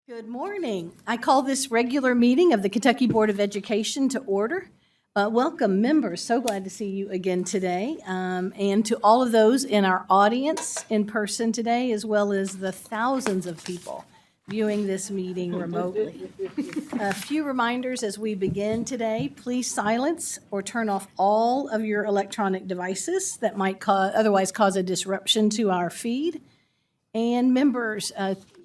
Good morning. I call this regular meeting of the Kentucky Board of Education to order. Welcome, members. So glad to see you again today. And to all of those in our audience in person today, as well as the thousands of people viewing this meeting remotely. A few reminders as we begin today. Please silence or turn off all of your electronic devices that might otherwise cause a disruption to our feed. And members,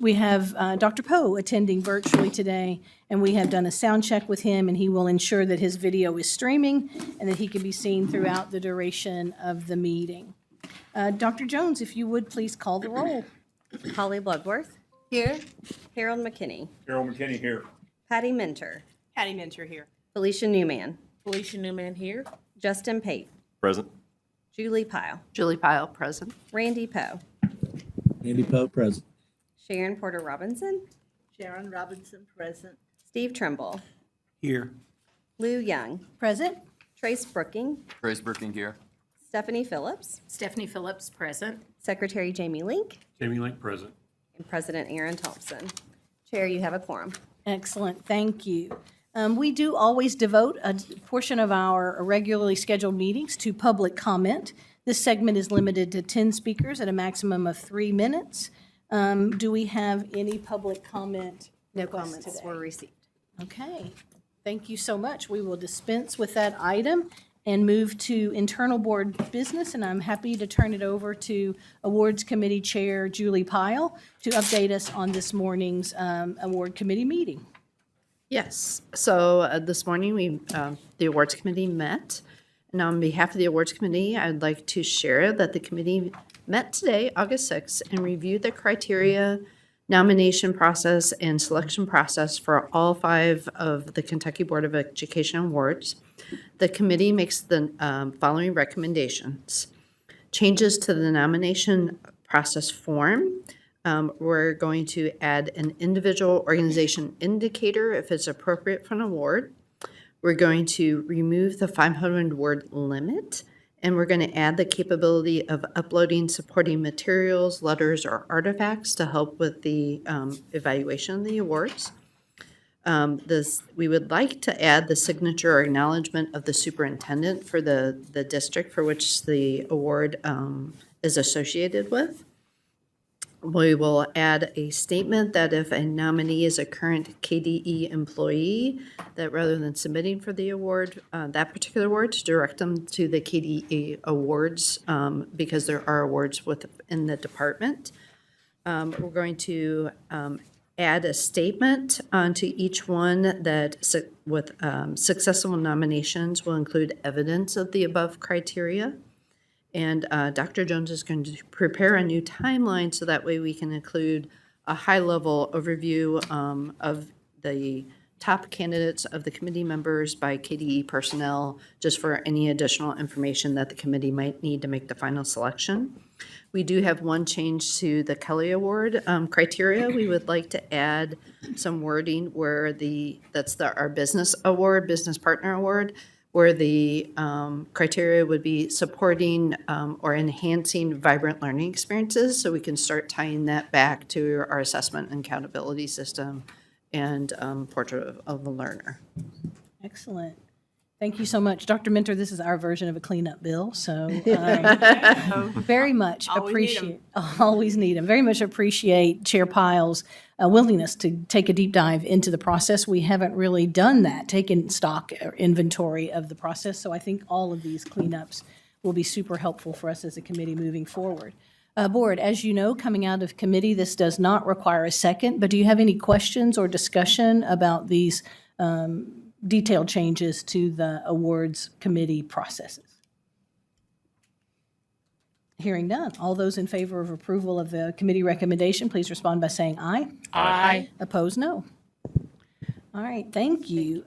we have Dr. Poe attending virtually today, and we have done a sound check with him, and he will ensure that his video is streaming and that he can be seen throughout the duration of the meeting. Dr. Jones, if you would, please call the roll. Holly Bloodworth. Here. Harold McKinney. Harold McKinney here. Patty Minter. Patty Minter here. Felicia Newman. Felicia Newman here. Justin Pate. Present. Julie Pyle. Julie Pyle, present. Randy Poe. Andy Pope, present. Sharon Porter Robinson. Sharon Robinson, present. Steve Trimble. Here. Lou Young. Present. Trace Brooking. Trace Brooking here. Stephanie Phillips. Stephanie Phillips, present. Secretary Jamie Link. Jamie Link, present. And President Aaron Thompson. Chair, you have a quorum. Excellent, thank you. We do always devote a portion of our regularly scheduled meetings to public comment. This segment is limited to 10 speakers at a maximum of 3 minutes. Do we have any public comment? No requests comments today? were received. Okay, thank you so much. We will dispense with that item and move to internal board business, and I'm happy to turn it over to Awards Committee Chair Julie Pyle to update us on this morning's award committee meeting. Yes, so this morning the awards committee met. And on behalf of the awards committee, I'd like to share that the committee met today, August 6th, and reviewed the criteria, nomination process, and selection process for all 5 of the Kentucky Board of Education awards. The committee makes the following recommendations. Changes to the nomination process form. We're going to add an individual organization indicator if it's appropriate for an award. We're going to remove the 500-word limit, and we're going to add the capability of uploading supporting materials, letters, or artifacts to help with the evaluation of the awards. We would like to add the signature or acknowledgement of the superintendent for the district for which the award is associated with. We will add a statement that if a nominee is a current KDE employee, that rather than submitting for the award, that particular award, to direct them to the KDE awards because there are awards within the department. We're going to add a statement onto each one that with successful nominations will include evidence of the above criteria. And Dr. Jones is going to prepare a new timeline so that way we can include a high-level overview of the top candidates of the committee members by KDE personnel, just for any additional information that the committee might need to make the final selection. We do have one change to the Kelly Award criteria. We would like to add some wording where our business award, business partner award, where the criteria would be supporting or enhancing vibrant learning experiences, so we can start tying that back to our assessment and accountability system and portrait of a learner. Excellent. Thank you so much. Dr. Minter, this is our version of a cleanup bill, so very much appreciate, always need them. Very much appreciate Chair Pyle's willingness to take a deep dive into the process. We haven't really done that, taken stock or inventory of the process, so I think all of these cleanups will be super helpful for us as a committee moving forward. Board, as you know, coming out of committee, this does not require a second, but do you have any questions or discussion about these detailed changes to the awards committee processes? Hearing none. All those in favor of approval of the committee recommendation, please respond by saying aye. Aye. Opposed, no. All right, thank you.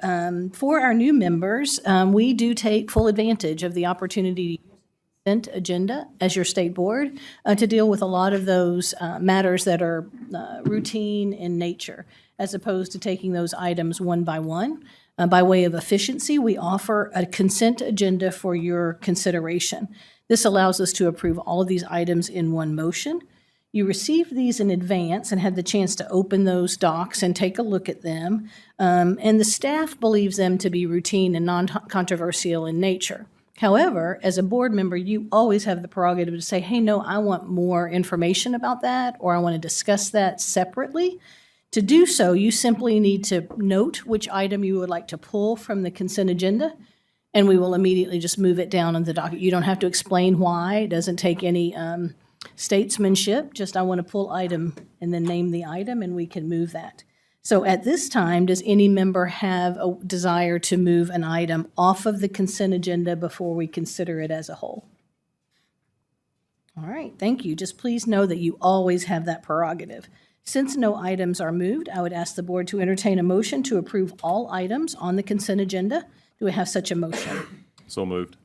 For our new members, we do take full advantage of the opportunity to use the consent agenda as your state board to deal with a lot of those matters that are routine in nature, as opposed to taking those items one by one. By way of efficiency, we offer a consent agenda for your consideration. This allows us to approve all of these items in one motion. You received these in advance and had the chance to open those docs and take a look at them. And the staff believes them to be routine and non-controversial in nature. However, as a board member, you always have the prerogative to say, hey, no, I want more information about that, or I want to discuss that separately. To do so, you simply need to note which item you would like to pull from the consent agenda, and we will immediately just move it down on the docket. You don't have to explain why. It doesn't take any statesmanship. Just I want to pull item and then name the item, and we can move that. So at this time, does any member have a desire to move an item off of the consent agenda before we consider it as a whole? All right, thank you. Just please know that you always have that prerogative. Since no items are moved, I would ask the board to entertain a motion to approve all items on the consent agenda. Do we have such a motion? So moved.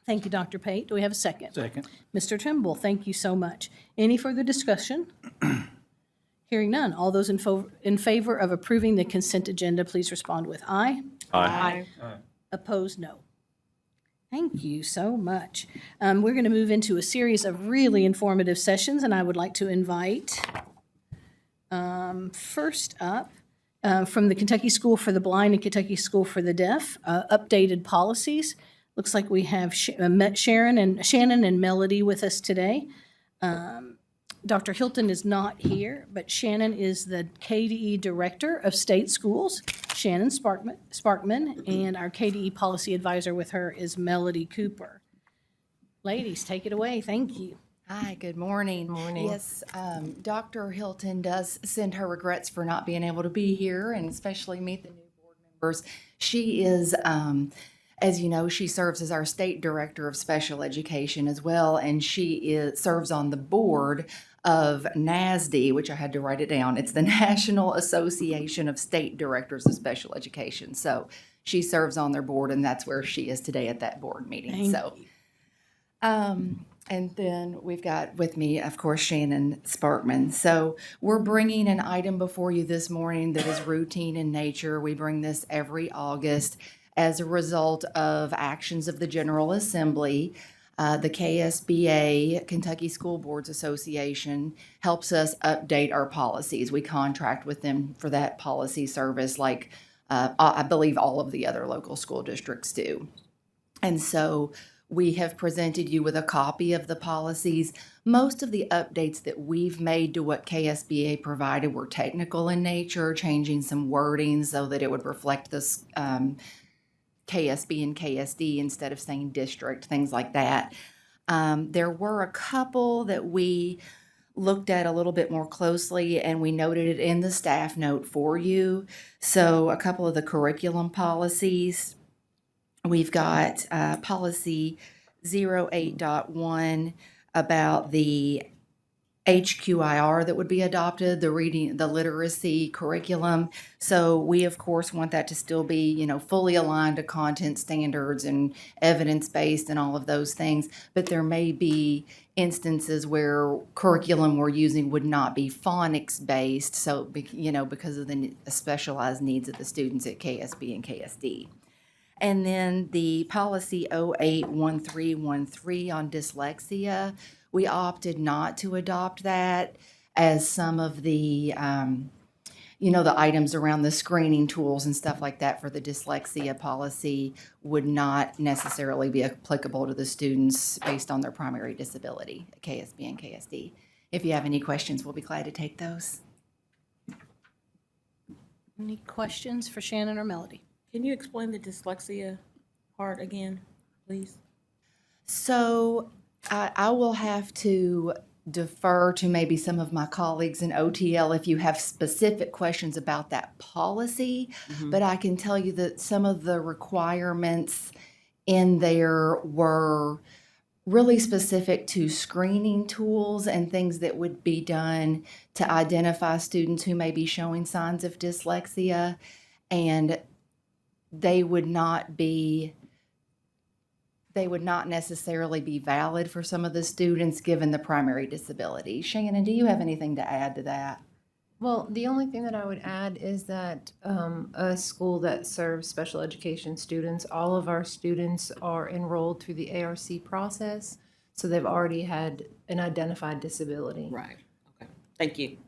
Thank you, Dr. Pate. Do we have a second? Second. Mr. Trimble, thank you so much. Any further discussion? Hearing none. All those in favor of approving the consent agenda, please respond with aye. Aye. Opposed, no. Thank you so much. We're going to move into a series of really informative sessions, and I would like to invite, first up, from the Kentucky School for the Blind and Kentucky School for the Deaf, updated policies. Looks like we have Shannon and Melody with us today. Dr. Hilton is not here, but Shannon is the KDE Director of State Schools, Shannon Sparkman, and our KDE Policy Advisor with her is Melody Cooper. Ladies, take it away. Thank you. Hi, good morning. Morning. Yes, Dr. Hilton does send her regrets for not being able to be here and especially meet the new board members. She is, as you know, she serves as our state director of special education as well, and she serves on the board of NASD, which I had to write it down. It's the National Association of State Directors of Special Education. So she serves on their board, and that's where she is today at that board meeting. And then we've got with me, of course, Shannon Sparkman. So we're bringing an item before you this morning that is routine in nature. We bring this every August as a result of actions of the General Assembly. The KSBA, Kentucky School Boards Association, helps us update our policies. We contract with them for that policy service like I believe all of the other local school districts do. And so we have presented you with a copy of the policies. Most of the updates that we've made to what KSBA provided were technical in nature, changing some wording so that it would reflect this KSB and KSD instead of saying district, things like that. There were a couple that we looked at a little bit more closely, and we noted it in the staff note for you. So a couple of the curriculum policies. We've got policy 08.1 about the HQIR that would be adopted, the reading, the literacy curriculum. So we, of course, want that to still be, fully aligned to content standards and evidence-based and all of those things. But there may be instances where curriculum we're using would not be phonics-based, so, because of the specialized needs of the students at KSB and KSD. And then the policy 081313 on dyslexia, we opted not to adopt that as some of the, the items around the screening tools and stuff like that for the dyslexia policy would not necessarily be applicable to the students based on their primary disability at KSB and KSD. If you have any questions, we'll be glad to take those. Any questions for Shannon or Melody? Can you explain the dyslexia part again, please? So I will have to defer to maybe some of my colleagues in OTL if you have specific questions about that policy, but I can tell you that some of the requirements in there were really specific to screening tools and things that would be done to identify students who may be showing signs of dyslexia, and they would not necessarily be valid for some of the students given the primary disability. Shannon, do you have anything to add to that? Well, the only thing that I would add is that a school that serves special education students, all of our students are enrolled through the ARC process, so they've already had an identified disability. Right, okay. Thank you.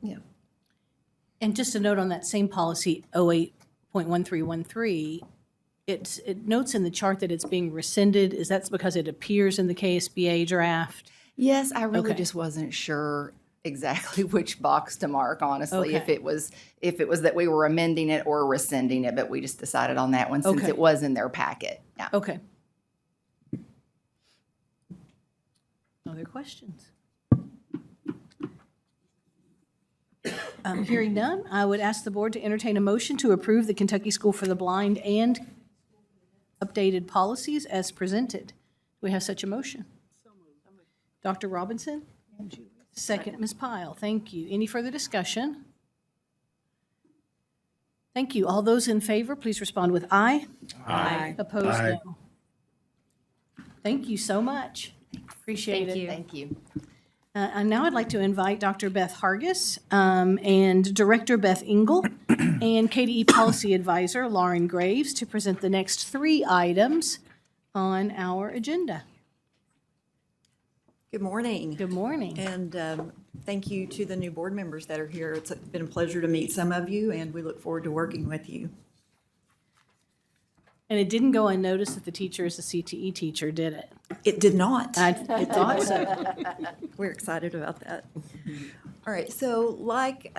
And just a note on that same policy, 08.1313, it notes in the chart that it's being rescinded. Is that because it appears in the KSBA draft? Yes, I really Okay. just wasn't sure exactly which box to mark, honestly, if Okay. it was that we were amending it or rescinding it, but we just decided on that one since Okay. it was in their packet. Yeah. Okay. Other questions? Hearing none, I would ask the board to entertain a motion to approve the Kentucky School for the Blind and updated policies as presented. Do we have such a motion? Dr. Robinson? Second, Ms. Pyle. Thank you. Any further discussion? Thank you. All those in favor, please respond with aye. Aye. Opposed, no. Thank you so much. Appreciate it. Thank you. And now I'd like to invite Dr. Beth Hargis and Director Beth Engel and KDE Policy Advisor Lauren Graves to present the next 3 items on our agenda. Good morning. Good morning. And thank you to the new board members that are here. It's been a pleasure to meet some of you, and we look forward to working with you. And it didn't go unnoticed that the teacher is a CTE teacher, did it? It did not. I thought so. We're excited about that. All right, so like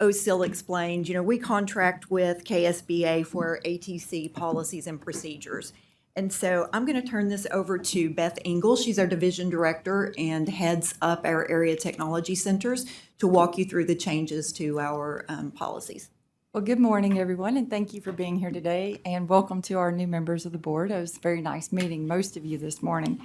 OSIL explained, we contract with KSBA for ATC policies and procedures. And so I'm going to turn this over to Beth Engel. She's our division director and heads up our area technology centers to walk you through the changes to our policies. Well, good morning, everyone, and thank you for being here today, and welcome to our new members of the board. It was very nice meeting most of you this morning.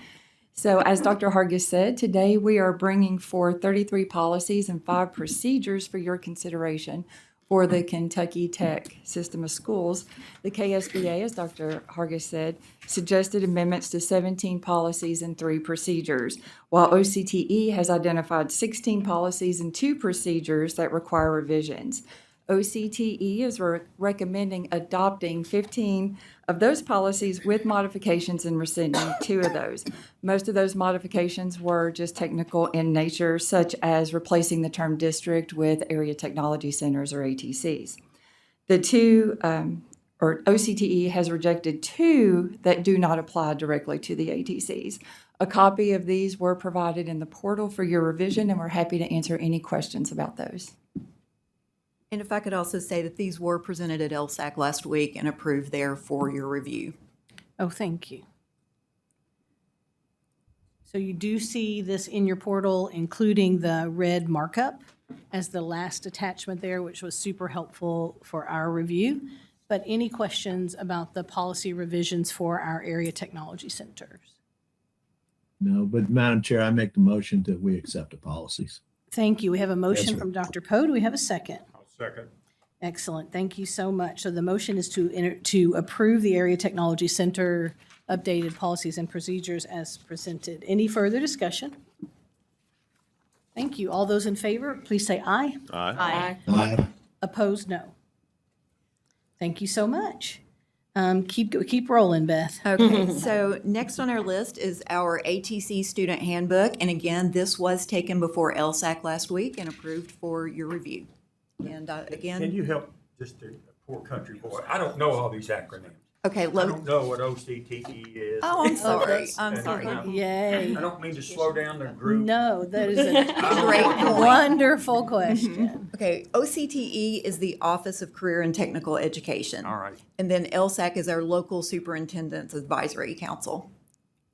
So as Dr. Hargis said, today we are bringing forth 33 policies and 5 procedures for your consideration for the Kentucky Tech System of Schools. The KSBA, as Dr. Hargis said, suggested amendments to 17 policies and 3 procedures, while OCTE has identified 16 policies and 2 procedures that require revisions. OCTE is recommending adopting 15 of those policies with modifications and rescinding 2 of those. Most of those modifications were just technical in nature, such as replacing the term district with area technology centers or ATCs. OCTE has rejected 2 that do not apply directly to the ATCs. A copy of these were provided in the portal for your revision, and we're happy to answer any questions about those. And if I could also say that these were presented at LSAC last week and approved there for your review. Oh, thank you. So you do see this in your portal, including the red markup as the last attachment there, which was super helpful for our review. But any questions about the policy revisions for our area technology centers? No, but Madam Chair, I make the motion that we accept the policies. Thank you. We have a motion sir. from Dr. Poe. Do we have a second? Second. Excellent. Thank you so much. So the motion is to approve the Area Technology Center updated policies and procedures as presented. Any further discussion? Thank you. All those in favor, please say aye. Aye. Aye. Opposed, no. Thank you so much. Keep rolling, Beth. Okay, so next on our list is our ATC student handbook. And again, this was taken before LSAC last week and approved for your review. And Can again, you help just a poor country boy? I don't know all these acronyms. okay, I don't know what OCTE is. oh, I'm sorry, I'm And sorry. Yay. I don't mean to slow down the group. No, that is a Great point. wonderful question. Okay, OCTE is the Office of Career and Technical Education. All right. And then LSAC is our local superintendent's advisory council.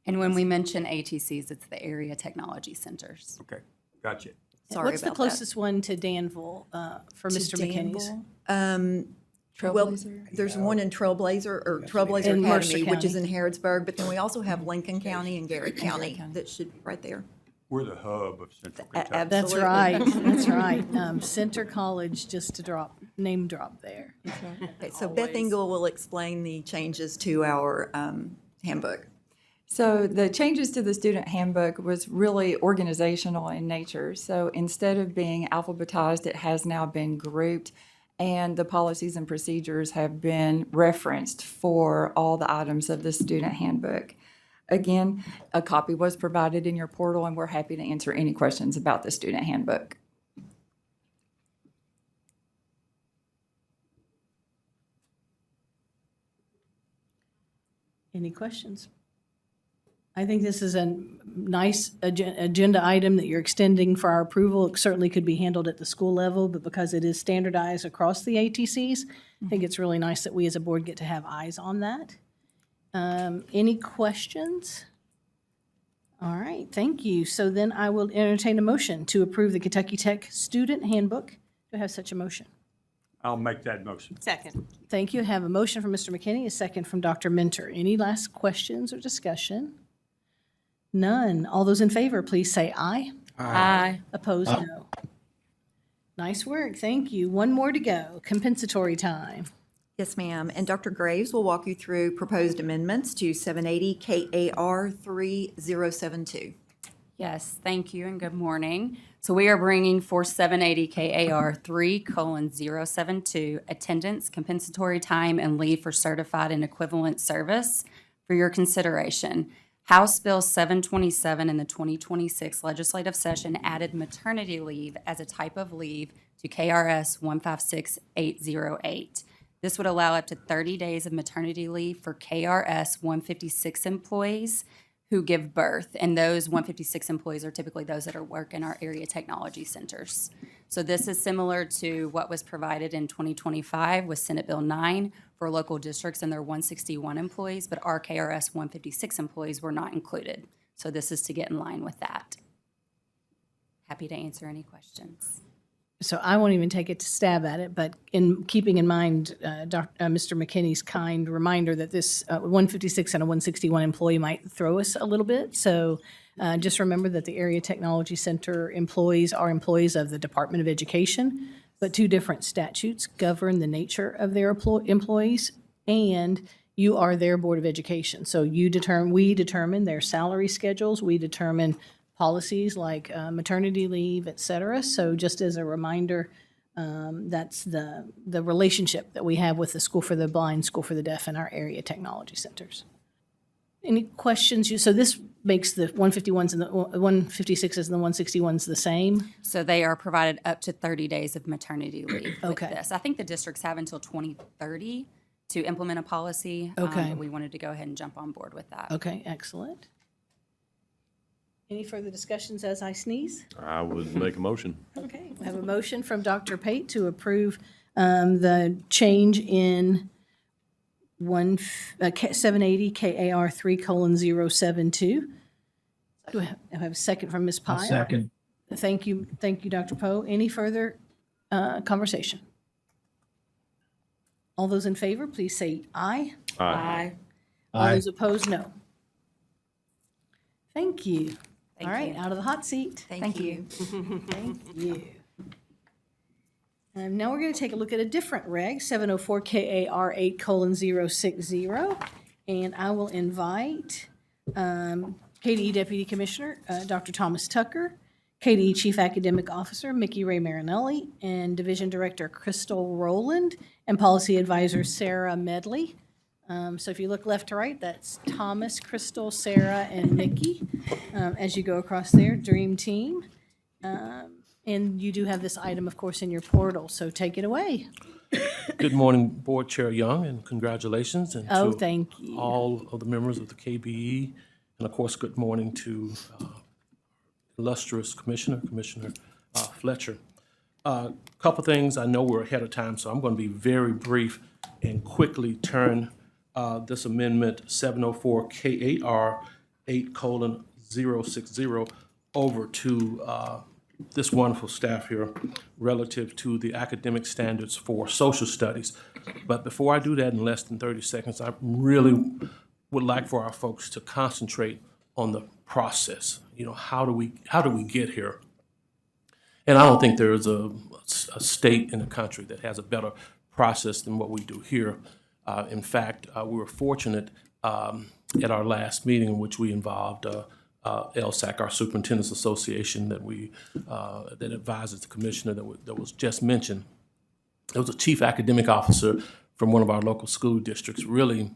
And when we mention ATCs, it's the Area Technology Centers. Okay, gotcha. Sorry What's the about that. closest one to Danville for To Mr. McKinney's? Danville? Well, there's one in Trailblazer In Mercer Academy, which is County. in Harrodsburg, but then we also have Lincoln County and Garrett County that should be right there. We're the hub of Central A- Kentucky. That's Absolutely. right, that's right. Center College, just to name drop there. Okay, so Beth Engel will explain the changes to our handbook. So the changes to the student handbook was really organizational in nature. So instead of being alphabetized, it has now been grouped, and the policies and procedures have been referenced for all the items of the student handbook. Again, a copy was provided in your portal, and we're happy to answer any questions about the student handbook. Any questions? I think this is a nice agenda item that you're extending for our approval. It certainly could be handled at the school level, but because it is standardized across the ATCs, I think it's really nice that we as a board get to have eyes on that. Any questions? All right, thank you. So then I will entertain a motion to approve the Kentucky Tech Student Handbook. Do I have such a motion? I'll make that motion. Second. Thank you. I have a motion from Mr. McKinney, a second from Dr. Mentor. Any last questions or discussion? None. All those in favor, please say aye. Aye. Opposed, no. Nice work. Thank you. One more to go. Compensatory time. Yes, ma'am. And Dr. Graves will walk you through proposed amendments to 780 KAR 3072. Yes, thank you and good morning. So we are bringing for 780 KAR 3:072 attendance, compensatory time, and leave for certified and equivalent service for your consideration. House Bill 727 in the 2026 legislative session added maternity leave as a type of leave to KRS 156808. This would allow up to 30 days of maternity leave for KRS 156 employees who give birth, and those 156 employees are typically those that work in our area technology centers. So this is similar to what was provided in 2025 with Senate Bill 9 for local districts and their 161 employees, but our KRS 156 employees were not included. So this is to get in line with that. Happy to answer any questions. So I won't even take it to stab at it, but in keeping in mind Mr. McKinney's kind reminder that this 156 and a 161 employee might throw us a little bit. So just remember that the Area Technology Center employees are employees of the Department of Education, but two different statutes govern the nature of their employees, and you are their Board of Education. So we determine their salary schedules, we determine policies like maternity leave, et cetera. So just as a reminder, that's the relationship that we have with the School for the Blind, School for the Deaf, and our area technology centers. Any questions? So this makes the 151s and the 156s and the 161s the same? So they are provided up to 30 days of maternity leave with Okay. this. I think the districts have until 2030 to implement a policy. Okay. But we wanted to go ahead and jump on board with that. Okay, excellent. Any further discussions as I sneeze? I would make a motion. Okay, we have a motion from Dr. Pate to approve the change in 780 KAR 3:072. Do I have a second from Ms. I'll Pyle? second. Thank you, Dr. Poe. Any further conversation? All those in favor, please say aye. Aye. All Aye. those opposed, no. Thank you. Thank All right, you. out of the hot seat. Thank you. Thank you. Now we're going to take a look at a different reg, 704 KAR 8:060. And I will invite KDE Deputy Commissioner, Dr. Thomas Tucker, KDE Chief Academic Officer, Mickey Ray Marinelli, and Division Director Crystal Rowland, and Policy Advisor Sarah Medley. So if you look left to right, that's Thomas, Crystal, Sarah, and Mickey. As you go across there, dream team. And you do have this item, of course, in your portal, so take it away. Good morning, Board Chair Young, and congratulations. And Oh, to thank you. all of the members of the KBE. And of course, good morning to illustrious Commissioner Fletcher. Couple things, I know we're ahead of time, so I'm going to be very brief and quickly turn this amendment 704 KAR 8:060 over to this wonderful staff here relative to the academic standards for social studies. But before I do that in less than 30 seconds, I really would like for our folks to concentrate on the process. You know, how do we get here? And I don't think there is a state in the country that has a better process than what we do here. In fact, we were fortunate at our last meeting in which we involved LSAC, our Superintendent's Association, that advises the commissioner that was just mentioned. There was a chief academic officer from one of our local school districts really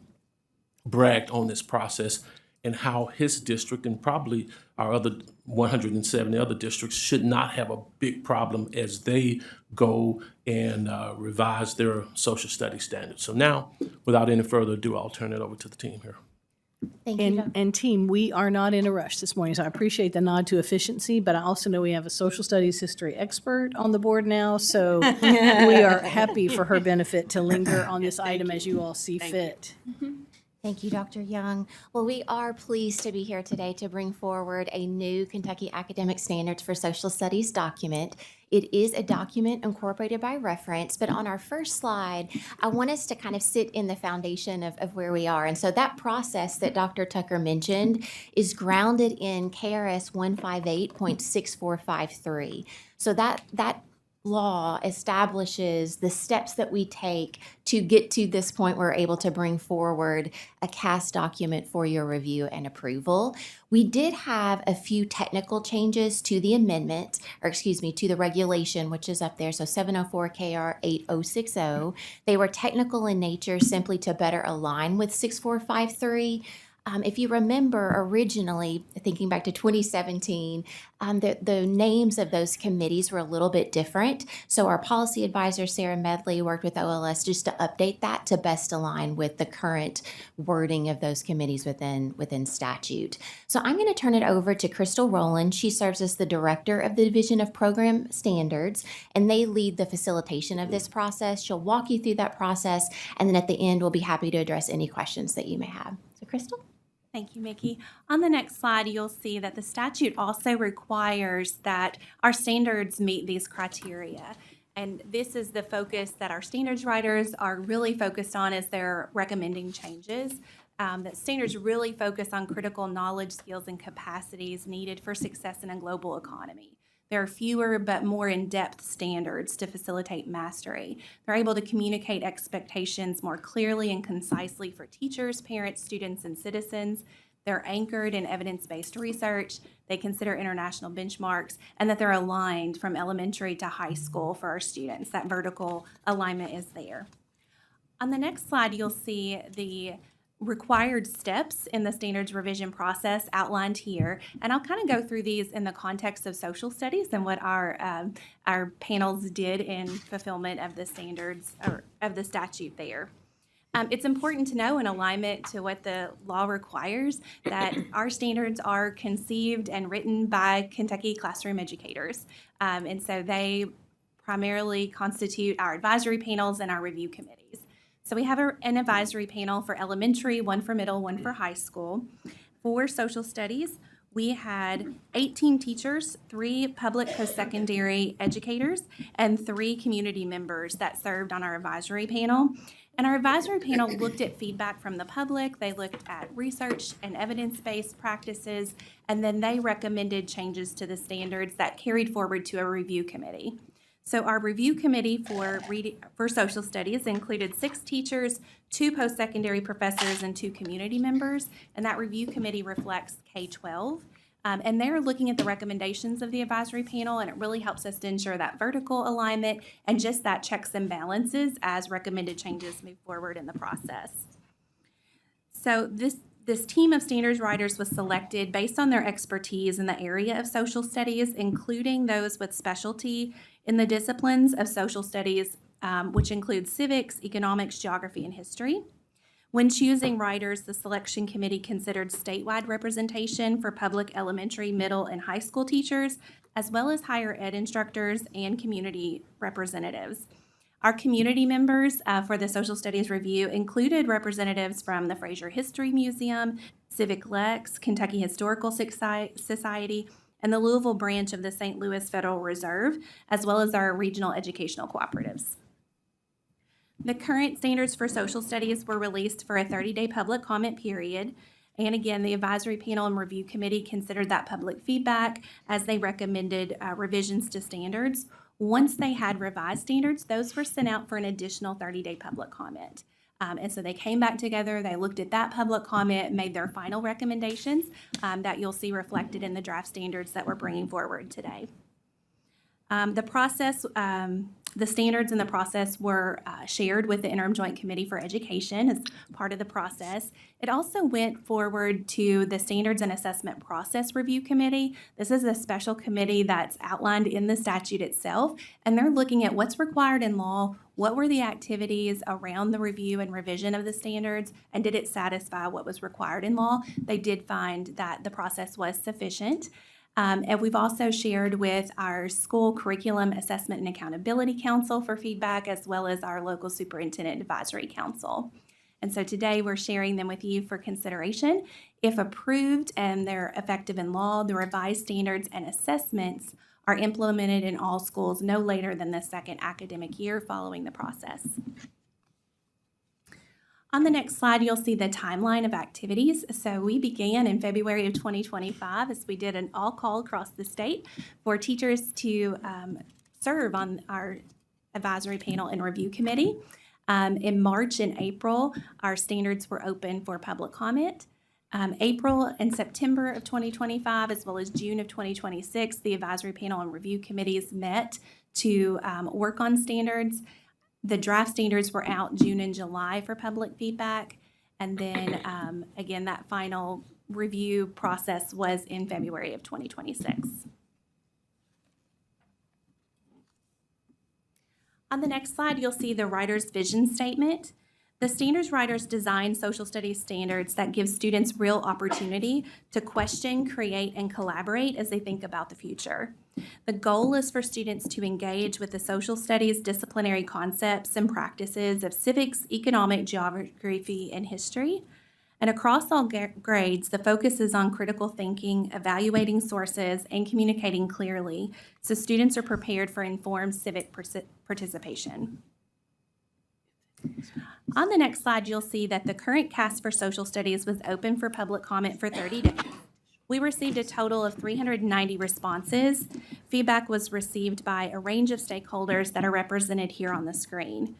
bragged on this process and how his district and probably our other 170 other districts should not have a big problem as they go and revise their social studies standards. So now, without any further ado, I'll turn it over to the team here. Thank you. And team, we are not in a rush this morning, so I appreciate the nod to efficiency, but I also know we have a social studies history expert on the board now, so we are happy for her benefit to linger on this item as you all see fit. Thank you, Dr. Young. Well, we are pleased to be here today to bring forward a new Kentucky Academic Standards for Social Studies document. It is a document incorporated by reference, but on our first slide, I want us to kind of sit in the foundation of where we are. And so that process that Dr. Tucker mentioned is grounded in KRS 158.6453. So that law establishes the steps that we take to get to this point where we're able to bring forward a CAS document for your review and approval. We did have a few technical changes to the amendment, or excuse me, to the regulation, which is up there, so 704 KR 8060. They were technical in nature simply to better align with 6453. If you remember originally, thinking back to 2017, the names of those committees were a little bit different. So our policy advisor, Sarah Medley, worked with OLS just to update that to best align with the current wording of those committees within statute. So I'm going to turn it over to Crystal Rowland. She serves as the director of the Division of Program Standards, and they lead the facilitation of this process. She'll walk you through that process, and then at the end, we'll be happy to address any questions that you may have. So Crystal? Thank you, Mickey. On the next slide, you'll see that the statute also requires that our standards meet these criteria. And this is the focus that our standards writers are really focused on as they're recommending changes. That standards really focus on critical knowledge, skills, and capacities needed for success in a global economy. There are fewer but more in-depth standards to facilitate mastery. They're able to communicate expectations more clearly and concisely for teachers, parents, students, and citizens. They're anchored in evidence-based research. They consider international benchmarks, and that they're aligned from elementary to high school for our students. That vertical alignment is there. On the next slide, you'll see the required steps in the standards revision process outlined here. And I'll kind of go through these in the context of social studies and what our panels did in fulfillment of the standards or of the statute there. It's important to know in alignment to what the law requires that our standards are conceived and written by Kentucky classroom educators. And so they primarily constitute our advisory panels and our review committees. So we have an advisory panel for elementary, one for middle, one for high school. For social studies, we had 18 teachers, 3 public post-secondary educators, and 3 community members that served on our advisory panel. And our advisory panel looked at feedback from the public. They looked at research and evidence-based practices, and then they recommended changes to the standards that carried forward to a review committee. So our review committee for social studies included 6 teachers, 2 post-secondary professors, and 2 community members. And that review committee reflects K-12. And they're looking at the recommendations of the advisory panel, and it really helps us to ensure that vertical alignment and just that checks and balances as recommended changes move forward in the process. So this team of standards writers was selected based on their expertise in the area of social studies, including those with specialty in the disciplines of social studies, which include civics, economics, geography, and history. When choosing writers, the selection committee considered statewide representation for public elementary, middle, and high school teachers, as well as higher ed instructors and community representatives. Our community members for the social studies review included representatives from the Fraser History Museum, Civic Lex, Kentucky Historical Society, and the Louisville branch of the St. Louis Federal Reserve, as well as our regional educational cooperatives. The current standards for social studies were released for a 30-day public comment period. And again, the advisory panel and review committee considered that public feedback as they recommended revisions to standards. Once they had revised standards, those were sent out for an additional 30-day public comment. And so they came back together, they looked at that public comment, made their final recommendations that you'll see reflected in the draft standards that we're bringing forward today. The process The standards in the process were shared with the Interim Joint Committee for Education as part of the process. It also went forward to the Standards and Assessment Process Review Committee. This is a special committee that's outlined in the statute itself, and they're looking at what's required in law, what were the activities around the review and revision of the standards, and did it satisfy what was required in law? They did find that the process was sufficient. And we've also shared with our School Curriculum Assessment and Accountability Council for feedback, as well as our local Superintendent Advisory Council. And so today we're sharing them with you for consideration. If approved and they're effective in law, the revised standards and assessments are implemented in all schools no later than the second academic year following the process. On the next slide, you'll see the timeline of activities. So we began in February of 2025 as we did an all-call across the state for teachers to serve on our advisory panel and review committee. In March and April, our standards were open for public comment. April and September of 2025, as well as June of 2026, the advisory panel and review committees met to work on standards. The draft standards were out June and July for public feedback. And then, again, that final review process was in February of 2026. On the next slide, you'll see the writer's vision statement. The standards writers design social studies standards that give students real opportunity to question, create, and collaborate as they think about the future. The goal is for students to engage with the social studies disciplinary concepts and practices of civics, economic, geography, and history. And across all grades, the focus is on critical thinking, evaluating sources, and communicating clearly so students are prepared for informed civic participation. On the next slide, you'll see that the current cast for social studies was open for public comment for 30 days. We received a total of 390 responses. Feedback was received by a range of stakeholders that are represented here on the screen.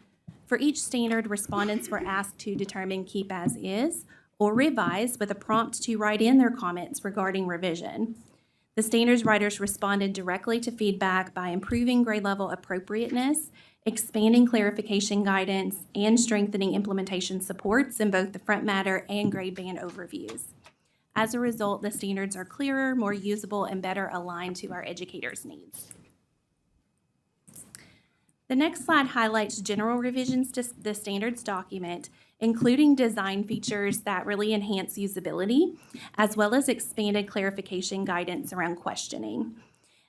For each standard, respondents were asked to determine keep as is or revise with a prompt to write in their comments regarding revision. The standards writers responded directly to feedback by improving grade level appropriateness, expanding clarification guidance, and strengthening implementation supports in both the front matter and grade band overviews. As a result, the standards are clearer, more usable, and better aligned to our educators' needs. The next slide highlights general revisions to the standards document, including design features that really enhance usability, as well as expanded clarification guidance around questioning.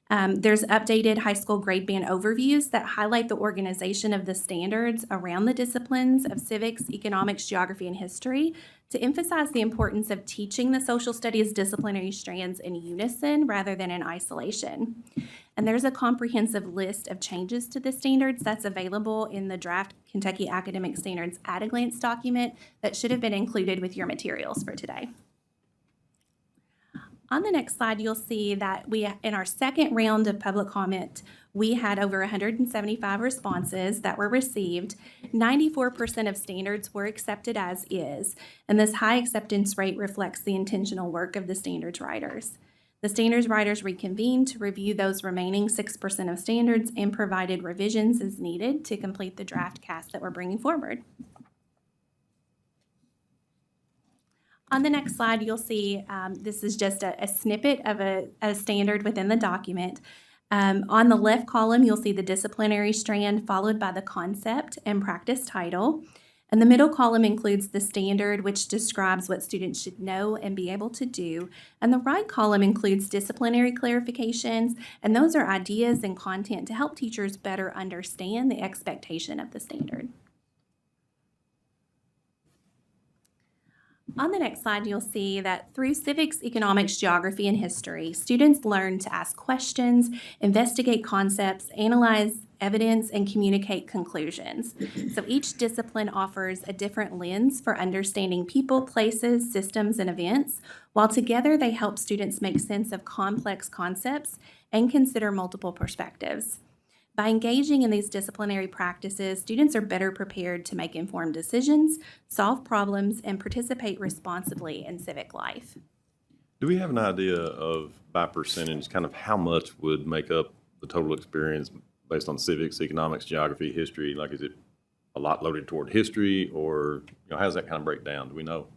There's updated high school grade band overviews that highlight the organization of the standards around the disciplines of civics, economics, geography, and history to emphasize the importance of teaching the social studies disciplinary strands in unison rather than in isolation. And there's a comprehensive list of changes to the standards that's available in the draft Kentucky Academic Standards at-a-glance document that should have been included with your materials for today. On the next slide, you'll see that in our second round of public comment, we had over 175 responses that were received. 94% of standards were accepted as is, and this high acceptance rate reflects the intentional work of the standards writers. The standards writers reconvened to review those remaining 6% of standards and provided revisions as needed to complete the draft cast that we're bringing forward. On the next slide, you'll see this is just a snippet of a standard within the document. On the left column, you'll see the disciplinary strand followed by the concept and practice title. And the middle column includes the standard, which describes what students should know and be able to do. And the right column includes disciplinary clarifications, and those are ideas and content to help teachers better understand the expectation of the standard. On the next slide, you'll see that through civics, economics, geography, and history, students learn to ask questions, investigate concepts, analyze evidence, and communicate conclusions. So each discipline offers a different lens for understanding people, places, systems, and events, while together they help students make sense of complex concepts and consider multiple perspectives. By engaging in these disciplinary practices, students are better prepared to make informed decisions, solve problems, and participate responsibly in civic life. Do we have an idea of, by percentage, kind of how much would make up the total experience based on civics, economics, geography, history? Like, is it a lot loaded toward history, or, how does that kind of break down? Do we know?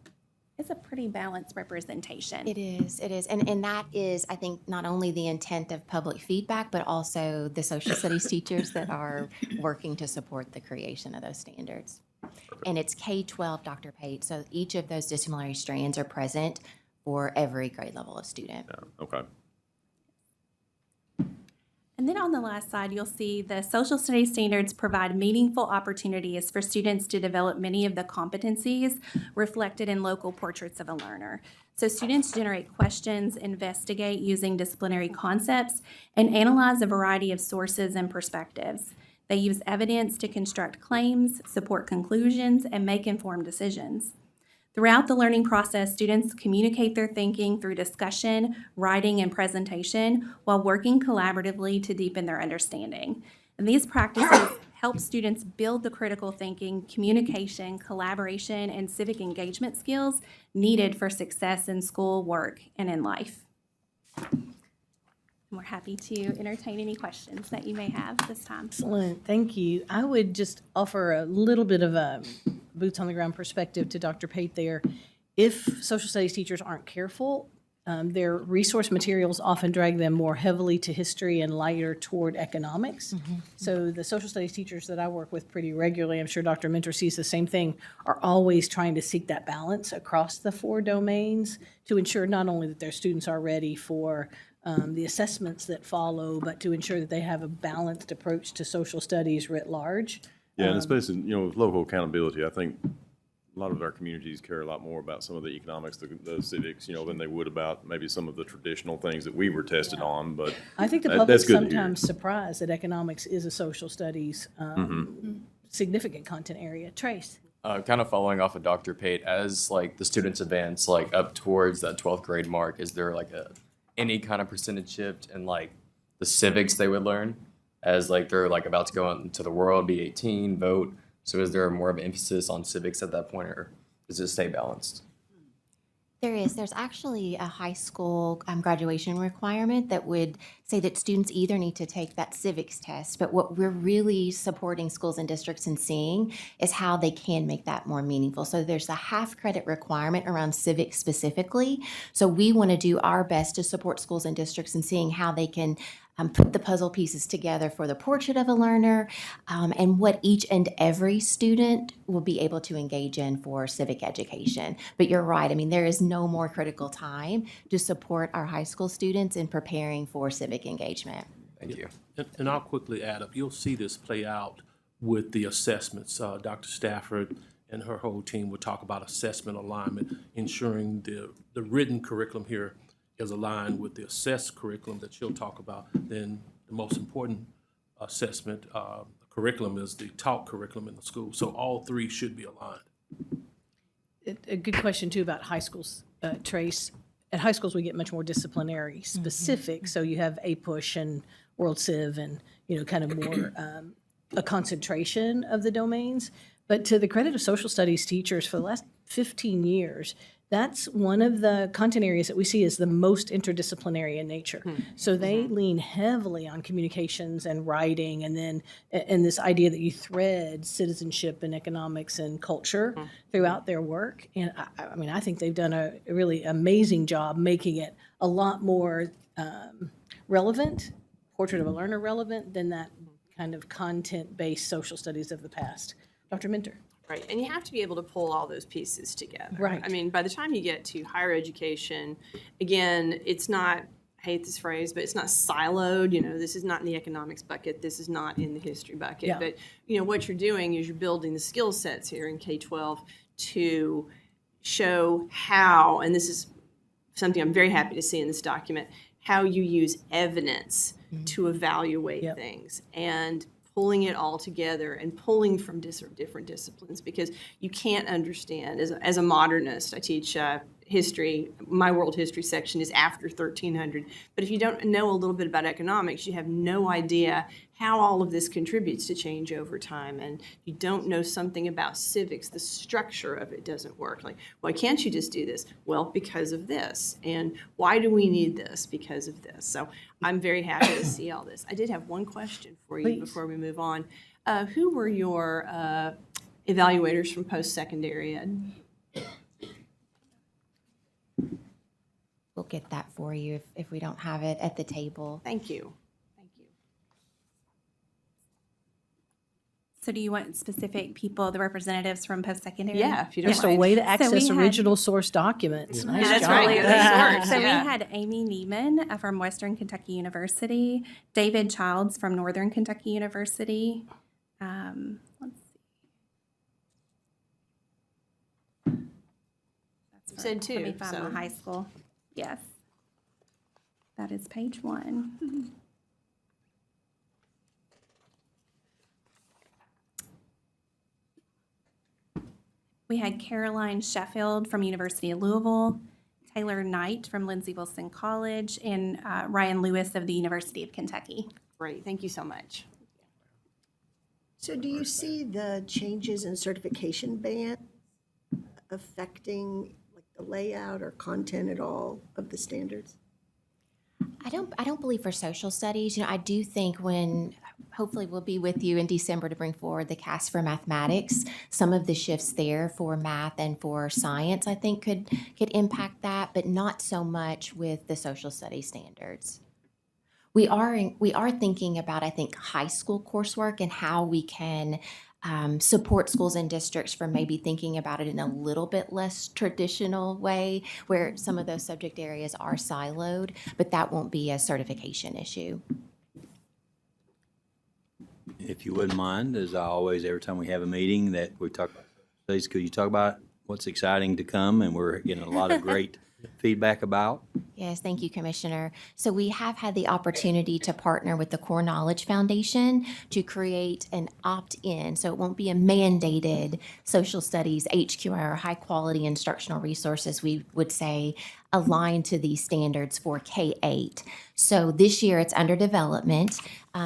It's a pretty balanced representation. It is, it is. And that is, I think, not only the intent of public feedback, but also the social studies teachers that are working to support the creation of those standards. And it's K-12, Dr. Pate, so each of those disciplinary strands are present for every grade level of student. Yeah, okay. And then on the last slide, you'll see the social studies standards provide meaningful opportunities for students to develop many of the competencies reflected in local portraits of a learner. So students generate questions, investigate using disciplinary concepts, and analyze a variety of sources and perspectives. They use evidence to construct claims, support conclusions, and make informed decisions. Throughout the learning process, students communicate their thinking through discussion, writing, and presentation while working collaboratively to deepen their understanding. And these practices help students build the critical thinking, communication, collaboration, and civic engagement skills needed for success in school, work, and in life. And we're happy to entertain any questions that you may have this time. Excellent, thank you. I would just offer a little bit of a boots on the ground perspective to Dr. Pate there. If social studies teachers aren't careful, their resource materials often drag them more heavily to history and lighter toward economics. So the social studies teachers that I work with pretty regularly, I'm sure Dr. Mentor sees the same thing, are always trying to seek that balance across the 4 domains to ensure not only that their students are ready for the assessments that follow, but to ensure that they have a balanced approach to social studies writ large. Yeah, and especially, with local accountability, I think a lot of our communities care a lot more about some of the economics, the civics, than they would about maybe some of the traditional things that we were tested on, but I think the that's public's good to hear. sometimes surprised that economics is a social studies significant content area. Trace? Kind of following off of Dr. Pate, as like the students advance like up towards that 12th grade mark, is there like any kind of percentage shift in like the civics they would learn as like they're like about to go out into the world, be 18, vote? So is there more of an emphasis on civics at that point, or does it stay balanced? There is. There's actually a high school graduation requirement that would say that students either need to take that civics test, but what we're really supporting schools and districts in seeing is how they can make that more meaningful. So there's a half credit requirement around civics specifically. So we want to do our best to support schools and districts in seeing how they can put the puzzle pieces together for the portrait of a learner, and what each and every student will be able to engage in for civic education. But you're right, I mean, there is no more critical time to support our high school students in preparing for civic engagement. Thank you. And I'll quickly add up, you'll see this play out with the assessments. Dr. Stafford and her whole team will talk about assessment alignment, ensuring the written curriculum here is aligned with the assessed curriculum that she'll talk about. Then the most important assessment curriculum is the taught curriculum in the school. So all 3 should be aligned. A good question too about high schools, Trace. At high schools, we get much more disciplinary specific. So you have APUSH and World Civ and, kind of more a concentration of the domains. But to the credit of social studies teachers, for the last 15 years, that's one of the content areas that we see as the most interdisciplinary in nature. So they lean heavily on communications and writing, and then and this idea that you thread citizenship and economics and culture throughout their work. And I mean, I think they've done a really amazing job making it a lot more relevant, portrait of a learner relevant, than that kind of content-based social studies of the past. Dr. Minter. Right, and you have to be able to pull all those pieces together. Right. I mean, by the time you get to higher education, again, it's not, I hate this phrase, but it's not siloed. This is not in the economics bucket. This is not in the history bucket. Yeah. But, what you're doing is you're building the skill sets here in K-12 to show how, and this is something I'm very happy to see in this document, how you use evidence to evaluate things. And pulling it all together and pulling from different disciplines, because you can't understand, as a modernist, I teach history, my world history section is after 1300. But if you don't know a little bit about economics, you have no idea how all of this contributes to change over time. And you don't know something about civics, the structure of it doesn't work. Like, why can't you just do this? Well, because of this. And why do we need this? Because of this. So I'm very happy to see all this. I did have one question for you before we move on. Who were your evaluators from post-secondary ed? We'll get that for you if we don't have it at the table. Thank you. Thank you. So do you want specific people, the representatives from post-secondary? Yeah, if you don't Just a mind. way to So access we had- original source documents. Nice That's job. right. That's the source. So Yeah. we had Amy Neiman from Western Kentucky University, David Childs from Northern Kentucky University. Let's see. That's You said two, Let me find so- my high school. Yes. That is page 1. We had Caroline Sheffield from University of Louisville, Taylor Knight from Lindsey Wilson College, and Ryan Lewis of the University of Kentucky. Great. Thank you so much. So do you see the changes in certification band affecting like the layout or content at all of the standards? I don't believe for social studies. I do think when hopefully we'll be with you in December to bring forward the CAS for mathematics, some of the shifts there for math and for science, I think could impact that, but not so much with the social studies standards. We are thinking about, I think, high school coursework and how we can support schools and districts for maybe thinking about it in a little bit less traditional way, where some of those subject areas are siloed, but that won't be a certification issue. If you wouldn't mind, as I always, every time we have a meeting that we talk about, please, could you talk about what's exciting to come and we're getting a lot of great feedback about? Yes, thank you, Commissioner. So we have had the opportunity to partner with the Core Knowledge Foundation to create an opt-in, so it won't be a mandated social studies HQR or high-quality instructional resources, we would say, aligned to these standards for K-8. So this year, it's under development.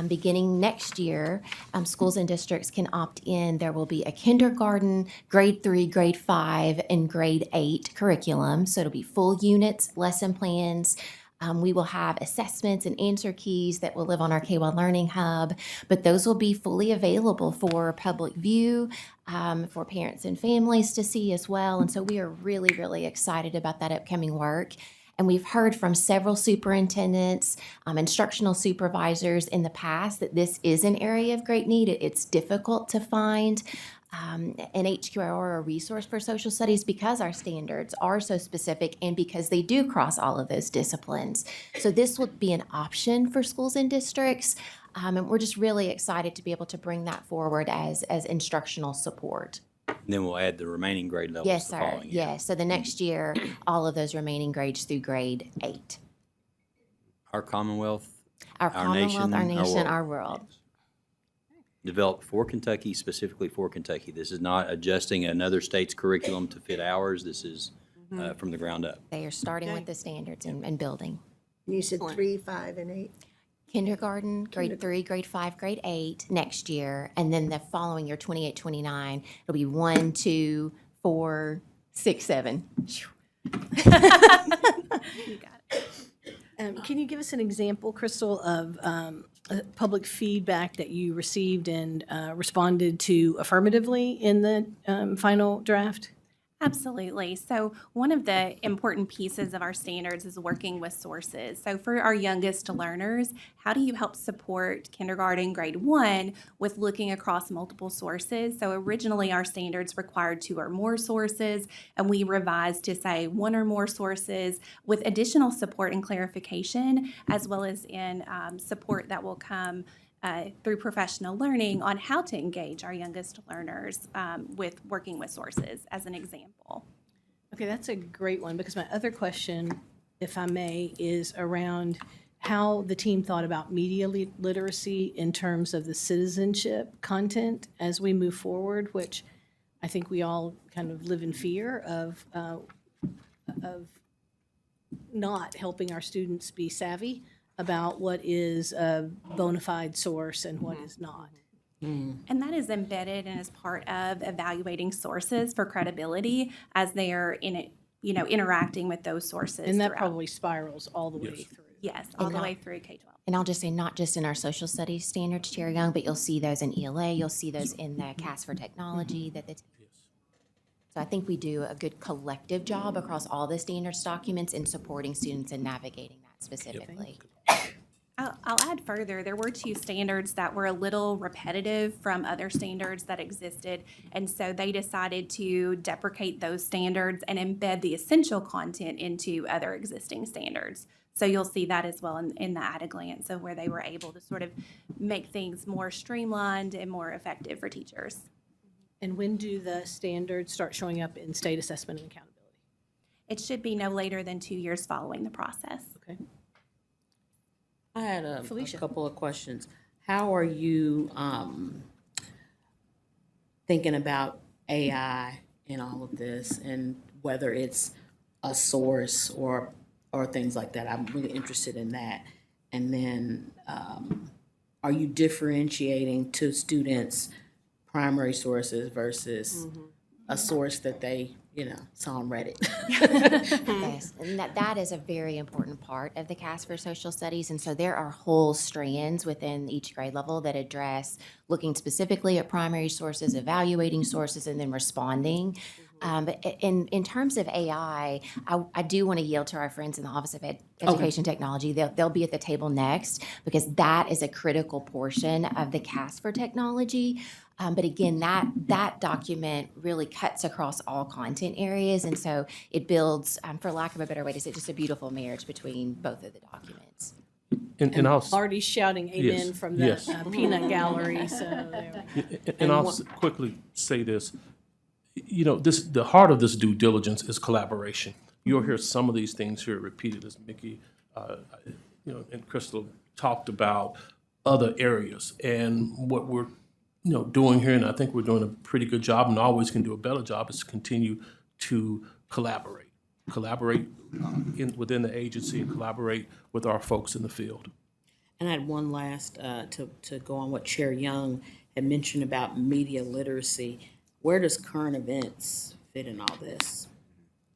Beginning next year, schools and districts can opt in. There will be a kindergarten, grade 3, grade 5, and grade 8 curriculum. So it'll be full units, lesson plans. We will have assessments and answer keys that will live on our K-1 Learning Hub, but those will be fully available for public view, for parents and families to see as well. And so we are really, really excited about that upcoming work. And we've heard from several superintendents, instructional supervisors in the past that this is an area of great need. It's difficult to find an HQR or a resource for social studies because our standards are so specific and because they do cross all of those disciplines. So this will be an option for schools and districts. And we're just really excited to be able to bring that forward as instructional support. And then we'll add the remaining grade levels Yes, the sir. following year. Yes. So the next year, all of those remaining grades through grade 8. Our Commonwealth, Our Commonwealth, our nation, world. our world. Developed for Kentucky, specifically for Kentucky. This is not adjusting another state's curriculum to fit ours. This is from the ground up. They are starting with the standards and building. And you said 3, 5, and 8? Kindergarten, grade 3, grade 5, grade 8 next year. And then the following year, 28, 29, it'll be 1, 2, 4, 6, 7. You got it. Can you give us an example, Crystal, of public feedback that you received and responded to affirmatively in the final draft? Absolutely. So one of the important pieces of our standards is working with sources. So for our youngest learners, how do you help support kindergarten, grade 1 with looking across multiple sources? So originally our standards required 2 or more sources, and we revised to say 1 or more sources with additional support and clarification, as well as in support that will come through professional learning on how to engage our youngest learners with working with sources, as an example. Okay, that's a great one, because my other question, if I may, is around how the team thought about media literacy in terms of the citizenship content as we move forward, which I think we all kind of live in fear of of not helping our students be savvy about what is a bona fide source and what is not. And that is embedded and is part of evaluating sources for credibility as they are in it, interacting with those sources. And that throughout. probably spirals all the way through. Yes, all the way through K-12. And I'll just say, not just in our social studies standards, Chair Young, but you'll see those in ELA, you'll see those in the CAS for Technology. So I think we do a good collective job across all the standards documents in supporting students and navigating that specifically. I'll add further, there were 2 standards that were a little repetitive from other standards that existed, and so they decided to deprecate those standards and embed the essential content into other existing standards. So you'll see that as well in the at a glance of where they were able to sort of make things more streamlined and more effective for teachers. And when do the standards start showing up in state assessment and accountability? It should be no later than 2 years following the process. Okay. I had a Felicia. couple of questions. How are you thinking about AI in all of this, and whether it's a source or things like that? I'm really interested in that. And then are you differentiating to students primary sources versus a source that they saw on Reddit? Yes, and that is a very important part of the CAS for Social Studies. And so there are whole strands within each grade level that address looking specifically at primary sources, evaluating sources, and then responding. But in terms of AI, I do want to yield to our friends in the Office of Education Technology. They'll be at the table next because that is a critical portion of the CAS for Technology. But again, that document really cuts across all content areas, and so it builds, for lack of a better way to say, just a beautiful marriage between both of the documents. And I'll, Already shouting amen Yes, from the yes. peanut gallery, so there. and I'll quickly say this. The heart of this due diligence is collaboration. You'll hear some of these things here repeated as Mickey, and Crystal talked about other areas, and what we're doing here, and I think we're doing a pretty good job, and always can do a better job, is to continue to collaborate within the agency and collaborate with our folks in the field. And I had one last, to go on what Chair Young had mentioned about media literacy. Where does current events fit in all this?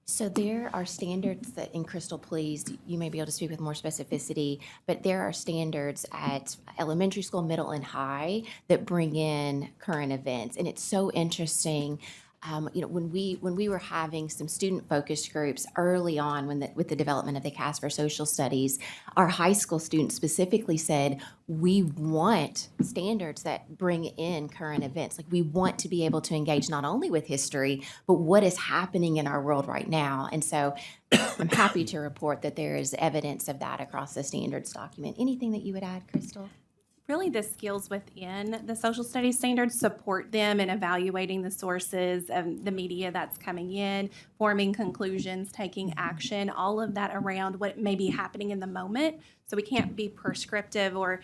So there are standards that, in Crystal, please, you may be able to speak with more specificity, but there are standards at elementary school, middle, and high that bring in current events. And it's so interesting. When we were having some student focus groups early on with the development of the CAS for Social Studies, our high school students specifically said, we want standards that bring in current events. Like, we want to be able to engage not only with history, but what is happening in our world right now. And so I'm happy to report that there is evidence of that across the standards document. Anything that you would add, Crystal? Really, the skills within the social studies standards support them in evaluating the sources of the media that's coming in, forming conclusions, taking action, all of that around what may be happening in the moment. So we can't be prescriptive or,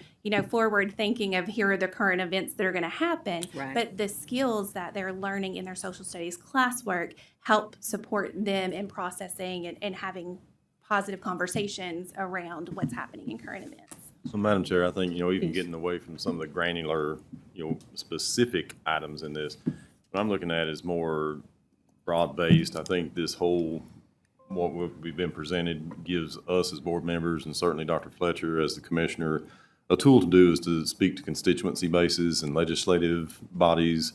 forward thinking of here are the current events that are going to happen. Right. But the skills that they're learning in their social studies classwork help support them in processing and having positive conversations around what's happening in current events. So, Madam Chair, I think, even getting away from some of the granular, specific items in this, what I'm looking at is more broad-based. I think this whole, what we've been presented gives us as board members, and certainly Dr. Fletcher as the commissioner, a tool to do is to speak to constituency bases and legislative bodies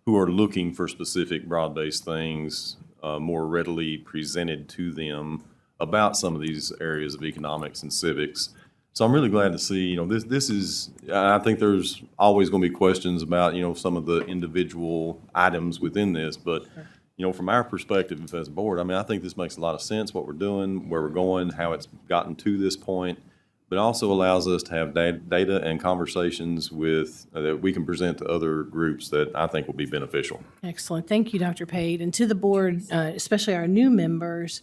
who are looking for specific broad-based things more readily presented to them about some of these areas of economics and civics. So I'm really glad to see, this is, I think there's always going to be questions about, some of the individual items within this, but, from our perspective as a board, I think this makes a lot of sense, what we're doing, where we're going, how it's gotten to this point, but also allows us to have data and conversations that we can present to other groups that I think will be beneficial. Excellent. Thank you, Dr. Pate. And to the board, especially our new members,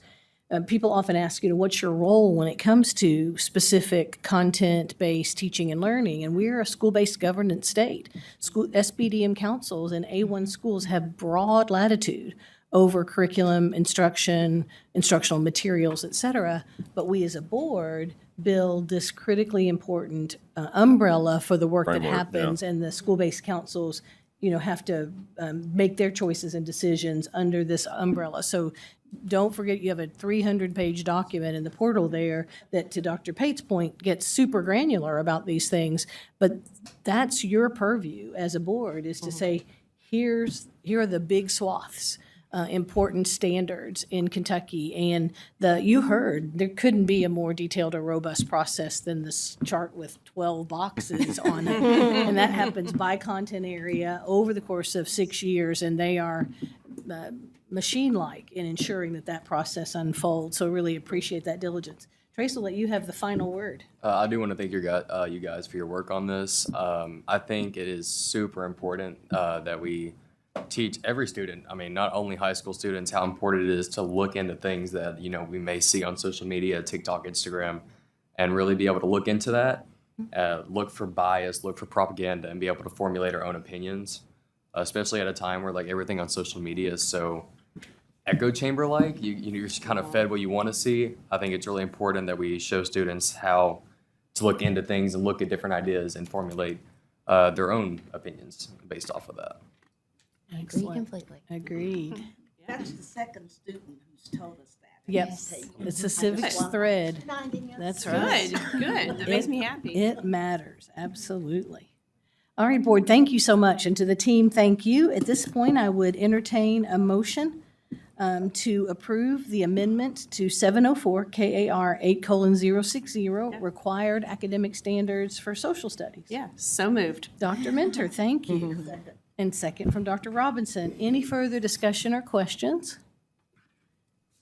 people often ask, what's your role when it comes to specific content-based teaching and learning? And we're a school-based governance state. SBDM councils and A1 schools have broad latitude over curriculum, instruction, instructional materials, et cetera. But we as a board build this critically important umbrella for the work that Framework, happens, and the school-based councils, have to make their choices and decisions under this umbrella. So don't forget, you have a 300-page document in the portal there that, to Dr. Pate's point, gets super granular about these things. But that's your purview as a board, is to say, here are the big swaths, important standards in Kentucky. And you heard, there couldn't be a more detailed or robust process than this chart with 12 boxes on it. And that happens by content area over the course of 6 years, and they are machine-like in ensuring that process unfolds. So really appreciate that diligence. Trace, will let you have the final word. I do want to thank you guys for your work on this. I think it is super important that we teach every student, I mean, not only high school students, how important it is to look into things that, we may see on social media, TikTok, Instagram, and really be able to look into that, look for bias, look for propaganda, and be able to formulate our own opinions, especially at a time where everything on social media is so echo chamber-like. You're just kind of fed what you want to see. I think it's really important that we show students how to look into things and look at different ideas and formulate their own opinions based off of that. Excellent. completely. Agreed. That's the second student who's told us that. Yep, it's a civics thread. That's right. Good. That makes me happy. It matters, absolutely. All right, board, thank you so much, and to the team, thank you. At this point, I would entertain a motion to approve the amendment to 704 KAR 8:060, required academic standards for social studies. Yeah, so moved. Dr. Mentor, thank you. And second from Dr. Robinson. Any further discussion or questions?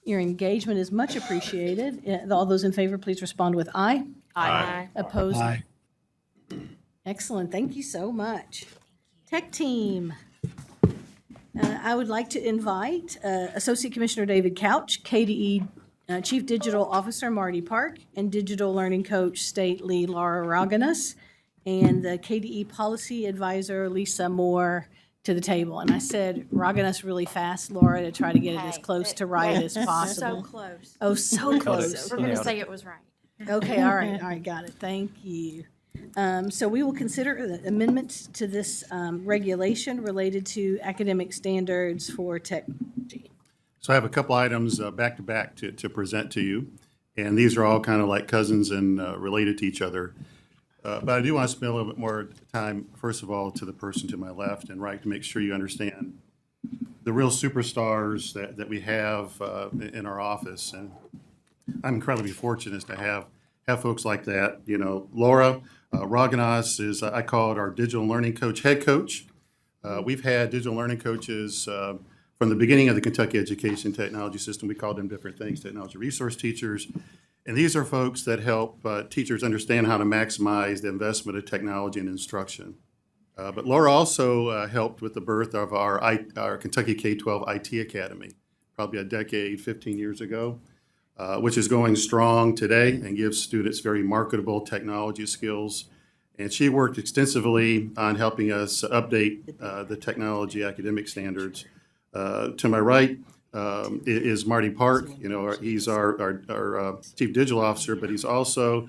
Your engagement is much appreciated. All those in favor, please respond with aye. Aye. Opposed? Aye. Excellent, thank you so much. Tech team. I would like to invite Associate Commissioner David Couch, KDE Chief Digital Officer Marty Park, and Digital Learning Coach State Lead Laura Raganas, and the KDE Policy Advisor Lisa Moore to the table. And I said Raganas really fast, Laura, to try to get it as close to right as possible. close. Oh, so close. We're going to say it was right. Okay, all right, got it. Thank you. So we will consider the amendments to this regulation related to academic standards for technology. So I have a couple items back to back to present to you, and these are all kind of like cousins and related to each other. But I do want to spend a little bit more time, first of all, to the person to my left and right, to make sure you understand the real superstars that we have in our office. And I'm incredibly fortunate to have folks like that. Laura Raganas is, I call it our digital learning coach, head coach. We've had digital learning coaches from the beginning of the Kentucky education technology system. We called them different things, technology resource teachers. And these are folks that help teachers understand how to maximize the investment of technology and instruction. But Laura also helped with the birth of our Kentucky K-12 IT Academy, probably a decade, 15 years ago, which is going strong today and gives students very marketable technology skills. And she worked extensively on helping us update the technology academic standards. To my right is Marty Park. He's our Chief Digital Officer, but he's also,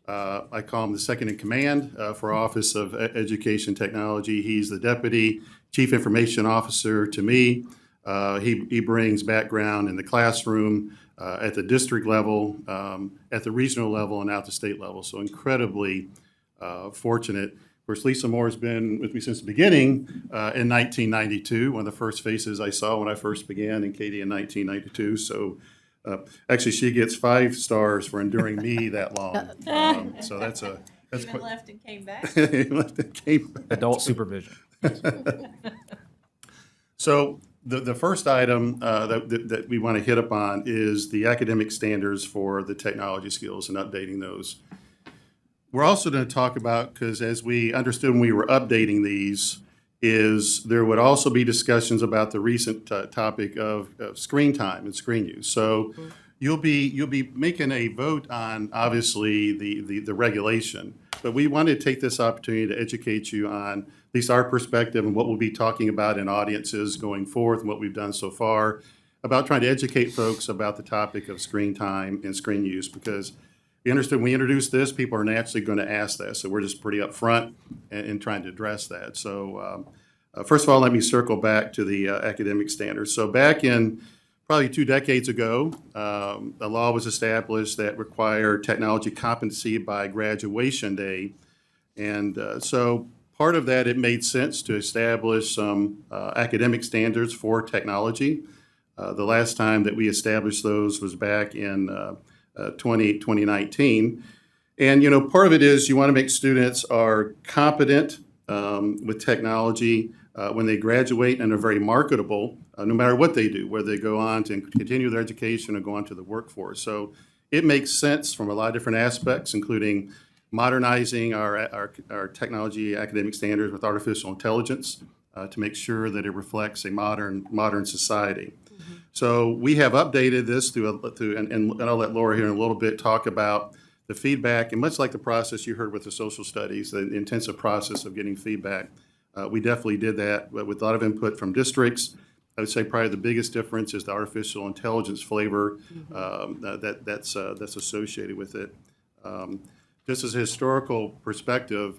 I call him the second in command for Office of Education Technology. He's the Deputy Chief Information Officer to me. He brings background in the classroom, at the district level, at the regional level, and at the state level. So incredibly fortunate. Of course, Lisa Moore has been with me since the beginning in 1992, one of the first faces I saw when I first began in KD in 1992. So actually, she gets 5 stars for enduring me that long. So that's Even left and came back. left and came back. Adult supervision. So the first item that we want to hit upon is the academic standards for the technology skills and updating those. We're also going to talk about, because as we understood when we were updating these, is there would also be discussions about the recent topic of screen time and screen use. So you'll be making a vote on, obviously, the regulation. But we wanted to take this opportunity to educate you on at least our perspective and what we'll be talking about in audiences going forth and what we've done so far about trying to educate folks about the topic of screen time and screen use, because we understand when we introduce this, people are naturally going to ask that. So we're just pretty upfront in trying to address that. So first of all, let me circle back to the academic standards. So back in probably 2 decades ago, a law was established that required technology competency by graduation day. And so part of that, it made sense to establish some academic standards for technology. The last time that we established those was back in 2019. And, you know, part of it is you want to make students are competent with technology when they graduate and are very marketable, no matter what they do, whether they go on to continue their education or go on to the workforce. So it makes sense from a lot of different aspects, including modernizing our technology academic standards with artificial intelligence to make sure that it reflects a modern society. So we have updated this and I'll let Laura here in a little bit talk about the feedback. And much like the process you heard with the social studies, the intensive process of getting feedback, we definitely did that with a lot of input from districts. I would say probably the biggest difference is the artificial intelligence flavor that's associated with it. Just as a historical perspective,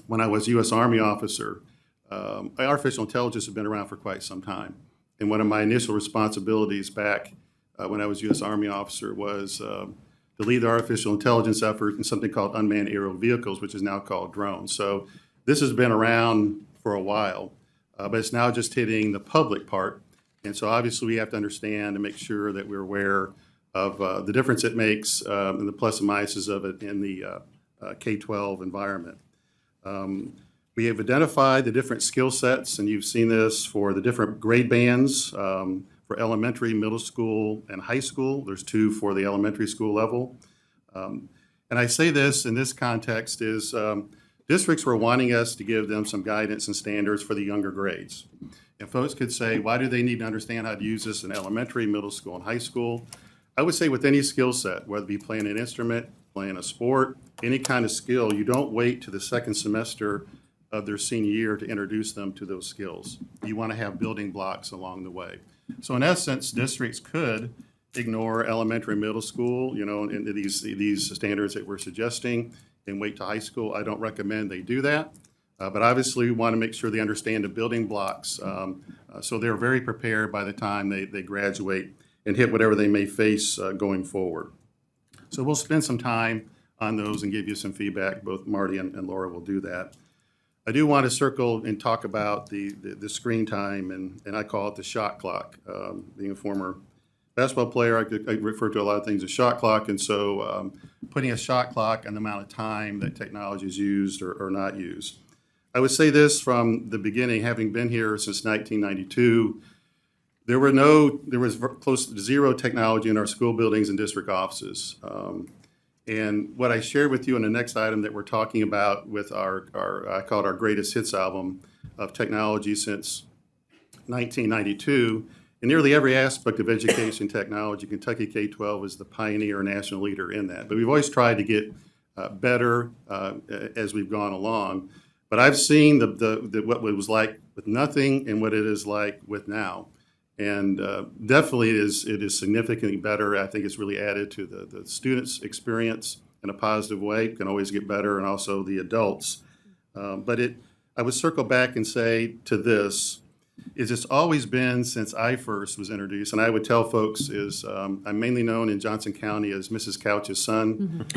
when I was U.S. Army officer, artificial intelligence has been around for quite some time. And one of my initial responsibilities back when I was U.S. Army officer was to lead the artificial intelligence effort in something called unmanned aerial vehicles, which is now called drones. So this has been around for a while, but it's now just hitting the public part. And so obviously we have to understand and make sure that we're aware of the difference it makes and the plus and minuses of it in the K-12 environment. We have identified the different skill sets, and you've seen this for the different grade bands for elementary, middle school, and high school. There's 2 for the elementary school level. And I say this in this context is districts were wanting us to give them some guidance and standards for the younger grades. And folks could say, why do they need to understand how to use this in elementary, middle school, and high school? I would say with any skill set, whether it be playing an instrument, playing a sport, any kind of skill, you don't wait to the second semester of their senior year to introduce them to those skills. You want to have building blocks along the way. So in essence, districts could ignore elementary, middle school, you know, and these standards that we're suggesting, and wait to high school. I don't recommend they do that. But obviously, we want to make sure they understand the building blocks so they're very prepared by the time they graduate and hit whatever they may face going forward. So we'll spend some time on those and give you some feedback. Both Marty and Laura will do that. I do want to circle and talk about the screen time, and I call it the shot clock. Being a former basketball player, I refer to a lot of things as shot clock, and so putting a shot clock on the amount of time that technology is used or not used. I would say this from the beginning, having been here since 1992, there was close to zero technology in our school buildings and district offices. And what I shared with you in the next item that we're talking about with I call it our greatest hits album of technology since 1992, in nearly every aspect of education technology, Kentucky K-12 is the pioneer and national leader in that. But we've always tried to get better as we've gone along. But I've seen what it was like with nothing and what it is like with now. And definitely it is significantly better. I think it's really added to the students' experience in a positive way. It can always get better, and also the adults. But I would circle back and say to this, is it's always been since I first was introduced, and I would tell folks is I'm mainly known in Johnson County as Mrs. Couch's son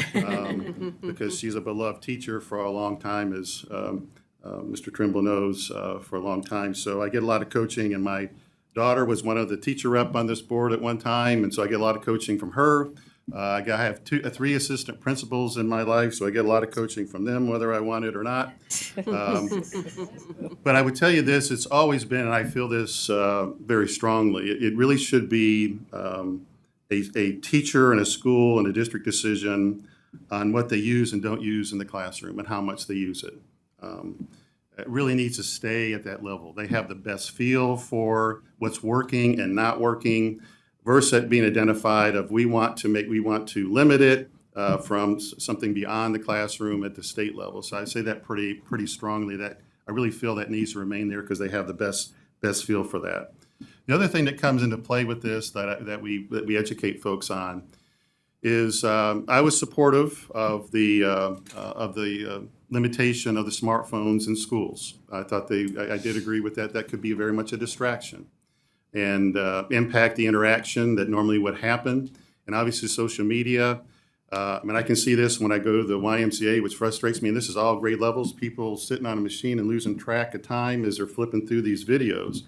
because she's a beloved teacher for a long time, as Mr. Trimble knows, for a long time. So I get a lot of coaching, and my daughter was one of the teacher rep on this board at one time, and so I get a lot of coaching from her. I have 3 assistant principals in my life, so I get a lot of coaching from them, whether I want it or not. But I would tell you this, it's always been, and I feel this very strongly, it really should be a teacher and a school and a district decision on what they use and don't use in the classroom and how much they use it. It really needs to stay at that level. They have the best feel for what's working and not working, versus it being identified of we want to limit it from something beyond the classroom at the state level. So I say that pretty strongly, that I really feel that needs to remain there because they have the best feel for that. The other thing that comes into play with this that we educate folks on is I was supportive of the limitation of the smartphones in schools. I thought I did agree with that. That could be very much a distraction and impact the interaction that normally would happen. And obviously social media, I can see this when I go to the YMCA, which frustrates me, and this is all grade levels, people sitting on a machine and losing track of time as they're flipping through these videos.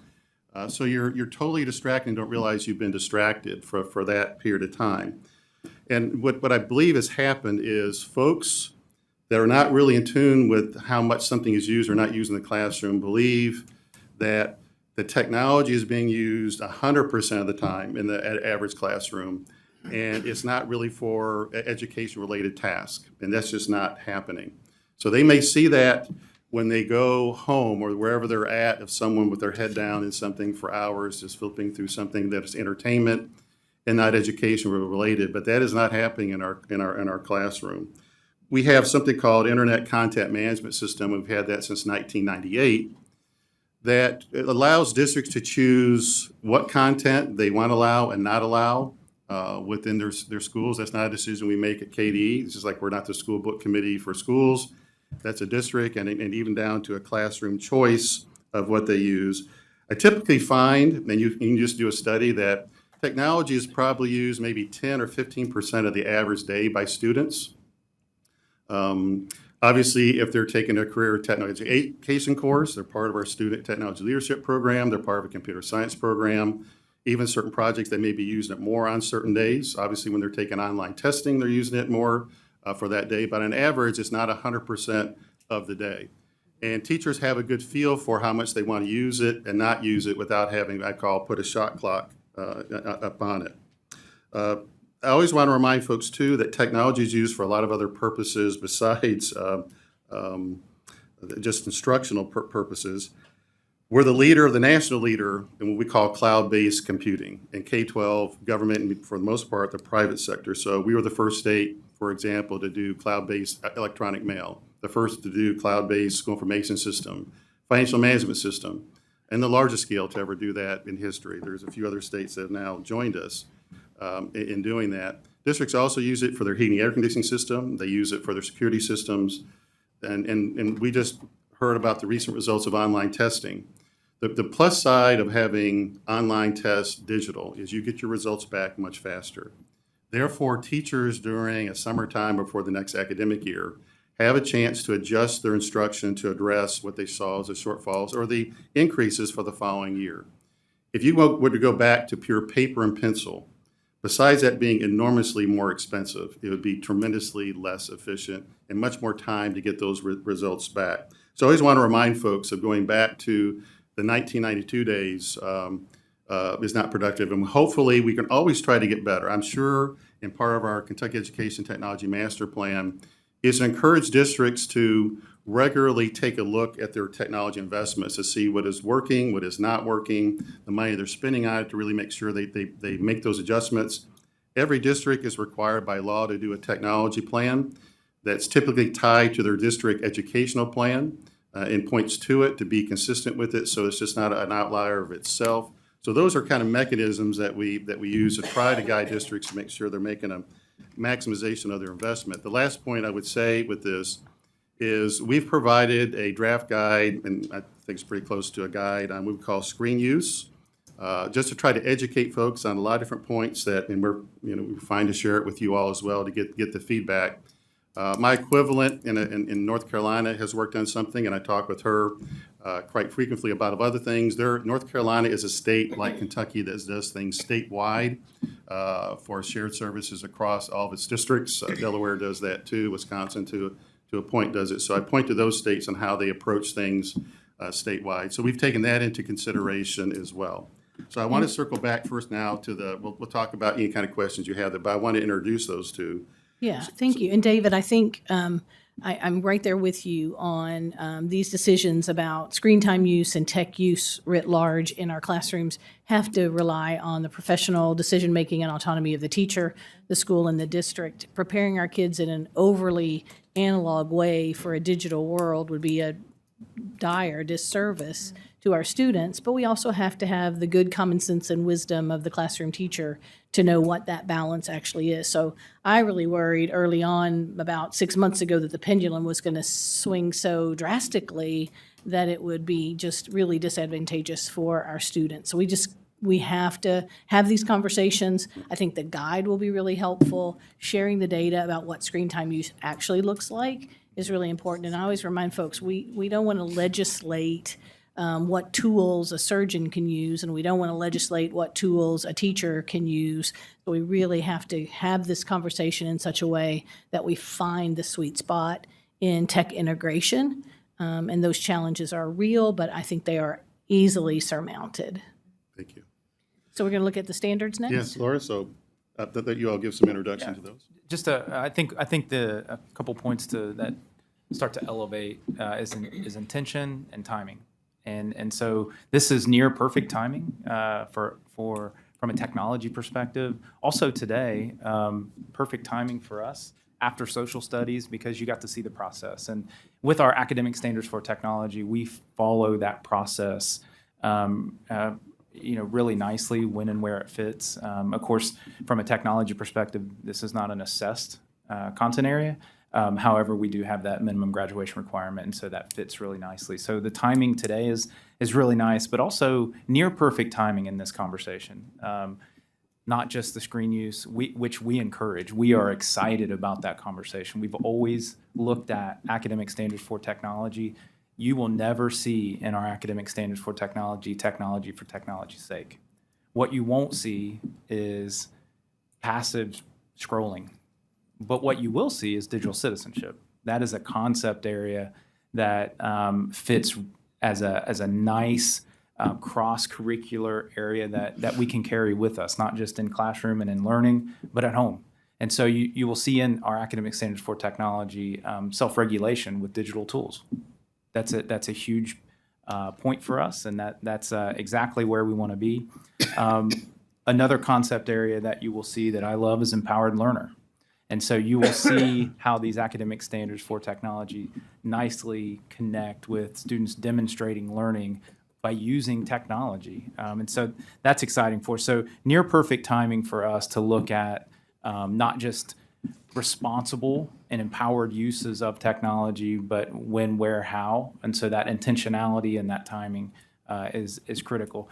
So you're totally distracted and don't realize you've been distracted for that period of time. And what I believe has happened is folks that are not really in tune with how much something is used or not used in the classroom believe that the technology is being used 100% of the time in the average classroom, and it's not really for education-related tasks, and that's just not happening. So they may see that when they go home or wherever they're at, of someone with their head down in something for hours, just flipping through something that is entertainment and not education related, but that is not happening in our classroom. We have something called Internet Content Management System. We've had that since 1998. That allows districts to choose what content they want to allow and not allow within their schools. That's not a decision we make at KDE. It's just like we're not the school book committee for schools. That's a district, and even down to a classroom choice of what they use. I typically find, and you can just do a study, that technology is probably used maybe 10 or 15% of the average day by students. Obviously, if they're taking a career technology education course, they're part of our student technology leadership program, they're part of a computer science program, even certain projects they may be using it more on certain days. Obviously, when they're taking online testing, they're using it more for that day, but on average, it's not 100% of the day. And teachers have a good feel for how much they want to use it and not use it without having, I call, put a shot clock up on it. I always want to remind folks, too, that technology is used for a lot of other purposes besides just instructional purposes. We're the leader, the national leader, in what we call cloud-based computing in K-12, government, and for the most part, the private sector. So we were the first state, for example, to do cloud-based electronic mail, the first to do cloud-based school information system, financial management system, and the largest scale to ever do that in history. There's a few other states that have now joined us in doing that. Districts also use it for their heating and air conditioning system. They use it for their security systems. And we just heard about the recent results of online testing. The plus side of having online tests digital is you get your results back much faster. Therefore, teachers during a summertime before the next academic year have a chance to adjust their instruction to address what they saw as the shortfalls or the increases for the following year. If you were to go back to pure paper and pencil, besides that being enormously more expensive, it would be tremendously less efficient and much more time to get those results back. So I always want to remind folks of going back to the 1992 days is not productive, and hopefully we can always try to get better. I'm sure in part of our Kentucky Education Technology Master Plan is to encourage districts to regularly take a look at their technology investments to see what is working, what is not working, the money they're spending on it, to really make sure they make those adjustments. Every district is required by law to do a technology plan that's typically tied to their district educational plan and points to it to be consistent with it, so it's just not an outlier of itself. So those are kind of mechanisms that we use to try to guide districts to make sure they're making a maximization of their investment. The last point I would say with this is we've provided a draft guide, and I think it's pretty close to a guide on what we call screen use, just to try to educate folks on a lot of different points and we're fine to share it with you all as well to get the feedback. My equivalent in North Carolina has worked on something, and I talk with her quite frequently about other things. North Carolina is a state like Kentucky that does things statewide for shared services across all of its districts. Delaware does that too. Wisconsin to a point does it. So I point to those states and how they approach things statewide. So we've taken that into consideration as well. So I want to circle back first now to we'll talk about any kind of questions you have there, but I want to introduce those two. Yeah, thank you. And David, I think I'm right there with you on these decisions about screen time use and tech use writ large in our classrooms have to rely on the professional decision-making and autonomy of the teacher, the school, and the district. Preparing our kids in an overly analog way for a digital world would be a dire disservice to our students, but we also have to have the good common sense and wisdom of the classroom teacher to know what that balance actually is. So I really worried early on, about 6 months ago, that the pendulum was going to swing so drastically that it would be just really disadvantageous for our students. So we have to have these conversations. I think the guide will be really helpful. Sharing the data about what screen time use actually looks like is really important. And I always remind folks, we don't want to legislate what tools a surgeon can use, and we don't want to legislate what tools a teacher can use. So we really have to have this conversation in such a way that we find the sweet spot in tech integration. And those challenges are real, but I think they are easily surmounted. Thank you. So we're going to look at the standards next? Yes, Laura, so that you all give some introduction to those. Just I think a couple points that start to elevate is intention and timing, and so this is near perfect timing from a technology perspective. Also today, perfect timing for us after social studies because you got to see the process, and with our academic standards for technology, we follow that process. Really nicely when and where it fits. Of course, from a technology perspective, this is not an assessed content area. However, we do have that minimum graduation requirement, and so that fits really nicely. So the timing today is really nice, but also near perfect timing in this conversation. Not just the screen use, which we encourage. We are excited about that conversation. We've always looked at academic standards for technology. You will never see in our academic standards for technology for technology's sake. What you won't see is passive scrolling. But what you will see is digital citizenship. That is a concept area that fits as a nice cross-curricular area that we can carry with us, not just in classroom and in learning, but at home. And so you will see in our academic standards for technology self-regulation with digital tools. That's a huge point for us, and that's exactly where we want to be. Another concept area that you will see that I love is empowered learner. And so you will see how these academic standards for technology nicely connect with students demonstrating learning by using technology. And so that's exciting for us. So near perfect timing for us to look at not just responsible and empowered uses of technology, but when, where, how. And so that intentionality and that timing is critical.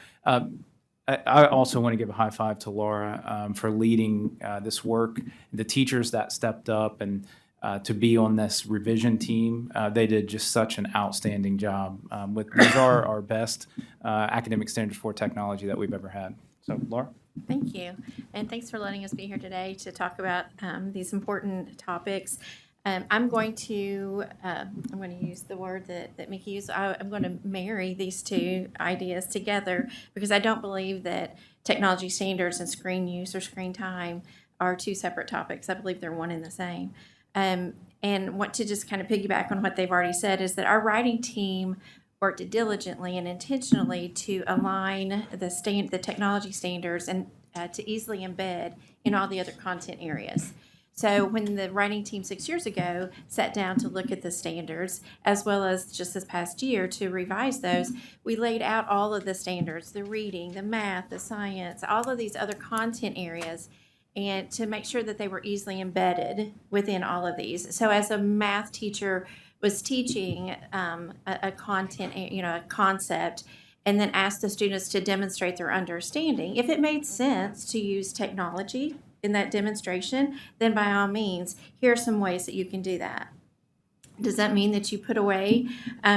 I also want to give a high five to Laura for leading this work, the teachers that stepped up and to be on this revision team. They did just such an outstanding job. These are our best academic standards for technology that we've ever had. So, Laura? Thank you. And thanks for letting us be here today to talk about these important topics. I'm going to use the word that Mickey used. I'm going to marry these two ideas together because I don't believe that technology standards and screen use or screen time are two separate topics. I believe they're one and the same. And want to just kind of piggyback on what they've already said is that our writing team worked diligently and intentionally to align the technology standards and to easily embed in all the other content areas. So when the writing team 6 years ago sat down to look at the standards, as well as just this past year to revise those, we laid out all of the standards, the reading, the math, the science, all of these other content areas, and to make sure that they were easily embedded within all of these. So as a math teacher was teaching a content, a concept, and then asked the students to demonstrate their understanding, if it made sense to use technology in that demonstration, then by all means, here are some ways that you can do that. Does that mean that you put away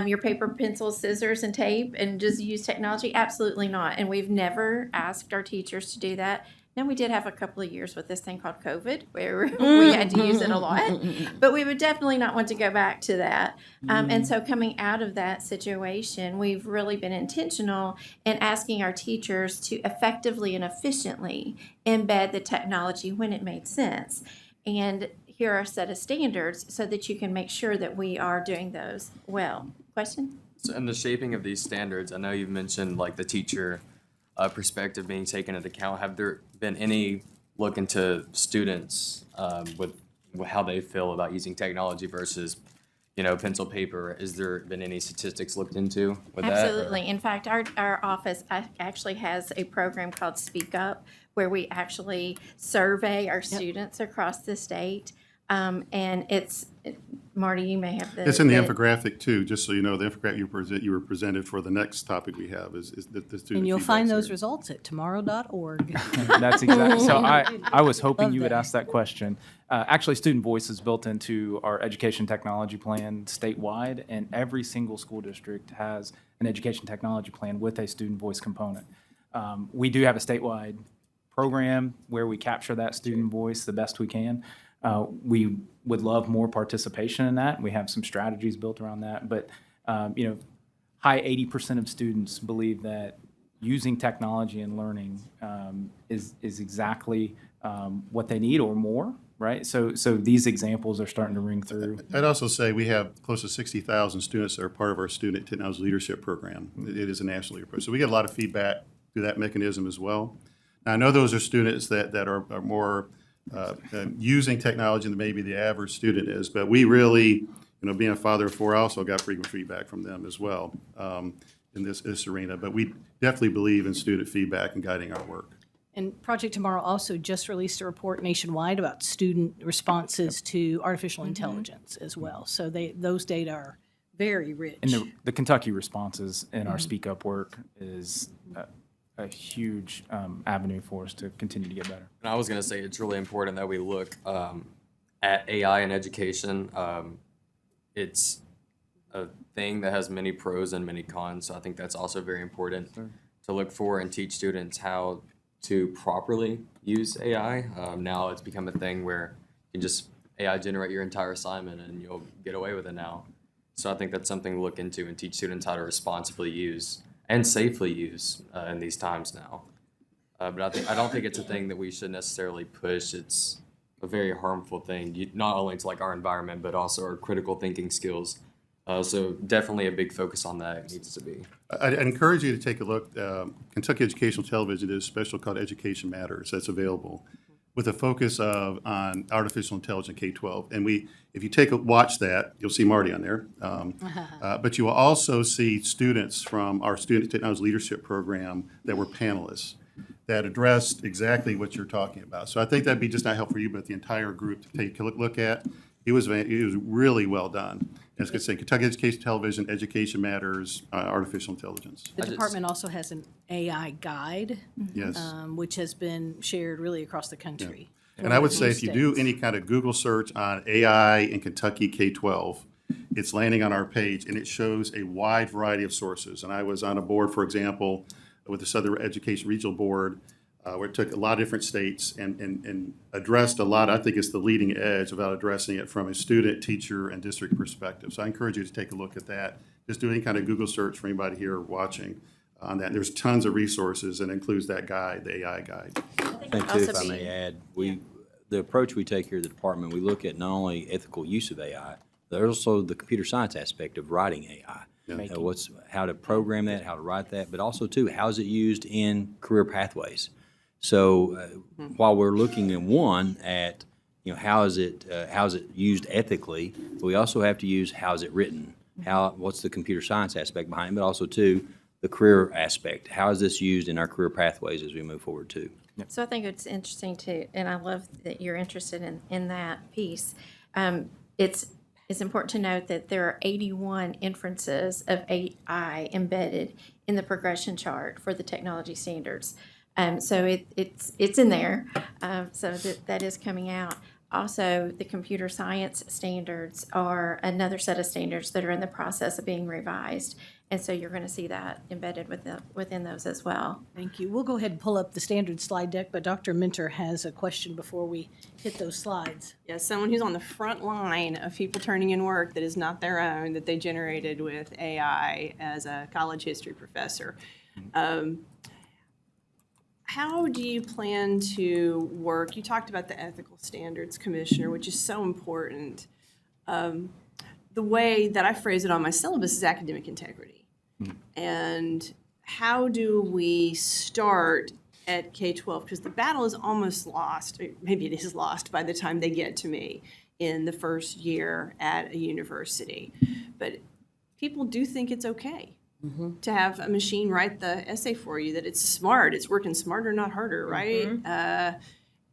your paper, pencil, scissors, and tape and just use technology? Absolutely not. And we've never asked our teachers to do that. Now, we did have a couple of years with this thing called COVID where we had to use it a lot, but we would definitely not want to go back to that. And so coming out of that situation, we've really been intentional in asking our teachers to effectively and efficiently embed the technology when it made sense. And here are a set of standards so that you can make sure that we are doing those well. Question? So in the shaping of these standards, I know you've mentioned like the teacher perspective being taken into account. Have there been any look into students with how they feel about using technology versus, pencil paper? Has there been any statistics looked into with that? Absolutely. In fact, our office actually has a program called Speak Up, where we actually survey our students across the state. And Marty, you may have the. It's in the infographic too, just so you know, the infographic you were presented for the next topic we have is the student. And you'll feedback find those survey. results at tomorrow.org. That's exactly. So I was hoping you would ask that question. Actually, Student Voice is built into our education technology plan statewide, and every single school district has an education technology plan with a Student Voice component. We do have a statewide program where we capture that student voice the best we can. We would love more participation in that. We have some strategies built around that, but high 80% of students believe that using technology and learning is exactly what they need or more, right? So these examples are starting to ring through. I'd also say we have close to 60,000 students that are part of our Student Technology Leadership Program. It is a national leadership program. So we get a lot of feedback through that mechanism as well. Now, I know those are students that are more using technology than maybe the average student is, but we really, being a father of four, I also got frequent feedback from them as well in this arena. But we definitely believe in student feedback and guiding our work. And Project Tomorrow also just released a report nationwide about student responses to artificial intelligence as well. So those data are very rich. And the Kentucky responses in our Speak Up work is a huge avenue for us to continue to get better. And I was going to say it's really important that we look at AI in education. It's a thing that has many pros and many cons, so I think that's also very important to look for and teach students how to properly use AI. Now it's become a thing where you can just AI generate your entire assignment and you'll get away with it now. So I think that's something to look into and teach students how to responsibly use and safely use in these times now. But I don't think it's a thing that we should necessarily push. It's a very harmful thing, not only to our environment, but also our critical thinking skills. So definitely a big focus on that needs to be. I'd encourage you to take a look. Kentucky Educational Television did a special called Education Matters that's available with a focus on artificial intelligence K-12. And if you watch that, you'll see Marty on there. But you will also see students from our Student Technology Leadership Program that were panelists that addressed exactly what you're talking about. So I think that'd be just not helpful for you, but the entire group to take a look at. It was really well done. As I say, Kentucky Education Television, Education Matters, artificial intelligence. The department also has an AI guide, Yes. Which has been shared really across the country. And I would say if you do any kind of Google search on AI in Kentucky K-12, it's landing on our page and it shows a wide variety of sources. And I was on a board, for example, with the Southern Education Regional Board, where it took a lot of different states and addressed a lot. I think it's the leading edge about addressing it from a student, teacher, and district perspective. So I encourage you to take a look at that. Just do any kind of Google search for anybody here watching on that. And there's tons of resources and includes that guide, the AI guide. I think too, if I may add, the approach we take here at the department, we look at not only ethical use of AI, but also the computer science aspect of writing AI. How to program that, how to write that, but also too, how is it used in career pathways? So while we're looking at how is it used ethically, we also have to use how is it written, what's the computer science aspect behind it, but also too the career aspect. How is this used in our career pathways as we move forward too? So I think it's interesting too, and I love that you're interested in that piece. It's important to note that there are 81 inferences of AI embedded in the progression chart for the technology standards. So it's in there, so that is coming out. Also, the computer science standards are another set of standards that are in the process of being revised. And so you're going to see that embedded within those as well. Thank you. We'll go ahead and pull up the standard slide deck, but Dr. Minter has a question before we hit those slides. Yes, someone who's on the front line of people turning in work that is not their own, that they generated with AI as a college history professor. how do you plan to work? You talked about the Ethical Standards Commissioner, which is so important. The way that I phrase it on my syllabus is academic integrity. And how do we start at K-12? Because the battle is almost lost. Maybe it is lost by the time they get to me in the first year at a university. But people do think it's okay to have a machine write the essay for you, that it's smart, it's working smarter, not harder, right?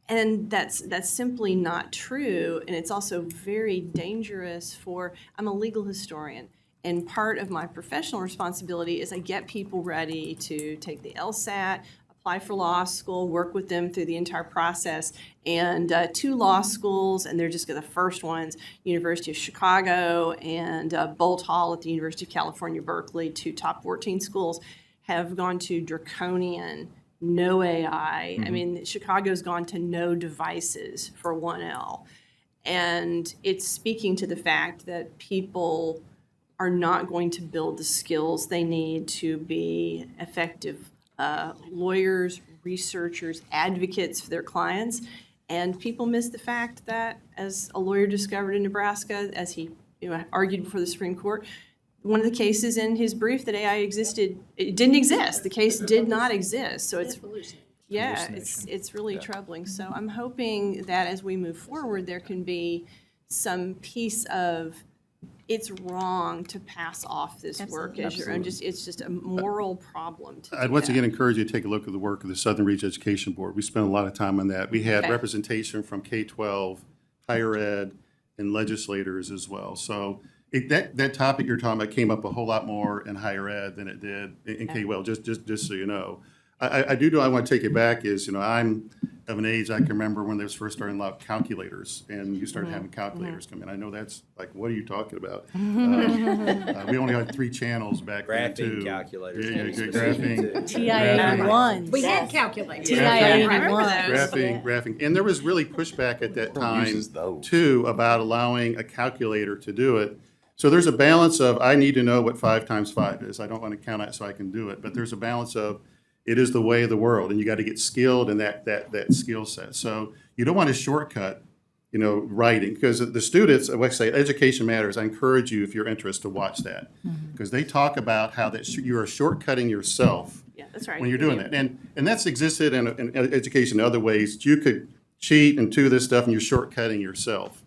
And that's simply not true. And it's also very dangerous for, I'm a legal historian, and part of my professional responsibility is I get people ready to take the LSAT, apply for law school, work with them through the entire process. And 2 law schools, and they're just the first ones, University of Chicago and Bolt Hall at the University of California, Berkeley, 2 top 14 schools, have gone to draconian, no AI. I mean, Chicago's gone to no devices for 1L. And it's speaking to the fact that people are not going to build the skills they need to be effective lawyers, researchers, advocates for their clients. And people miss the fact that, as a lawyer discovered in Nebraska, as he argued before the Supreme Court, one of the cases in his brief that AI existed, it didn't exist. The case did not exist. So it's really troubling. So I'm hoping that as we move forward, there can be some piece of, it's wrong to pass off this work as your own. It's just a moral problem. I'd once again encourage you to take a look at the work of the Southern Region Education Board. We spent a lot of time on that. We had representation from K-12, higher ed, and legislators as well. So that topic you're talking about came up a whole lot more in higher ed than it did in K-12, just so you know. I want to take it back is, I'm of an age I can remember when they was first starting out calculators, and you started having calculators come in. I know that's like, what are you talking about? We only had 3 channels back then, too. Graphing calculators. Graphing. TI-81. We had calculators. TI-81. Graphing. And there was really pushback at that time, too, about allowing a calculator to do it. So there's a balance of, I need to know what 5 times 5 is. I don't want to count it so I can do it. But there's a balance of, it is the way of the world, and you got to get skilled in that skill set. So you don't want to shortcut, writing, because the students, like I say, Education Matters, I encourage you, if you're interested, to watch that, because they talk about how that you are shortcutting yourself that's right. when you're doing that. And that's existed in education in other ways. You could cheat and do this stuff, and you're shortcutting yourself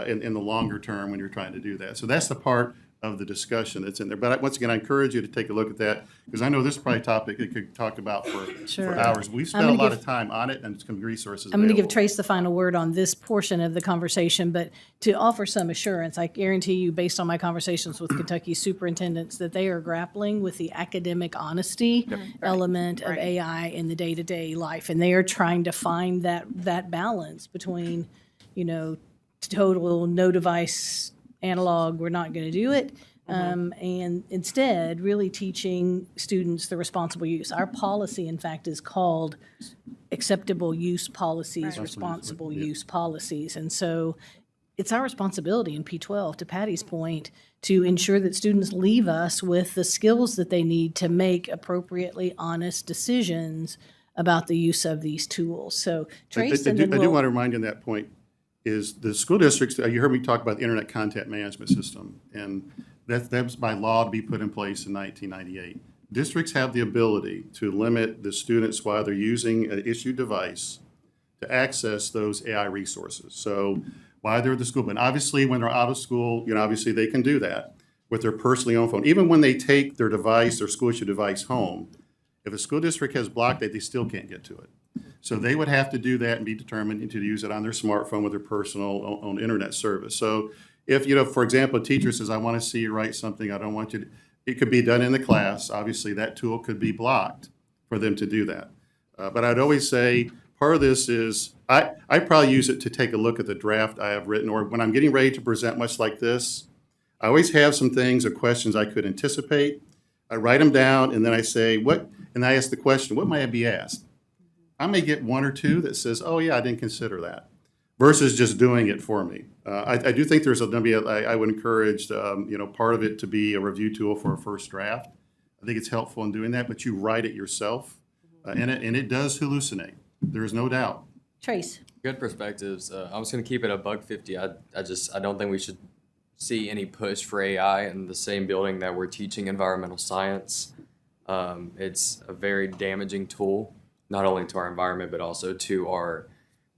in the longer term when you're trying to do that. So that's the part of the discussion that's in there. But once again, I encourage you to take a look at that, because I know this is probably a topic that could talk about for hours. We've spent a lot of time on it, and it's some resources I'm going to give available. Trace the final word on this portion of the conversation, but to offer some assurance, I guarantee you, based on my conversations with Kentucky superintendents, that they are grappling with the academic honesty element of AI in the day-to-day life, and they are trying to find that balance between, total no device analog, we're not going to do it, and instead really teaching students the responsible use. Our policy, in fact, is called acceptable use policies, responsible use policies. And so it's our responsibility in P12, to Patty's point, to ensure that students leave us with the skills that they need to make appropriately honest decisions about the use of these tools. So Trace, I do want to remind you on that point, is the school districts, you heard me talk about the Internet Content Management System, and that was by law to be put in place in 1998. Districts have the ability to limit the students while they're using an issued device to access those AI resources. So while they're at the school, but obviously when they're out of school, obviously they can do that with their personally owned phone. Even when they take their device, their school issued device home, if a school district has blocked it, they still can't get to it. So they would have to do that and be determined to use it on their smartphone with their personal own internet service. So if, for example, a teacher says, I want to see you write something, I don't want you to, it could be done in the class. Obviously, that tool could be blocked for them to do that. But I'd always say part of this is, I probably use it to take a look at the draft I have written, or when I'm getting ready to present much like this, I always have some things or questions I could anticipate. I write them down, and then I say, and I ask the question, what might I be asked? I may get 1 or 2 that says, oh yeah, I didn't consider that, versus just doing it for me. I do think there's going to be, I would encourage, part of it to be a review tool for a first draft. I think it's helpful in doing that, but you write it yourself in it, and it does hallucinate. There is no doubt. Trace? Good perspectives. I'm just gonna keep it a $1.50. I don't think we should see any push for AI in the same building that we're teaching environmental science. It's a very damaging tool, not only to our environment, but also to our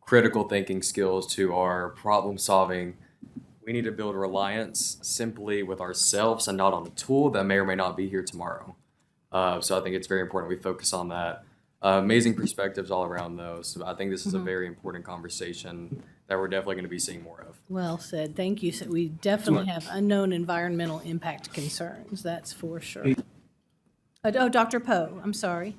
critical thinking skills, to our problem solving. We need to build reliance simply with ourselves and not on the tool that may or may not be here tomorrow. So I think it's very important we focus on that. Amazing perspectives all around, though. So I think this is a very important conversation that we're definitely going to be seeing more of. Well said. Thank you. So we definitely have unknown environmental impact concerns, that's for sure. Oh, Dr. Poe, I'm sorry.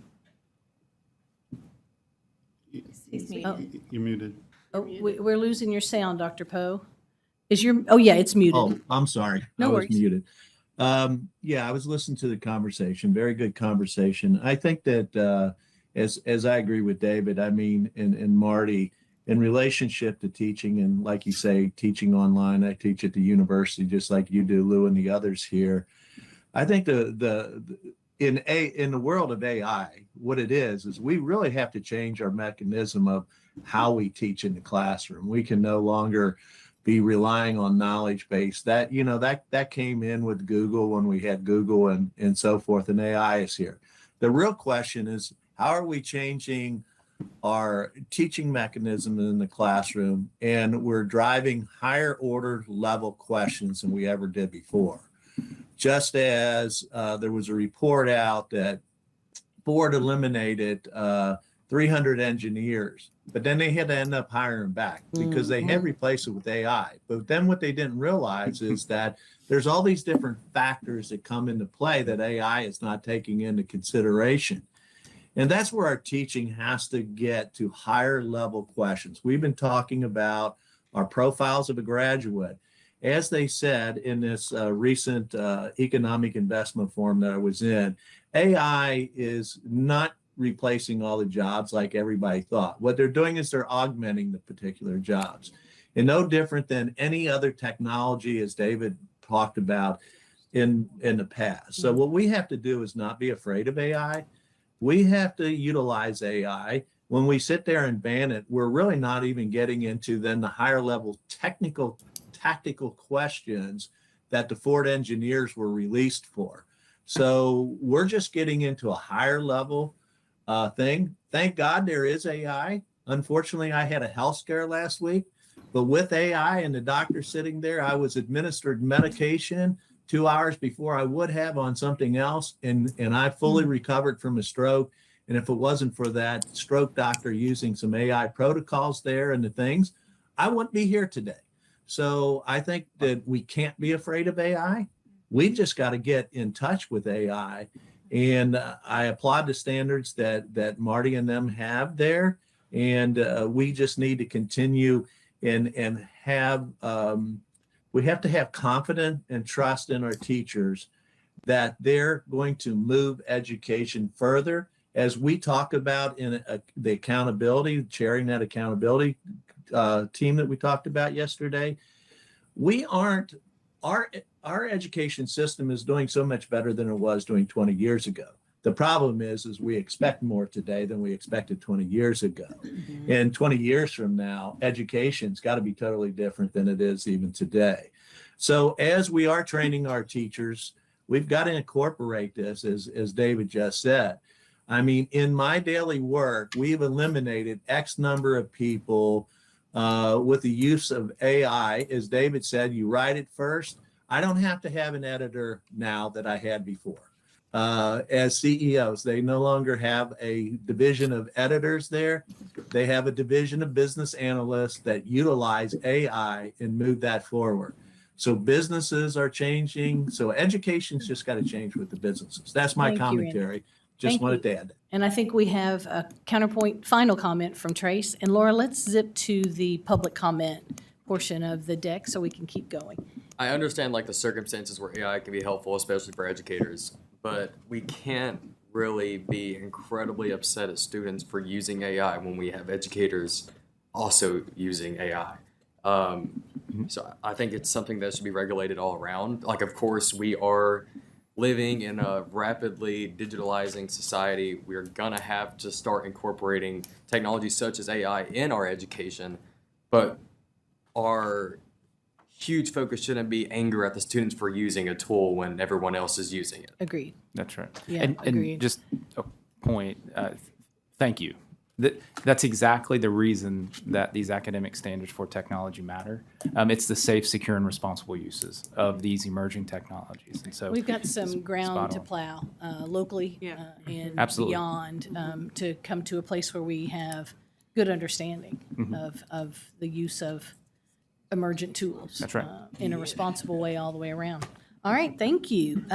Oh, You're muted. oh, we're losing your sound, Dr. Poe. Is your, oh yeah, it's muted. Oh, I'm sorry. No I was worries. muted. Yeah, I was listening to the conversation. Very good conversation. I think that as I agree with David, I mean, and Marty, in relationship to teaching, and like you say, teaching online, I teach at the university just like you do, Lou, and the others here. I think in the world of AI, what it is we really have to change our mechanism of how we teach in the classroom. We can no longer be relying on knowledge base. That, you know, that came in with Google when we had Google and so forth, and AI is here. The real question is, how are we changing our teaching mechanism in the classroom? And we're driving higher order level questions than we ever did before. Just as there was a report out that Ford eliminated 300 engineers, but then they had to end up hiring back because they had replaced it with AI. But then what they didn't realize is that there's all these different factors that come into play that AI is not taking into consideration. And that's where our teaching has to get to higher level questions. We've been talking about our profiles of a graduate. As they said in this recent economic investment forum that I was in, AI is not replacing all the jobs like everybody thought. What they're doing is they're augmenting the particular jobs. And no different than any other technology, as David talked about in the past. So what we have to do is not be afraid of AI. We have to utilize AI. When we sit there and ban it, we're really not even getting into then the higher level technical, tactical questions that the Ford engineers were released for. So we're just getting into a higher level thing. Thank God there is AI. Unfortunately, I had a health scare last week, but with AI and the doctor sitting there, I was administered medication 2 hours before I would have on something else, and I fully recovered from a stroke. And if it wasn't for that stroke doctor using some AI protocols there and the things, I wouldn't be here today. So I think that we can't be afraid of AI. We've just got to get in touch with AI. And I applaud the standards that Marty and them have there. And we just need to continue and have, we have to have confidence and trust in our teachers that they're going to move education further. As we talk about in the accountability, chairing that accountability team that we talked about yesterday, we aren't, our education system is doing so much better than it was doing 20 years ago. The problem is we expect more today than we expected 20 years ago. And 20 years from now, education's got to be totally different than it is even today. So as we are training our teachers, we've got to incorporate this, as David just said. I mean, in my daily work, we've eliminated X number of people with the use of AI. As David said, you write it first. I don't have to have an editor now that I had before. As CEOs, they no longer have a division of editors there. They have a division of business analysts that utilize AI and move that forward. So businesses are changing. So education's just got to change with the businesses. That's my Thank you, Randy. commentary. Just Thank wanted you. to add that. And I think we have a counterpoint final comment from Trace. And Laura, let's zip to the public comment portion of the deck so we can keep going. I understand like the circumstances where AI can be helpful, especially for educators, but we can't really be incredibly upset at students for using AI when we have educators also using AI. So I think it's something that should be regulated all around. Like, of course, we are living in a rapidly digitalizing society, we're gonna have to start incorporating technology such as AI in our education. But our huge focus shouldn't be anger at the students for using a tool when everyone else is using it. Agreed. That's right. Yeah, and agreed. just a point, thank you. That's exactly the reason that these academic standards for technology matter. It's the safe, secure, and responsible uses of these emerging technologies. And so We've got some ground spot to on. plow locally and Absolutely. beyond to come to a place where we have good understanding Mhm. of the use of emergent tools. That's right. In a responsible way all the way around. All right, thank you.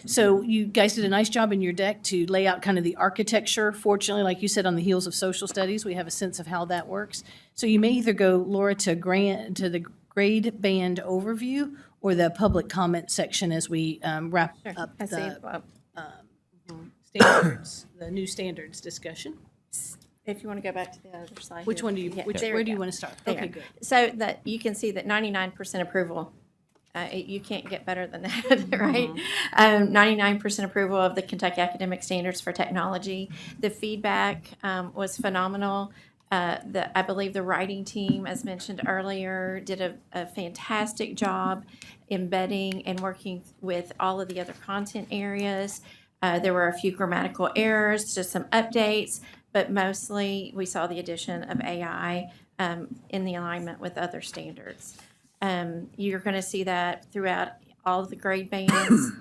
So you guys did a nice job in your deck to lay out kind of the architecture. Fortunately, like you said, on the heels of social studies, we have a sense of how that works. So you may either go, Laura, to the grade band overview or the public comment section as we wrap up I see. the standards, the new standards discussion. If you want to go back to the other slide. Which here. one do you, Yeah, which, there where we do you go. want to start? There. Okay, good. So that you can see that 99% approval. You can't get better than that, right? 99% approval of the Kentucky Academic Standards for Technology. The feedback was phenomenal. I believe the writing team, as mentioned earlier, did a fantastic job embedding and working with all of the other content areas. There were a few grammatical errors, just some updates, but mostly we saw the addition of AI in the alignment with other standards. You're going to see that throughout all of the grade bands.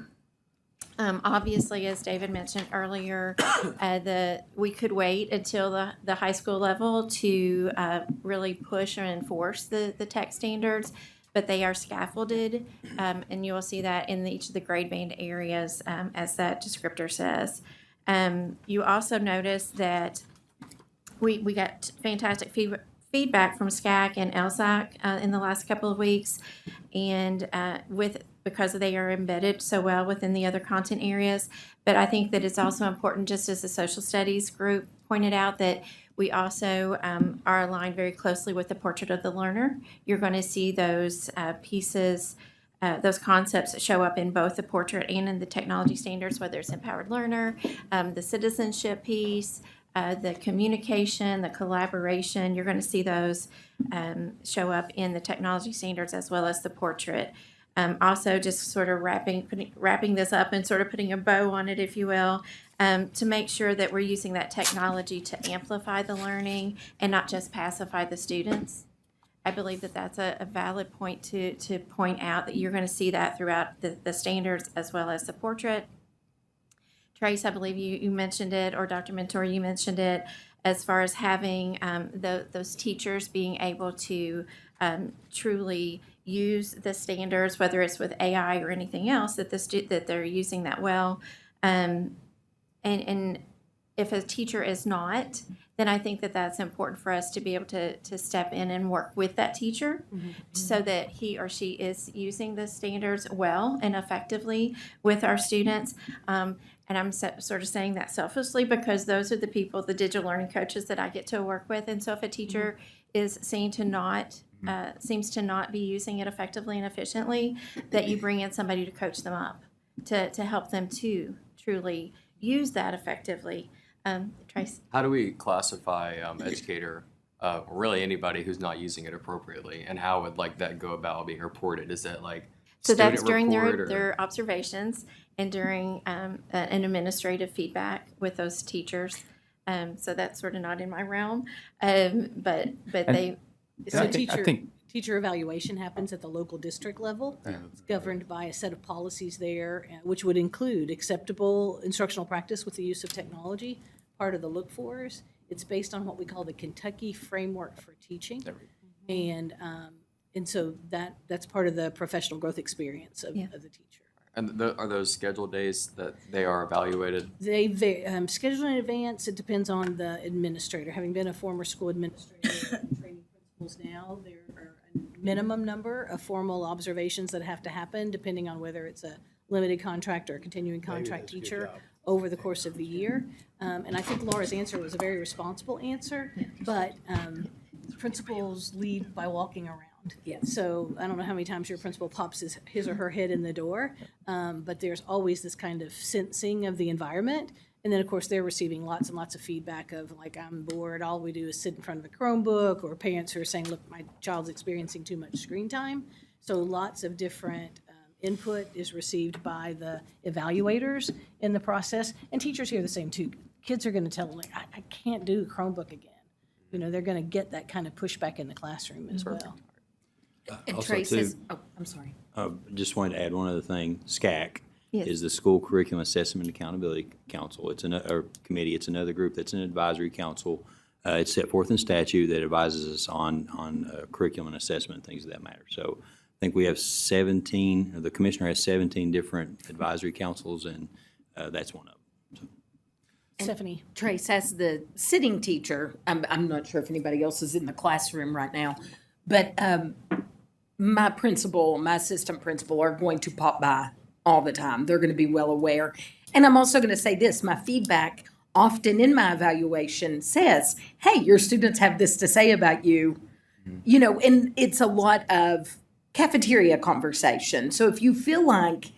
Obviously, as David mentioned earlier, we could wait until the high school level to really push and enforce the tech standards, but they are scaffolded, and you will see that in each of the grade band areas, as that descriptor says. You also notice that we got fantastic feedback from SCAC and LSAC in the last couple of weeks, and because they are embedded so well within the other content areas. But I think that it's also important, just as the social studies group pointed out, that we also are aligned very closely with the portrait of the learner. You're going to see those pieces, those concepts show up in both the portrait and in the technology standards, whether it's empowered learner, the citizenship piece, the communication, the collaboration. You're going to see those show up in the technology standards as well as the portrait. Also, just sort of wrapping this up and sort of putting a bow on it, if you will, to make sure that we're using that technology to amplify the learning and not just pacify the students. I believe that that's a valid point to point out, that you're going to see that throughout the standards as well as the portrait. Trace, I believe you mentioned it, or Dr. Mentor, you mentioned it, as far as having those teachers being able to truly use the standards, whether it's with AI or anything else, that they're using that well. And if a teacher is not, then I think that that's important for us to be able to step in and work with that teacher so that he or she is using the standards well and effectively with our students. And I'm sort of saying that selfishly because those are the people, the digital learning coaches that I get to work with. And so if a teacher is seen to not, seems to not be using it effectively and efficiently, that you bring in somebody to coach them up, to help them to truly use that effectively. Trace? How do we classify educator, or really anybody who's not using it appropriately, and how would like that go about being reported? Is that like So that's student during report, or- their observations and during an administrative feedback with those teachers. So that's sort of not in my realm, but they. So I think teacher evaluation happens at the local district level. It's governed by a set of policies there, which would include acceptable instructional practice with the use of technology. Part of the look-fors. It's based on what we call the Kentucky Framework for Teaching. And so that's part of the professional growth experience of the teacher. And are those scheduled days that they are evaluated? They schedule in advance. It depends on the administrator. Having been a former school administrator and training principals now, there are a minimum number of formal observations that have to happen depending on whether it's a limited contract or a continuing contract teacher over the course of the year. And I think Laura's answer was a very responsible answer, but principals lead by walking around. around. Yeah. So I don't know how many times your principal pops his or her head in the door, but there's always this kind of sensing of the environment. And then, of course, they're receiving lots and lots of feedback of, like, I'm bored, all we do is sit in front of a Chromebook, or parents who are saying, look, my child's experiencing too much screen time. So lots of different input is received by the evaluators in the process. And teachers hear the same, too. Kids are going to tell them, like, I can't do Chromebook again. You know, they're going to get that kind of pushback in the classroom as well. And Also, Trey too, says, oh, I'm sorry. Just wanted to add one other thing. SCAC Yes. is the School Curriculum Assessment and Accountability Council. It's or committee. It's another group that's an advisory council. It's set forth in statute that advises us on curriculum and assessment, things of that matter. So I think we have 17, or the commissioner has 17 different advisory councils, and that's one of them. Stephanie. Trace, as the sitting teacher, I'm not sure if anybody else is in the classroom right now, but my principal, my assistant principal are going to pop by all the time. They're going to be well aware. And I'm also going to say this, my feedback often in my evaluation says, hey, your students have this to say about you, you know, and it's a lot of cafeteria conversation. So if you feel like,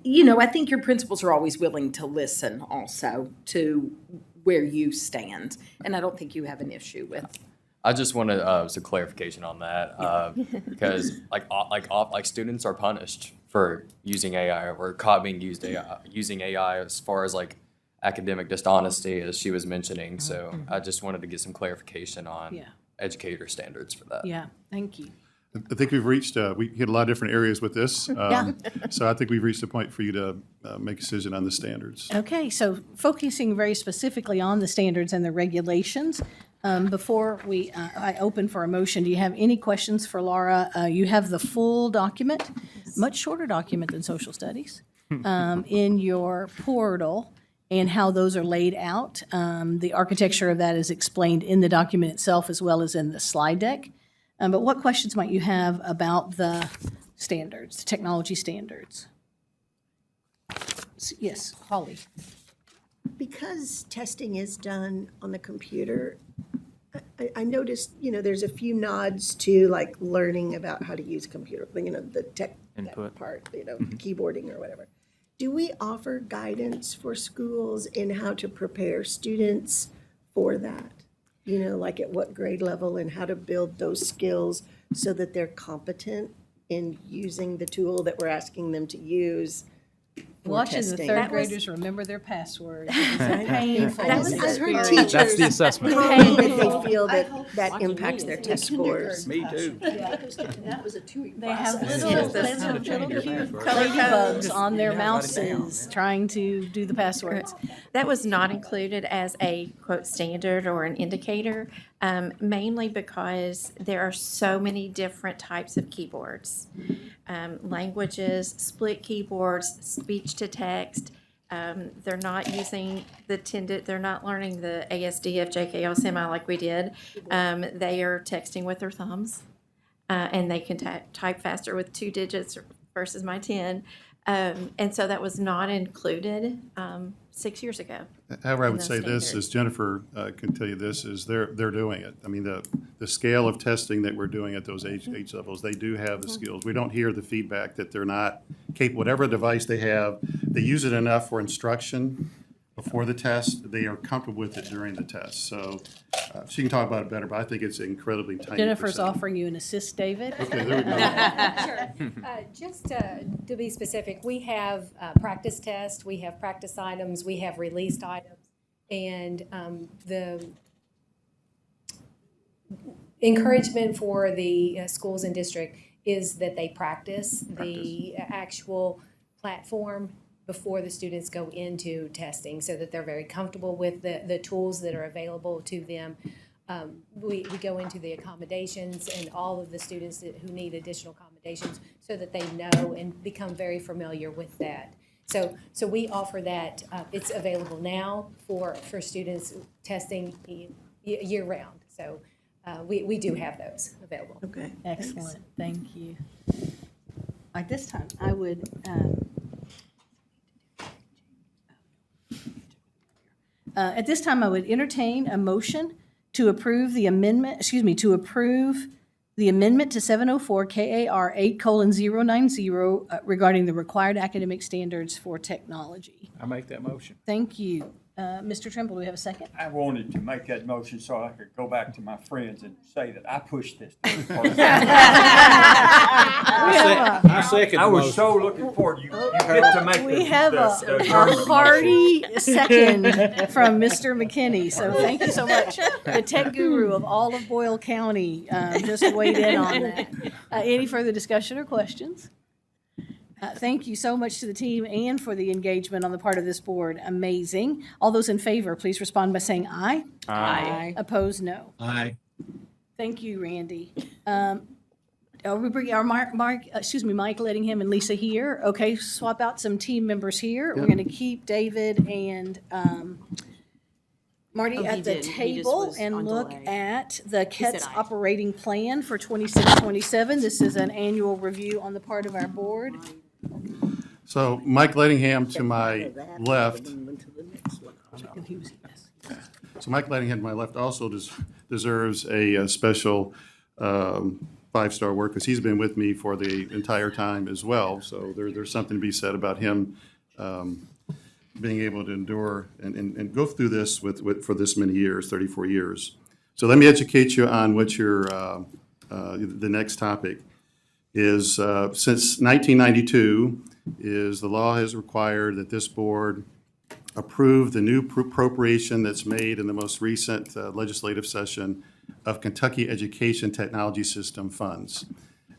you know, I think your principals are always willing to listen also to where you stand. And I don't think you have an issue with. I just wanted some clarification on that because like students are punished for using AI or caught being using AI as far as like academic dishonesty, as she was mentioning. So I just wanted to get some clarification on educator standards for that. Yeah, thank you. I think we've reached, we hit a lot of different areas with this. So I think we've reached a point for you to make a decision on the standards. Okay, so focusing very specifically on the standards and the regulations, before I open for a motion, do you have any questions for Laura? You have the full document, much shorter document than social studies, in your portal, and how those are laid out. The architecture of that is explained in the document itself as well as in the slide deck. But what questions might you have about the standards, technology standards? Yes, Holly. Because testing is done on the computer, I noticed, you know, there's a few nods to like learning about how to use a computer, you know, the tech Input. part, you know, keyboarding or whatever. Do we offer guidance for schools in how to prepare students for that? You know, like at what grade level and how to build those skills so that they're competent in using the tool that we're asking them to use for Watching the testing? third graders remember their passwords. It's painful. That was experience. teachers. That's the assessment. If they feel that impacts their test scores. Me too. That was a 2-week They have process. little cute ladybugs on their mouses trying to do the passwords. That was not included as a quote standard or an indicator, mainly because there are so many different types of keyboards. Languages, split keyboards, speech to text. They're not using they're not learning the ASDF, JKL semi like we did. They are texting with their thumbs, and they can type faster with 2 digits versus my 10. And so that was not included 6 years ago. However, I in would those say this, standards. as Jennifer can tell you this, is they're doing it. I mean, the scale of testing that we're doing at those age levels, they do have the skills. We don't hear the feedback that they're not capable, whatever device they have, they use it enough for instruction before the test, they are comfortable with it during the test. So she can talk about it better, but I think it's incredibly tiny Jennifer's percent. offering you an assist, David. Okay, there we go. Sure. Just to be specific, we have practice tests, we have practice items, we have released items, and the encouragement for the schools and district is that they practice the actual platform before the students go into testing, so that they're very comfortable with the tools that are available to them. We go into the accommodations and all of the students who need additional accommodations so that they know and become very familiar with that. So we offer that. It's available now for students testing year round. So we do have those available. Okay. Excellent, thank you. At this time, I would, at this time, I would entertain a motion to approve the amendment, to approve the amendment to 704 KAR 8:090 regarding the required academic standards for technology. I make that motion. Thank you. Mr. Trimble, do we have a second? I wanted to make that motion so I could go back to my friends and say that I pushed this. I I was so looking forward, you get to make We have a hearty second from Mr. McKinney, so thank you so much. The tech guru of all of Boyle County just weighed in on that. Any further discussion or questions? Thank you so much to the team and for the engagement on the part of this board. Amazing. All those in favor, please respond by saying aye. Aye. Opposed, no. Aye. Thank you, Randy. Are we bringing our Mike Lettingham and Lisa here? Okay, swap out some team members here. We're going to keep David and Marty Oh, he at the did. He just table was and on look delay. at the said KETS aye. operating plan for 26-27. This is an annual review on the part of our board. So Mike Lettingham to my left. So Mike Lettingham to my left also deserves a special five-star work because he's been with me for the entire time as well. So there's something to be said about him being able to endure and go through this for this many years, 34 years. So let me educate you on what your the next topic is. Since 1992, the law has required that this board approve the new appropriation that's made in the most recent legislative session of Kentucky Education Technology System funds.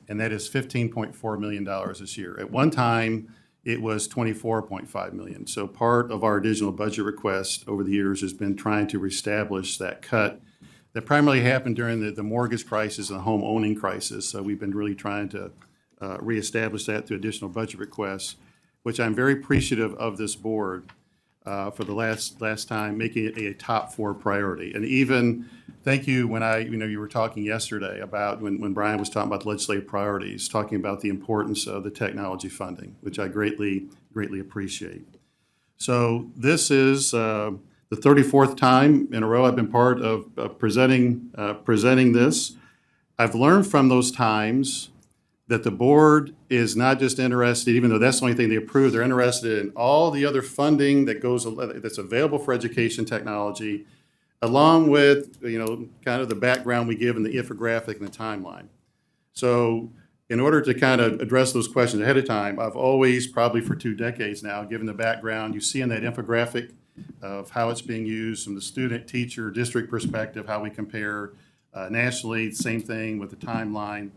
And that is $15.4 million this year. At one time, it was $24.5 million. So part of our additional budget request over the years has been trying to reestablish that cut that primarily happened during the mortgage crisis and the home owning crisis. So we've been really trying to reestablish that through additional budget requests, which I'm very appreciative of this board for the last time making it a top 4 priority. And even thank you when you were talking yesterday about when Brian was talking about the legislative priorities, talking about the importance of the technology funding, which I greatly appreciate. So this is the 34th time in a row I've been part of presenting this. I've learned from those times that the board is not just interested, even though that's the only thing they approve, they're interested in all the other funding that's available for education technology, along with, kind of the background we give in the infographic and the timeline. So in order to kind of address those questions ahead of time, I've always, probably for 2 decades now, given the background you see in that infographic of how it's being used from the student, teacher, district perspective, how we compare nationally, same thing with the timeline.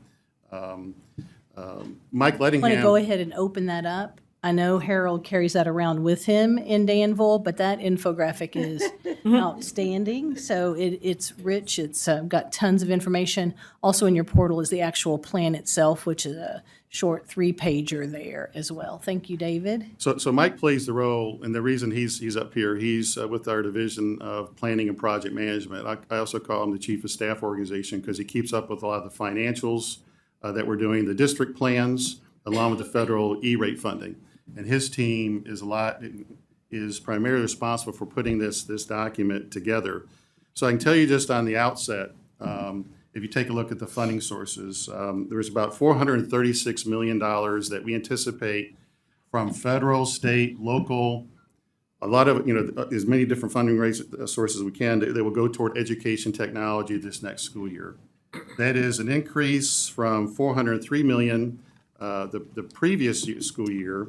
Mike Lettingham. Want to go ahead and open that up? I know Harold carries that around with him in Danville, but that infographic is outstanding. So it's rich. It's got tons of information. Also in your portal is the actual plan itself, which is a short 3-pager there as well. Thank you, David. So Mike plays the role, and the reason he's up here, he's with our Division of Planning and Project Management. I also call him the Chief of Staff Organization because he keeps up with a lot of the financials that we're doing, the district plans, along with the federal E-rate funding. And his team is primarily responsible for putting this document together. So I can tell you just on the outset, if you take a look at the funding sources, there's about $436 million that we anticipate from federal, state, local, a lot of, as many different funding sources as we can that will go toward education technology this next school year. That is an increase from $403 million the previous school year,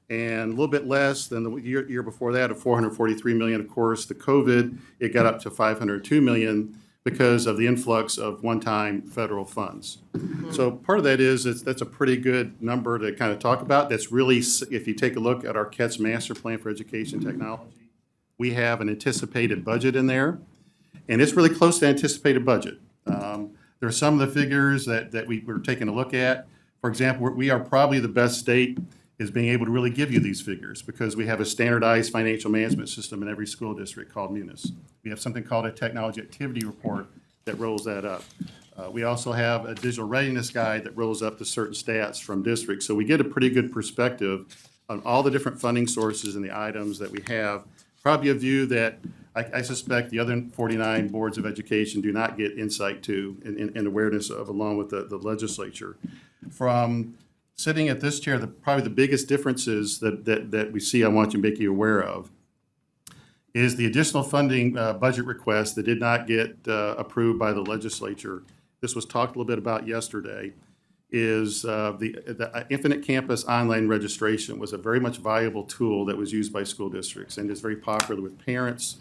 and a little bit less than the year before that of $443 million. Of course, the COVID, it got up to $502 million because of the influx of one-time federal funds. So part of that that's a pretty good number to kind of talk about. That's really, if you take a look at our KETS Master Plan for Education Technology, we have an anticipated budget in there, and it's really close to anticipated budget. There are some of the figures that we're taking a look at. For example, we are probably the best state is being able to really give you these figures because we have a standardized financial management system in every school district called Munis. We have something called a technology activity report that rolls that up. We also have a digital readiness guide that rolls up to certain stats from districts. So we get a pretty good perspective on all the different funding sources and the items that we have. Probably a view that I suspect the other 49 boards of education do not get insight to and awareness of, along with the legislature. From sitting at this chair, probably the biggest differences that we see, I want to make you aware of, is the additional funding budget request that did not get approved by the legislature. This was talked a little bit about yesterday. Is the Infinite Campus online registration was a very much valuable tool that was used by school districts and is very popular with parents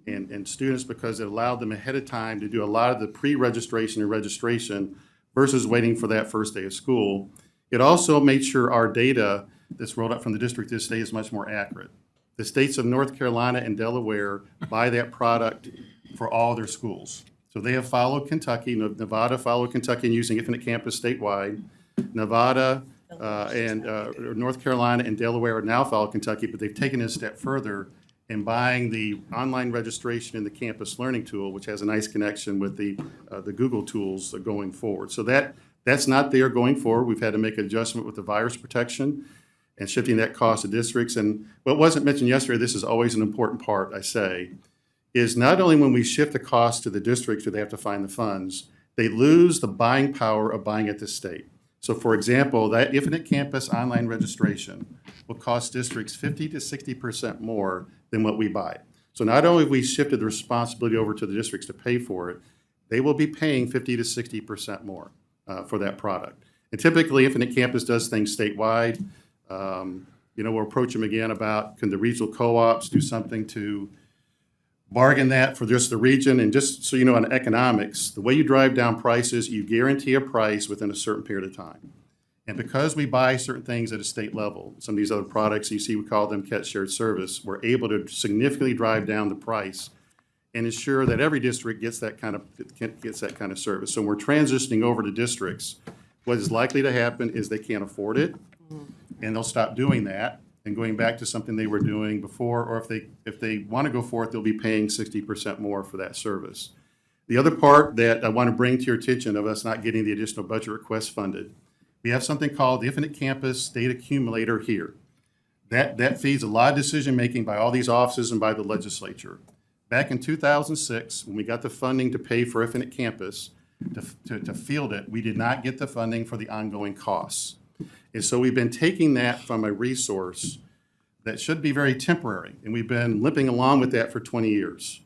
and students because it allowed them ahead of time to do a lot of the pre-registration and registration versus waiting for that first day of school. It also made sure our data that's rolled up from the district this day is much more accurate. The states of North Carolina and Delaware buy that product for all their schools. So they have followed Kentucky. Nevada followed Kentucky in using Infinite Campus statewide. Nevada and North Carolina and Delaware are now followed Kentucky, but they've taken it a step further in buying the online registration in the campus learning tool, which has a nice connection with the Google tools going forward. So that's not there going forward. We've had to make an adjustment with the virus protection and shifting that cost to districts. And what wasn't mentioned yesterday, this is always an important part, I say, is not only when we shift the cost to the districts do they have to find the funds, they lose the buying power of buying at the state. So for example, that Infinite Campus online registration will cost districts 50 to 60% more than what we buy. So not only have we shifted the responsibility over to the districts to pay for it, they will be paying 50 to 60% more for that product. And typically Infinite Campus does things statewide. We'll approach them again about can the regional co-ops do something to bargain that for just the region. And just so you know, on economics, the way you drive down prices, you guarantee a price within a certain period of time. And because we buy certain things at a state level, some of these other products you see, we call them CAT shared service, we're able to significantly drive down the price and ensure that every district gets that kind of service. So when we're transitioning over to districts, what is likely to happen is they can't afford it, and they'll stop doing that and going back to something they were doing before, or if they want to go for it, they'll be paying 60% more for that service. The other part that I want to bring to your attention of us not getting the additional budget request funded, we have something called the Infinite Campus Data Accumulator here. That feeds a lot of decision-making by all these offices and by the legislature. Back in 2006, when we got the funding to pay for Infinite Campus, to field it, we did not get the funding for the ongoing costs. And so we've been taking that from a resource that should be very temporary, and we've been limping along with that for 20 years.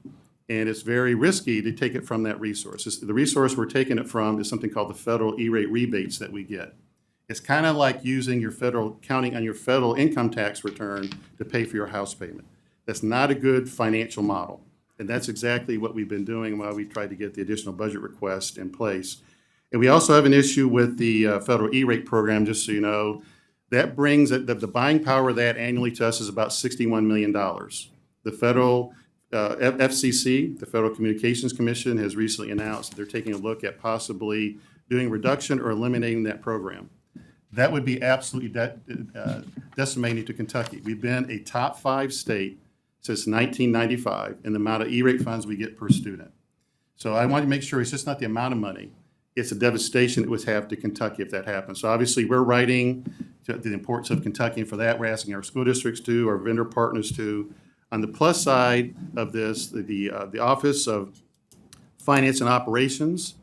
And it's very risky to take it from that resource. The resource we're taking it from is something called the federal E-rate rebates that we get. It's kind of like using counting on your federal income tax return to pay for your house payment. That's not a good financial model. And that's exactly what we've been doing while we tried to get the additional budget request in place. And we also have an issue with the federal E-rate program, just so you know. That brings the buying power of that annually to us is about $61 million. The federal FCC, the Federal Communications Commission, has recently announced that they're taking a look at possibly doing reduction or eliminating that program. That would be absolutely decimating to Kentucky. We've been a top 5 state since 1995 in the amount of E-rate funds we get per student. So I want to make sure it's just not the amount of money. It's a devastation it would have to Kentucky if that happens. So obviously we're writing to the importance of Kentucky, and for that we're asking our school districts to, our vendor partners to. On the plus side of this, the Office of Finance and Operations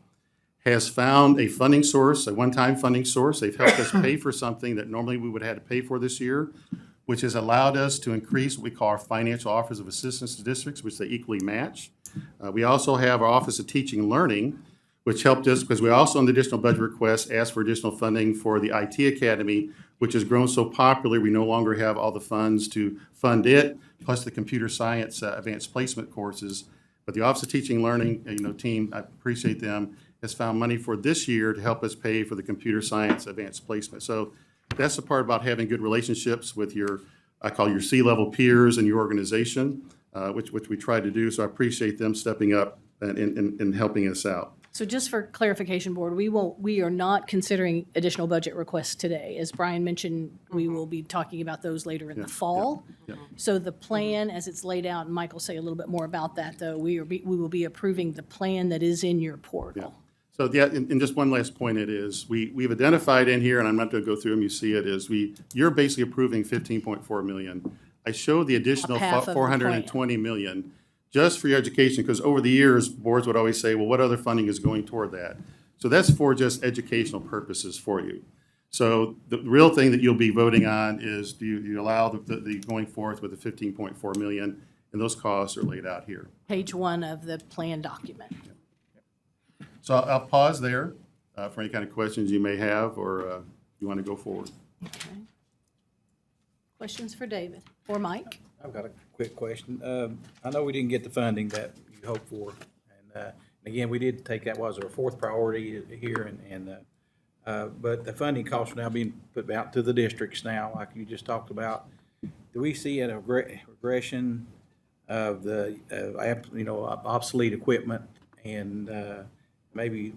has found a funding source, a one-time funding source. They've helped us pay for something that normally we would have had to pay for this year, which has allowed us to increase what we call our financial offers of assistance to districts, which they equally match. We also have our Office of Teaching and Learning, which helped us because we also, on the additional budget request, asked for additional funding for the IT Academy, which has grown so popular we no longer have all the funds to fund it, plus the computer science advanced placement courses. But the Office of Teaching and Learning team, I appreciate them, has found money for this year to help us pay for the computer science advanced placement. So that's the part about having good relationships with I call your C-level peers in your organization, which we try to do. So I appreciate them stepping up and helping us out. So just for clarification, Board, we are not considering additional budget requests today. As Brian mentioned, we will be talking about those later in the fall. Yeah. So the plan, as it's laid out, and Mike will say a little bit more about that, though, we will be approving the plan that is in your portal. So and just one last point, it is, we've identified in here, and I'm not going to go through them, you see it, is you're basically approving $15.4 million. I showed the additional Half of the plan. $420 million just for your education, because over the years, boards would always say, well, what other funding is going toward that? So that's for just educational purposes for you. So the real thing that you'll be voting on is, do you allow the going forth with the 15.4 million, and those costs are laid out here. Page 1 of the plan document. So I'll pause there for any kind of questions you may have, or you want to go forward. Okay. Questions for David or Mike? I've got a quick question. I know we didn't get the funding that you hoped for, and again, we did take that was our fourth priority here, but the funding costs are now being put out to the districts now, like you just talked about. Do we see a regression of the obsolete equipment, and maybe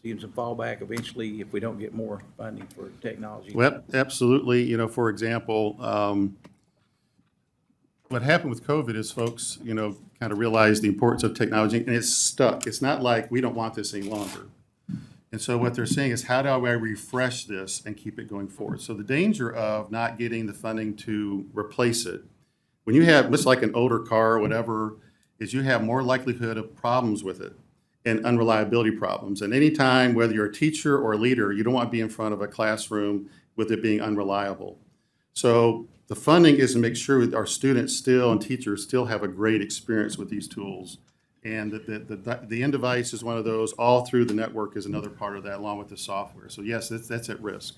seeing some fallback eventually if we don't get more funding for technology? Well, absolutely. You know, for example, what happened with COVID is folks, kind of realized the importance of technology, and it's stuck. It's not like we don't want this any longer. And so what they're saying is, how do I refresh this and keep it going forward? So the danger of not getting the funding to replace it, when you have, much like an older car or whatever, is you have more likelihood of problems with it and unreliability problems. And anytime, whether you're a teacher or a leader, you don't want to be in front of a classroom with it being unreliable. So the funding is to make sure that our students still and teachers still have a great experience with these tools. And the end device is one of those. All through the network is another part of that, along with the software. So yes, that's at risk.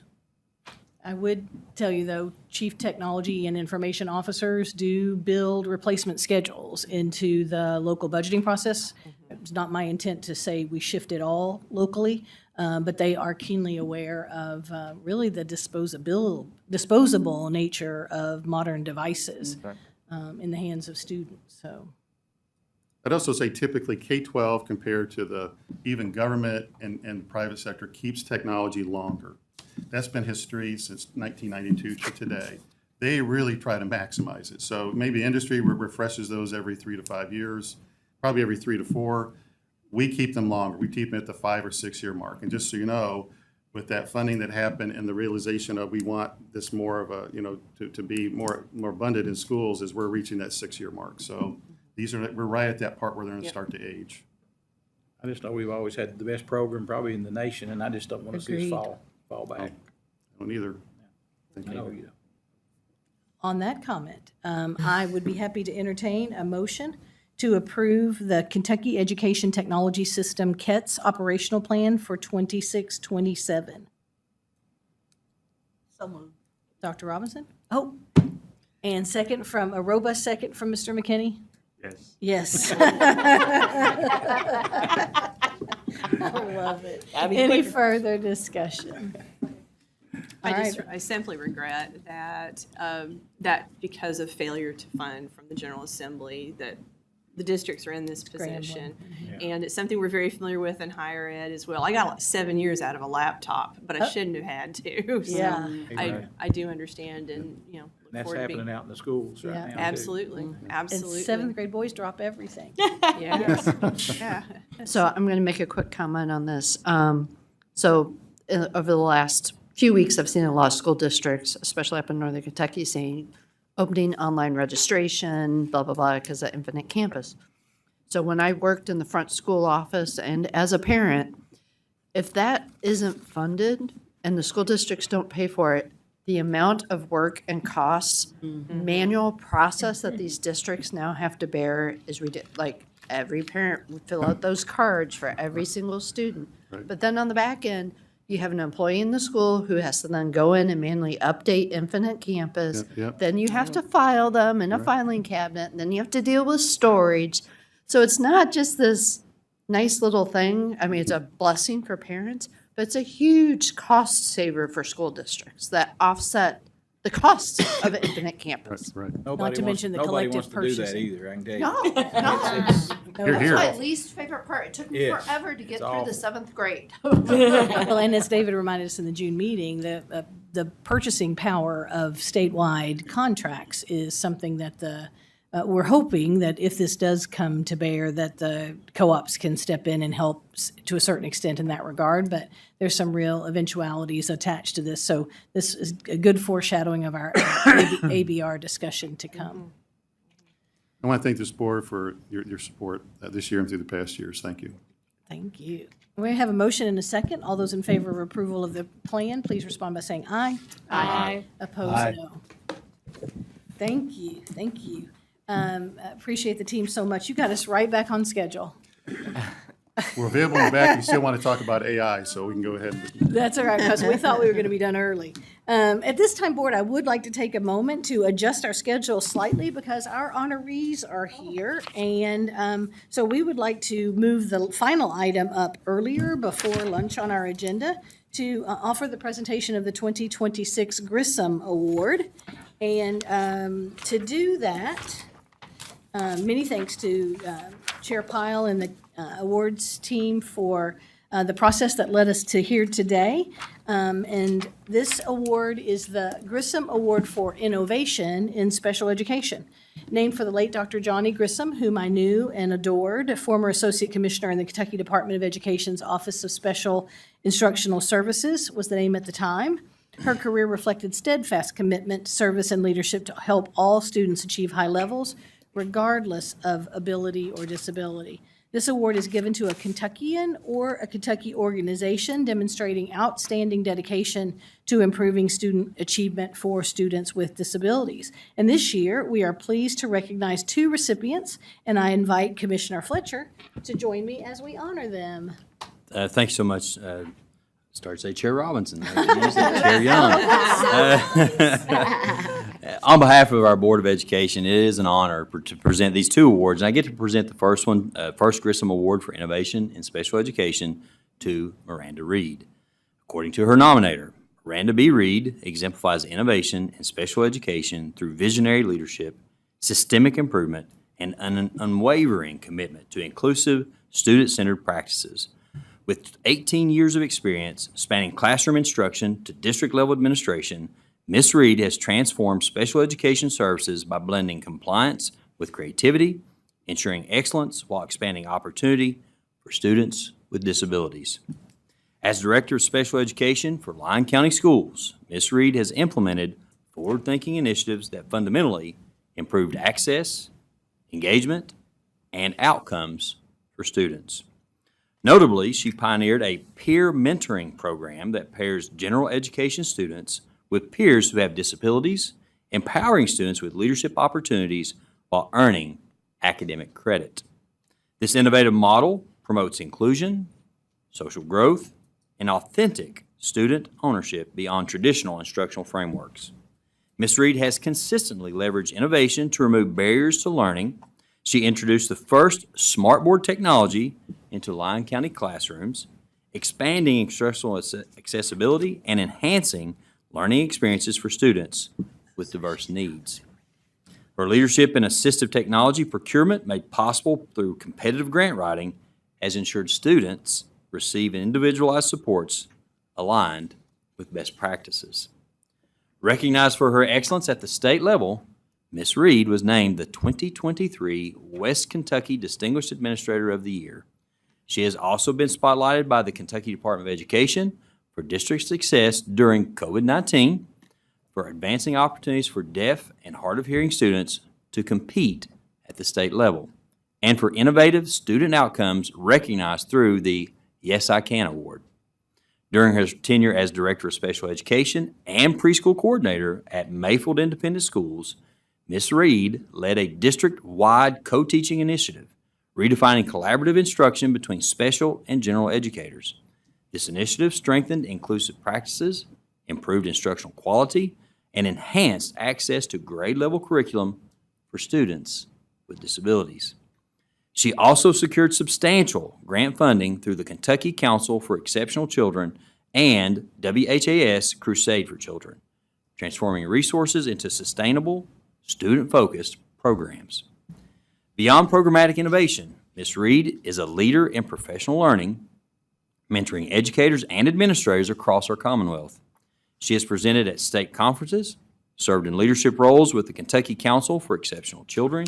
I would tell you, though, chief technology and information officers do build replacement schedules into the local budgeting process. It's not my intent to say we shift it all locally, but they are keenly aware of really the disposable nature of modern devices in the hands of students. So I'd also say typically K-12 compared to the even government and private sector keeps technology longer. That's been history since 1992 to today. They really try to maximize it. So maybe industry refreshes those every 3 to 5 years, probably every 3 to 4. We keep them longer. We keep them at the 5 or 6 year mark. And just so you know, with that funding that happened and the realization of we want this more of a, to be more abundant in schools, as we're reaching that 6 year mark. So we're right at that part where they're going to start to age. I just know we've always had the best program probably in the nation, and I just don't want to see us fall back. I don't either. I know you don't. on that comment, I would be happy to entertain a motion to approve the Kentucky Education Technology System KETS operational plan for 26-27. So moved. Dr. Robinson? Oh, and a robust second from Mr. McKinney? Yes. Yes. I love it. Any further discussion? All right. I simply regret that, that because of failure to fund from the General Assembly, that the districts are in this position. And it's something we're very familiar with in higher ed as well. I got like 7 years out of a laptop, but I shouldn't have had to. So Yeah. I do understand and, look That's forward to being. happening out in the schools right now, too. Absolutely, And absolutely. seventh grade boys drop everything. Yes. Yeah. So I'm going to make a quick comment on this. Over the last few weeks, I've seen a lot of school districts, especially up in Northern Kentucky, saying opening online registration, blah, blah, blah, because of Infinite Campus. So when I worked in the front school office and as a parent, if that isn't funded and the school districts don't pay for it, the amount of work and costs, manual process that these districts now have to bear is ridiculous. Like, every parent would fill out those cards for every single student. Right. But then on the back end, you have an employee in the school who has to then go in and manually update Infinite Campus. Yep. Then you have to file them in a filing cabinet, and then you have to deal with storage. So it's not just this nice little thing. I mean, it's a blessing for parents, but it's a huge cost saver for school districts that offset the costs of an Infinite Campus. Right. Not to mention the collective Nobody wants to do that purchasing. either, I can tell you. No, no. Here, That's here. my least favorite part. It took me Yes, forever to get it's through awful. the seventh grade. Well, and as David reminded us in the June meeting, the purchasing power of statewide contracts is something that we're hoping that if this does come to bear, that the co-ops can step in and help to a certain extent in that regard. But there's some real eventualities attached to this. So this is a good foreshadowing of our ABR discussion to come. I want to thank this board for your support this year and through the past years. Thank you. Thank you. We have a motion and a second. All those in favor of approval of the plan, please respond by saying aye. Aye. Opposed, Aye. no. Thank you, thank you. I appreciate the team so much. You got us right back on schedule. We're available in the back. You still want to talk about AI, so we can go ahead. That's all right, because we thought we were going to be done early. At this time, Board, I would like to take a moment to adjust our schedule slightly because our honorees are here. And so we would like to move the final item up earlier before lunch on our agenda to offer the presentation of the 2026 Grissom Award. And to do that, many thanks to Chair Pyle and the awards team for the process that led us to here today. And this award is the Grissom Award for Innovation in Special Education, named for the late Dr. Johnny Grissom, whom I knew and adored, former Associate Commissioner in the Kentucky Department of Education's Office of Special Instructional Services was the name at the time. Her career reflected steadfast commitment, service, and leadership to help all students achieve high levels, regardless of ability or disability. This award is given to a Kentuckian or a Kentucky organization demonstrating outstanding dedication to improving student achievement for students with disabilities. And this year, we are pleased to recognize 2 recipients, and I invite Commissioner Fletcher to join me as we honor them. Thanks so much. Start to say Chair Robinson. Chair Young. On behalf of our Board of Education, it is an honor to present these 2 awards. And I get to present the first one, first Grissom Award for Innovation in Special Education to Miranda Reed. According to her nominator, Miranda B. Reed exemplifies innovation in special education through visionary leadership, systemic improvement, and an unwavering commitment to inclusive, student-centered practices. With 18 years of experience spanning classroom instruction to district-level administration, Ms. Reed has transformed special education services by blending compliance with creativity, ensuring excellence while expanding opportunity for students with disabilities. As Director of Special Education for Lyon County Schools, Ms. Reed has implemented forward-thinking initiatives that fundamentally improved access, engagement, and outcomes for students. Notably, she pioneered a peer mentoring program that pairs general education students with peers who have disabilities, empowering students with leadership opportunities while earning academic credit. This innovative model promotes inclusion, social growth, and authentic student ownership beyond traditional instructional frameworks. Ms. Reed has consistently leveraged innovation to remove barriers to learning. She introduced the first smartboard technology into Lyon County classrooms, expanding instructional accessibility and enhancing learning experiences for students with diverse needs. Her leadership in assistive technology procurement, made possible through competitive grant writing, has ensured students receive individualized supports aligned with best practices. Recognized for her excellence at the state level, Ms. Reed was named the 2023 West Kentucky Distinguished Administrator of the Year. She has also been spotlighted by the Kentucky Department of Education for district success during COVID-19, for advancing opportunities for deaf and hard of hearing students to compete at the state level, and for innovative student outcomes recognized through the Yes I Can Award. During her tenure as Director of Special Education and Preschool Coordinator at Mayfield Independent Schools, Ms. Reed led a district-wide co-teaching initiative, redefining collaborative instruction between special and general educators. This initiative strengthened inclusive practices, improved instructional quality, and enhanced access to grade-level curriculum for students with disabilities. She also secured substantial grant funding through the Kentucky Council for Exceptional Children and WHAS Crusade for Children, transforming resources into sustainable, student-focused programs. Beyond programmatic innovation, Ms. Reed is a leader in professional learning, mentoring educators and administrators across our Commonwealth. She has presented at state conferences, served in leadership roles with the Kentucky Council for Exceptional Children,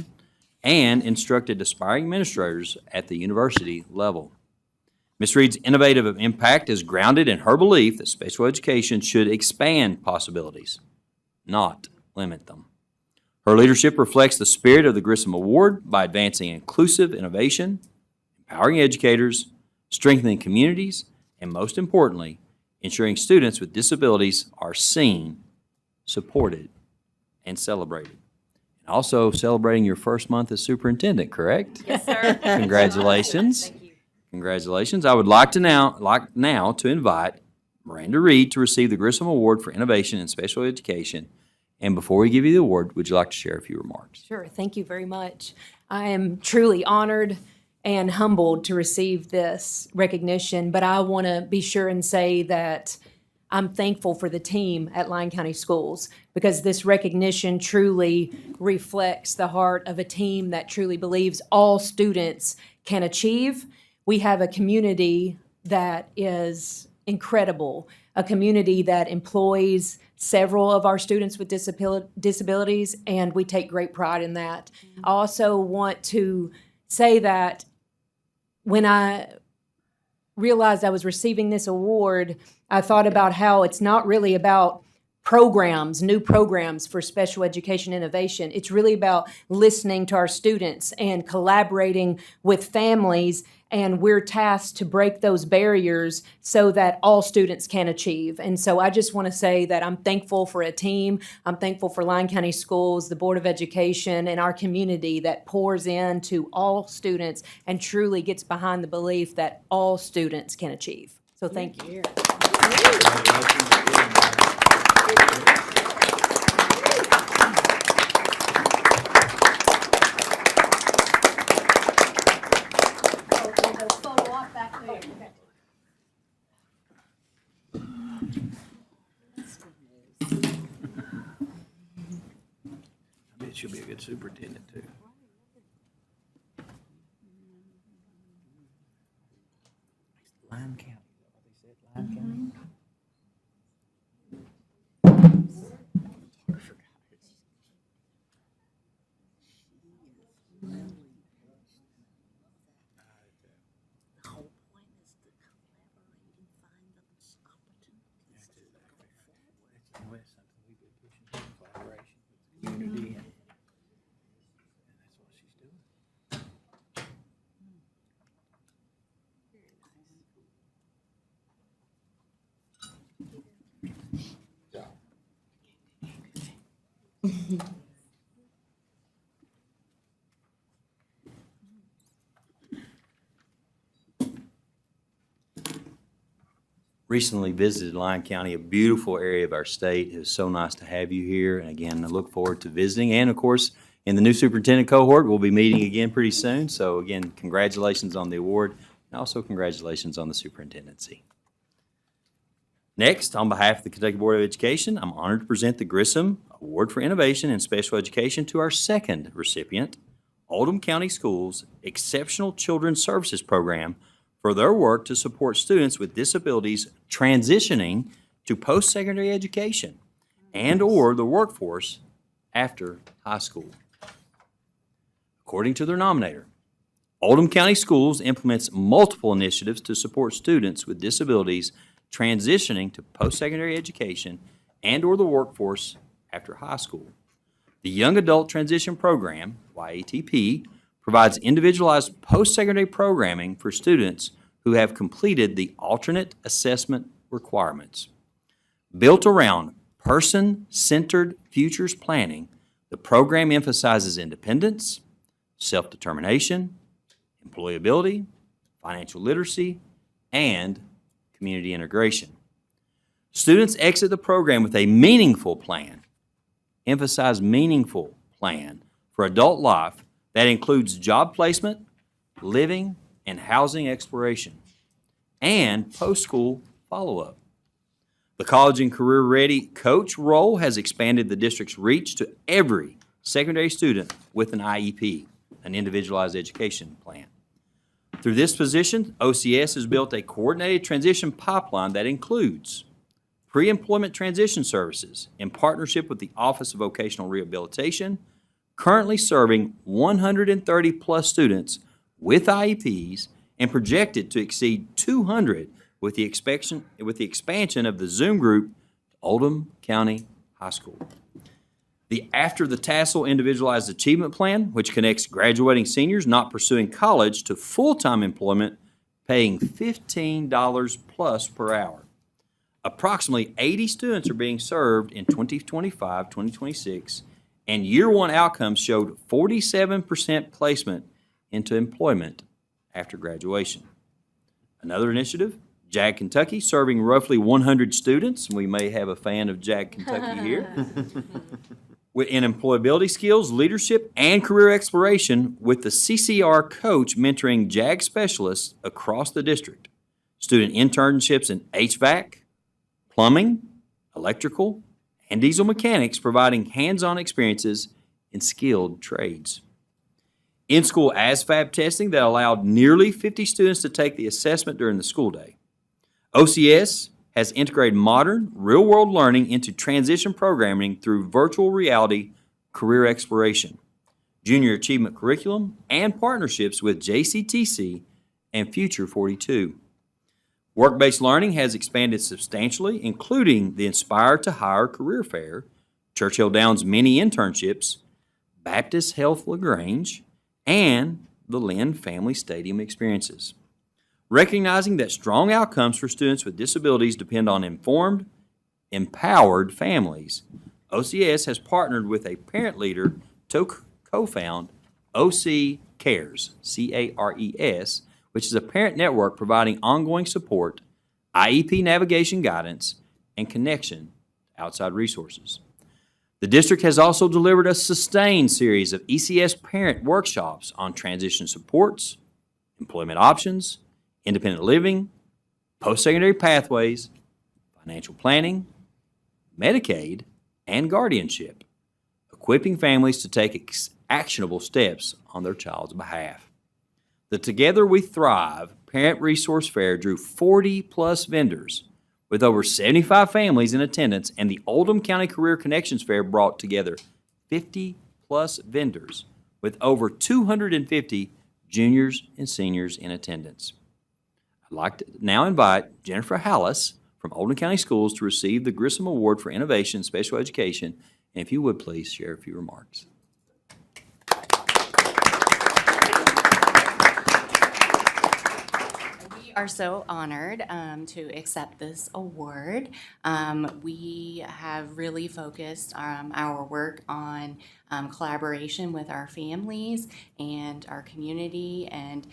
and instructed aspiring administrators at the university level. Ms. Reed's innovative impact is grounded in her belief that special education should expand possibilities, not limit them. Her leadership reflects the spirit of the Grissom Award by advancing inclusive innovation, empowering educators, strengthening communities, and most importantly, ensuring students with disabilities are seen, supported, and celebrated. And also celebrating your first month as superintendent, correct? Yes, sir. Congratulations. Thank you. Congratulations. I would like now to invite Miranda Reed to receive the Grissom Award for Innovation in Special Education. And before we give you the award, would you like to share a few remarks? Sure. Thank you very much. I am truly honored and humbled to receive this recognition, but I want to be sure and say that I'm thankful for the team at Lyon County Schools, because this recognition truly reflects the heart of a team that truly believes all students can achieve. We have a community that is incredible, a community that employs several of our students with disabilities, and we take great pride in that. I also want to say that when I realized I was receiving this award, I thought about how it's not really about programs, new programs for special education innovation. It's really about listening to our students and collaborating with families, and we're tasked to break those barriers so that all students can achieve. And so I just want to say that I'm thankful for a team. I'm thankful for Lyon County Schools, the Board of Education, and our community that pours into all students and truly gets behind the belief that all students can achieve. So thank you. I bet she'll be a good superintendent too. Lyon County, is that what they said? Lyon County? Community and that's what she's doing. Recently visited Lyon County, a beautiful area of our state. It was so nice to have you here. And again, I look forward to visiting. And of course, in the new superintendent cohort, we'll be meeting again pretty soon. So again, congratulations on the award and also congratulations on the superintendency. Next, on behalf of the Kentucky Board of Education, I'm honored to present the Grissom Award for Innovation in Special Education to our second recipient, Oldham County Schools Exceptional Children's Services Program, for their work to support students with disabilities transitioning to post-secondary education and/or the workforce after high school. According to their nominator, Oldham County Schools implements multiple initiatives to support students with disabilities transitioning to post-secondary education and/or the workforce after high school. The Young Adult Transition Program, YATP, provides individualized post-secondary programming for students who have completed the alternate assessment requirements. Built around person-centered futures planning, the program emphasizes independence, self-determination, employability, financial literacy, and community integration. Students exit the program with a meaningful plan, emphasize meaningful plan for adult life that includes job placement, living, and housing exploration, and post-school follow-up. The College and Career Ready coach role has expanded the district's reach to every secondary student with an IEP, an individualized education plan. Through this position, OCS has built a coordinated transition pipeline that includes pre-employment transition services in partnership with the Office of Vocational Rehabilitation, currently serving 130-plus students with IEPs and projected to exceed 200 with the expansion of the Zoom group to Oldham County High School. The After the Tassel Individualized Achievement Plan, which connects graduating seniors not pursuing college to full-time employment, paying $15 plus per hour. Approximately 80 students are being served in 2025, 2026, and year one outcomes showed 47% placement into employment after graduation. Another initiative, JAG Kentucky, serving roughly 100 students. We may have a fan of JAG Kentucky here. In employability skills, leadership, and career exploration with the CCR coach mentoring JAG specialists across the district. Student internships in HVAC, plumbing, electrical, and diesel mechanics, providing hands-on experiences in skilled trades. In-school ASVAB testing that allowed nearly 50 students to take the assessment during the school day. OCS has integrated modern, real-world learning into transition programming through virtual reality career exploration, junior achievement curriculum, and partnerships with JCTC and Future 42. Work-based learning has expanded substantially, including the Inspire to Hire Career Fair, Churchill Downs mini internships, Baptist Health LaGrange, and the Lynn Family Stadium experiences. Recognizing that strong outcomes for students with disabilities depend on informed, empowered families, OCS has partnered with a parent leader to co-found OC Cares, C-A-R-E-S, which is a parent network providing ongoing support, IEP navigation guidance, and connection to outside resources. The district has also delivered a sustained series of ECS parent workshops on transition supports, employment options, independent living, post-secondary pathways, financial planning, Medicaid, and guardianship, equipping families to take actionable steps on their child's behalf. The Together We Thrive Parent Resource Fair drew 40-plus vendors with over 75 families in attendance, and the Oldham County Career Connections Fair brought together 50-plus vendors with over 250 juniors and seniors in attendance. I'd like to now invite Jennifer Hallis from Oldham County Schools to receive the Grissom Award for Innovation in Special Education, and if you would please share a few remarks. We are so honored to accept this award. We have really focused our work on collaboration with our families and our community, and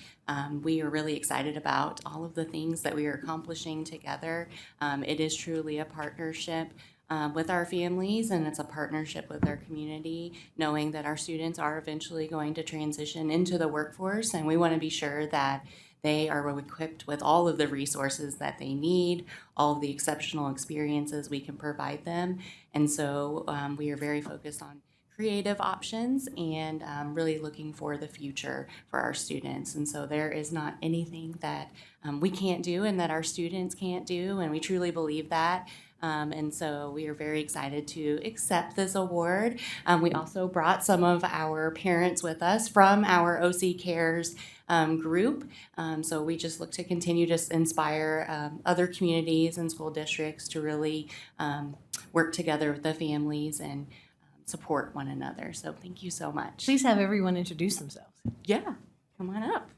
we are really excited about all of the things that we are accomplishing together. It is truly a partnership with our families, and it's a partnership with our community, knowing that our students are eventually going to transition into the workforce, and we want to be sure that they are equipped with all of the resources that they need, all of the exceptional experiences we can provide them. And so we are very focused on creative options and really looking for the future for our students. And so there is not anything that we can't do and that our students can't do, and we truly believe that. And so we are very excited to accept this award. We also brought some of our parents with us from our OC Cares group. So we just look to continue to inspire other communities and school districts to really work together with the families and support one another. So thank you so much. Please have everyone introduce themselves. Yeah, come on up.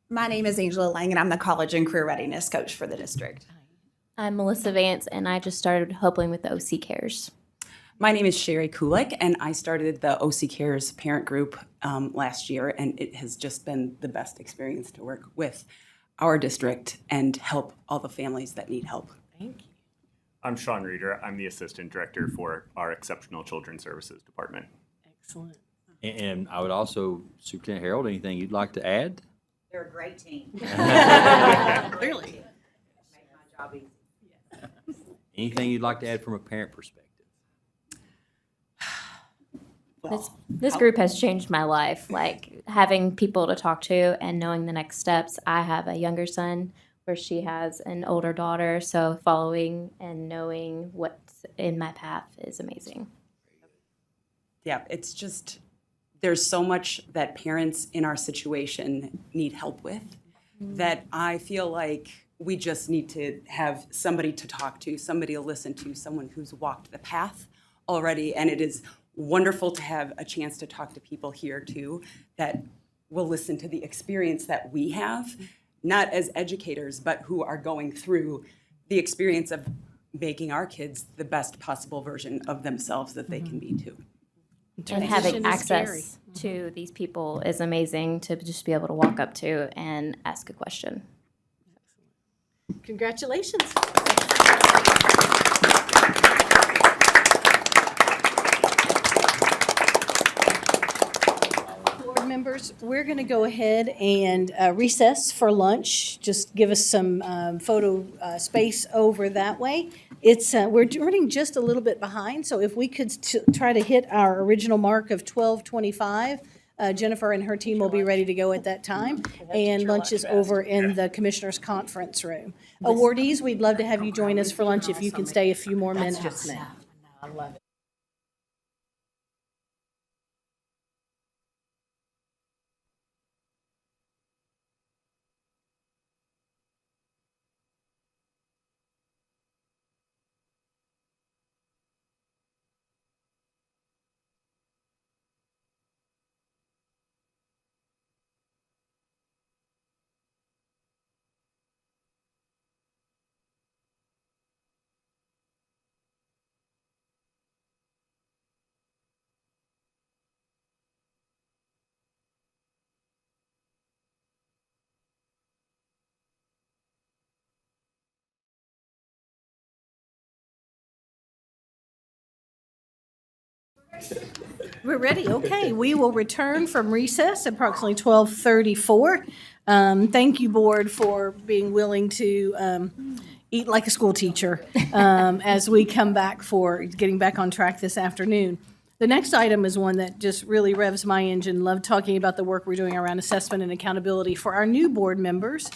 My name is Angela Lang, and I'm the College and Career Readiness Coach for the district. I'm Melissa Vance, and I just started helping with the OC Cares. My name is Sherry Kulik, and I started the OC Cares parent group last year, and it has just been the best experience to work with our district and help all the families that need help. Thank you. I'm Sean Reeder. I'm the Assistant Director for our Exceptional Children's Services Department. Excellent. And I would also, Superintendent Harold, anything you'd like to add? They're a great team. Clearly. Make my job easy. Anything you'd like to add from a parent perspective? This group has changed my life, like having people to talk to and knowing the next steps. I have a younger son where she has an older daughter, so following and knowing what's in my path is amazing. Yeah, it's just, there's so much that parents in our situation need help with that I feel like We just need to have somebody to talk to, somebody to listen to, someone who's walked the path already. And it is wonderful to have a chance to talk to people here too that will listen to the experience that we have, not as educators, but who are going through the experience of making our kids the best possible version of themselves that they can be too. And having access to these people is amazing, to just be able to walk up to and ask a question. Congratulations. Board members, we're going to go ahead and recess for lunch. Just give us some photo space over that way. We're running just a little bit behind, so if we could try to hit our original mark of 12:25, Jennifer and her team will be ready to go at that time, and lunch is over in the Commissioners' Conference Room. Awardees, we'd love to have you join us for lunch if you can stay a few more minutes. I love it. We're ready. Okay, we will return from recess approximately 12:34. Thank you, board, for being willing to eat like a school teacher as we come back for getting back on track this afternoon. The next item is one that just really revs my engine. Love talking about the work we're doing around assessment and accountability for our new board members.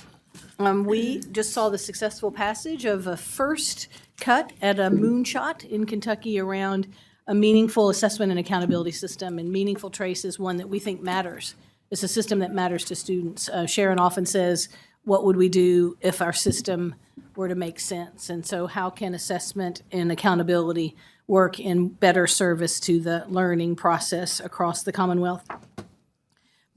We just saw the successful passage of a first cut at a moonshot in Kentucky around a meaningful assessment and accountability system, and Meaningful Trace is one that we think matters. It's a system that matters to students. Sharon often says, what would we do if our system were to make sense? And so how can assessment and accountability work in better service to the learning process across the Commonwealth?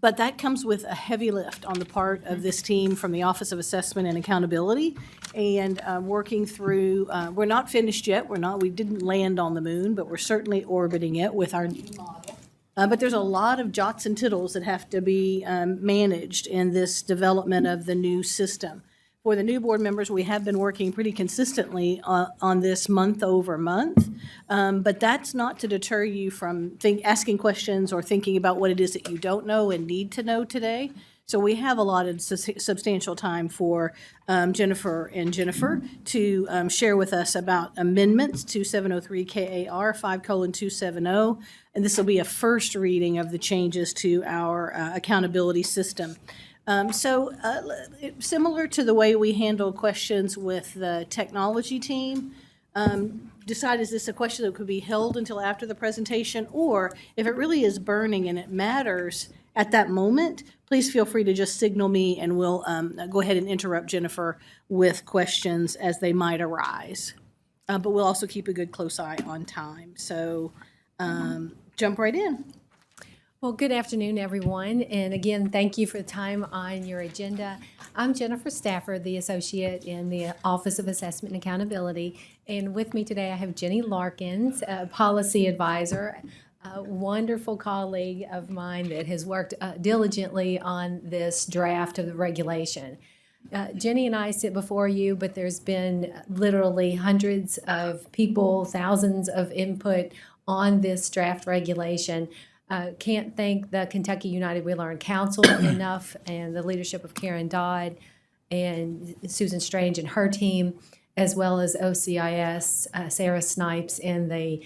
But that comes with a heavy lift on the part of this team from the Office of Assessment and Accountability, and working through, we're not finished yet, we didn't land on the moon, but we're certainly orbiting it with our new model. But there's a lot of jots and tittles that have to be managed in this development of the new system. For the new board members, we have been working pretty consistently on this month over month, but that's not to deter you from asking questions or thinking about what it is that you don't know and need to know today. So we have allotted substantial time for Jennifer to share with us about amendments to 703 KAR 5:270, and this will be a first reading of the changes to our accountability system. Similar to the way we handle questions with the technology team, decide, is this a question that could be held until after the presentation? Or if it really is burning and it matters at that moment, please feel free to just signal me and we'll go ahead and interrupt Jennifer with questions as they might arise. But we'll also keep a good close eye on time. So jump right in. Well, good afternoon, everyone. And again, thank you for the time on your agenda. I'm Jennifer Stafford, the associate in the Office of Assessment and Accountability. And with me today, I have Jenny Larkins, a policy advisor, a wonderful colleague of mine that has worked diligently on this draft of the regulation. Jenny and I sit before you, but there's been literally hundreds of people, thousands of input on this draft regulation. Can't thank the Kentucky United We Learn Council enough, and the leadership of Karen Dodd and Susan Strange and her team, as well as OCIS, Sarah Snipes, and the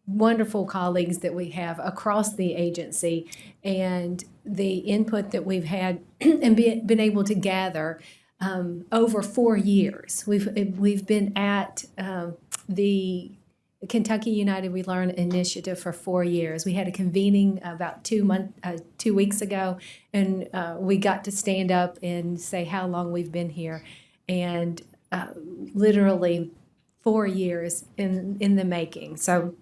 wonderful colleagues that we have across the agency, and the input that we've had and been able to gather over 4 years. We've been at the Kentucky United We Learn initiative for 4 years. We had a convening about 2 weeks ago, and we got to stand up and say how long we've been here. And literally 4 years in the making. So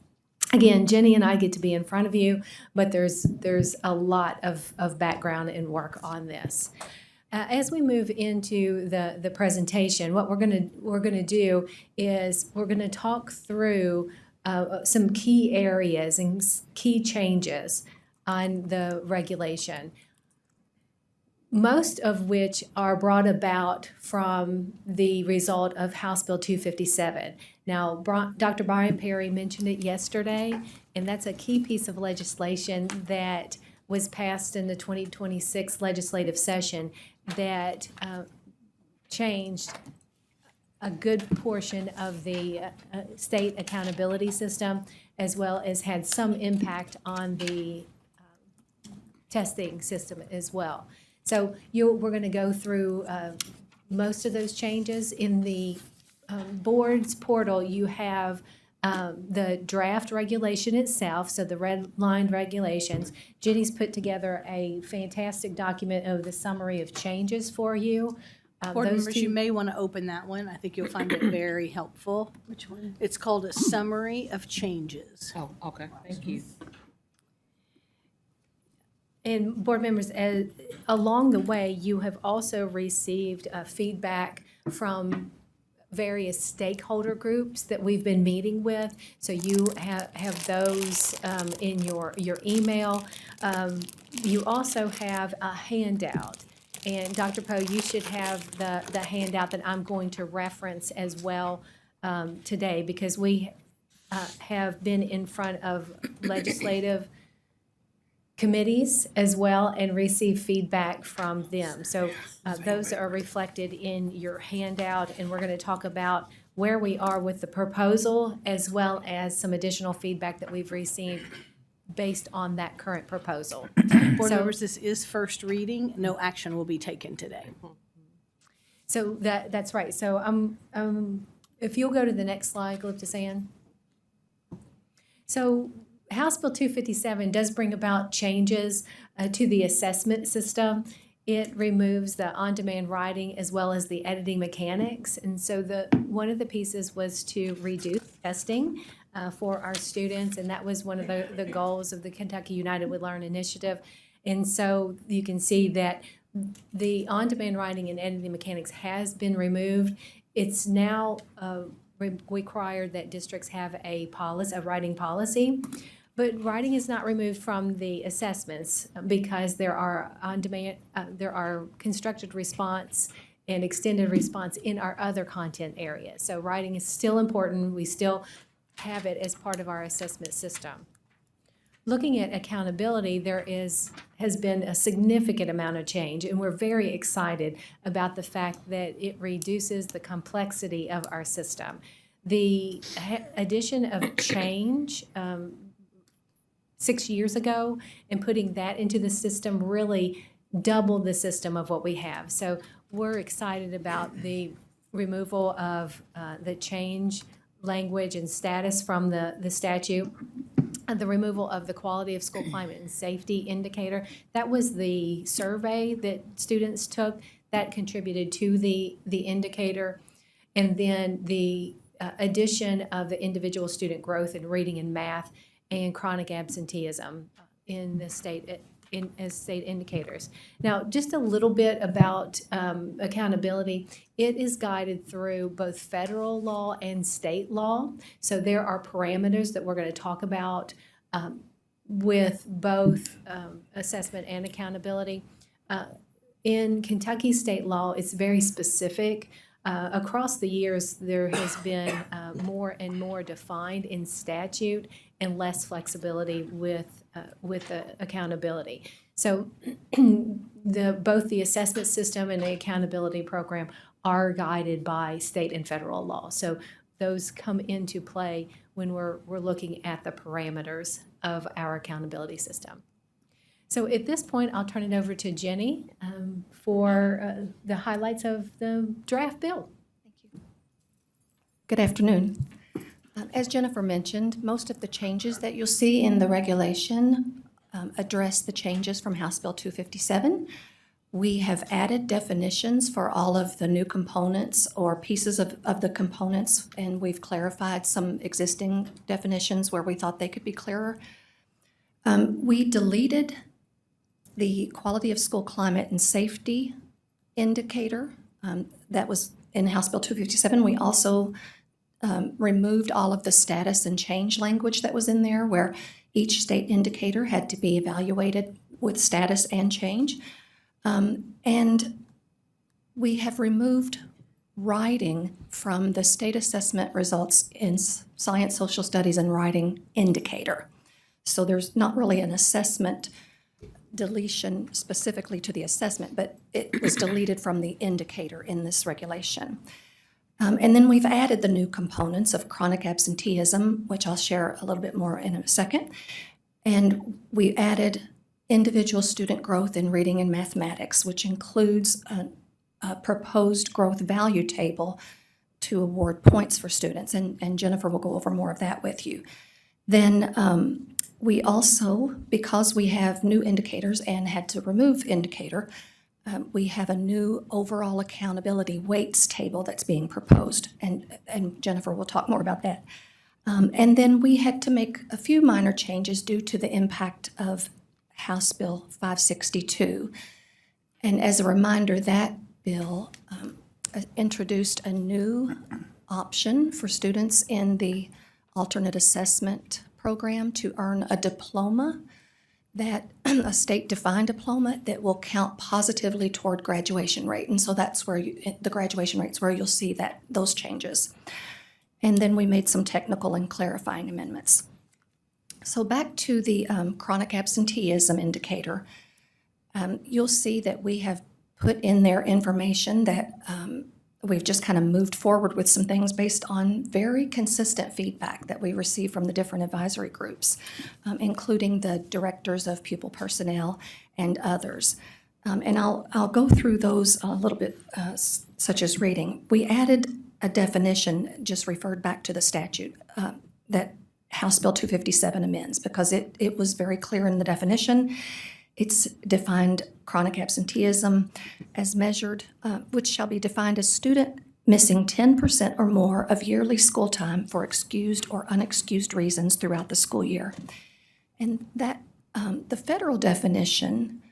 again, Jenny and I get to be in front of you, but there's a lot of background and work on this. As we move into the presentation, what we're gonna do is we're gonna talk through some key areas and key changes on the regulation, most of which are brought about from the result of House Bill 257. Now, Dr. Brian Perry mentioned it yesterday, and that's a key piece of legislation that was passed in the 2026 legislative session that changed a good portion of the state accountability system, as well as had some impact on the testing system as well. So we're going to go through most of those changes. In the board's portal, you have the draft regulation itself, so the red-lined regulations. Jenny's put together a fantastic document of the summary of changes for you. Board Those members, two- you may want to open that one. I think you'll find it very helpful. Which one? It's called a summary of changes. Oh, okay, thank you. And board members, along the way, you have also received feedback from various stakeholder groups that we've been meeting with. So you have those in your email. You also have a handout. And Dr. Poe, you should have the handout that I'm going to reference as well today, because we have been in front of legislative committees as well and receive feedback from them. So those are reflected in your handout, and we're going to talk about where we are with the proposal as well as some additional feedback that we've received based on that current proposal. Board So- members, this is first reading. No action will be taken today. So that's right. So if you'll go to the next slide, Glyptis Ann. So House Bill 257 does bring about changes to the assessment system. It removes the on-demand writing as well as the editing mechanics. And so one of the pieces was to reduce testing for our students, and that was one of the goals of the Kentucky United We Learn initiative. And so you can see that the on-demand writing and editing mechanics has been removed. It's now required that districts have a writing policy. But writing is not removed from the assessments because there are there are constructed response and extended response in our other content areas. So writing is still important. We still have it as part of our assessment system. Looking at accountability, there has been a significant amount of change, and we're very excited about the fact that it reduces the complexity of our system. The addition of change 6 years ago and putting that into the system really doubled the system of what we have. So we're excited about the removal of the change language and status from the statute, and the removal of the quality of school climate and safety indicator. That was the survey that students took that contributed to the indicator. And then the addition of the individual student growth in reading and math and chronic absenteeism in the state as state indicators. Now, just a little bit about accountability. It is guided through both federal law and state law. So there are parameters that we're going to talk about with both assessment and accountability. In Kentucky state law, it's very specific. Across the years, there has been more and more defined in statute and less flexibility with accountability. So both the assessment system and the accountability program are guided by state and federal law. So those come into play when we're looking at the parameters of our accountability system. So at this point, I'll turn it over to Jenny for the highlights of the draft bill. Good afternoon. As Jennifer mentioned, most of the changes that you'll see in the regulation address the changes from House Bill 257. We have added definitions for all of the new components or pieces of the components, and we've clarified some existing definitions where we thought they could be clearer. We deleted the quality of school climate and safety indicator that was in House Bill 257. We also removed all of the status and change language that was in there, where each state indicator had to be evaluated with status and change. And we have removed writing from the state assessment results in science, social studies, and writing indicator. So there's not really an assessment deletion specifically to the assessment, but it was deleted from the indicator in this regulation. And then we've added the new components of chronic absenteeism, which I'll share a little bit more in a second. And we added individual student growth in reading and mathematics, which includes a proposed growth value table to award points for students. And Jennifer will go over more of that with you. Then we also, because we have new indicators and had to remove indicator, we have a new overall accountability weights table that's being proposed, and Jennifer will talk more about that. And then we had to make a few minor changes due to the impact of House Bill 562. And as a reminder, that bill introduced a new option for students in the alternate assessment program to earn a diploma, that a state-defined diploma that will count positively toward graduation rate. And so that's where the graduation rate's where you'll see those changes. And then we made some technical and clarifying amendments. So back to the chronic absenteeism indicator, you'll see that we have put in there information that we've just kind of moved forward with some things based on very consistent feedback that we receive from the different advisory groups, including the directors of pupil personnel and others. And I'll go through those a little bit, such as reading. We added a definition, just referred back to the statute, that House Bill 257 amends, because it was very clear in the definition. It's defined chronic absenteeism as measured, which shall be defined as student missing 10% or more of yearly school time for excused or unexcused reasons throughout the school year. And that the federal definition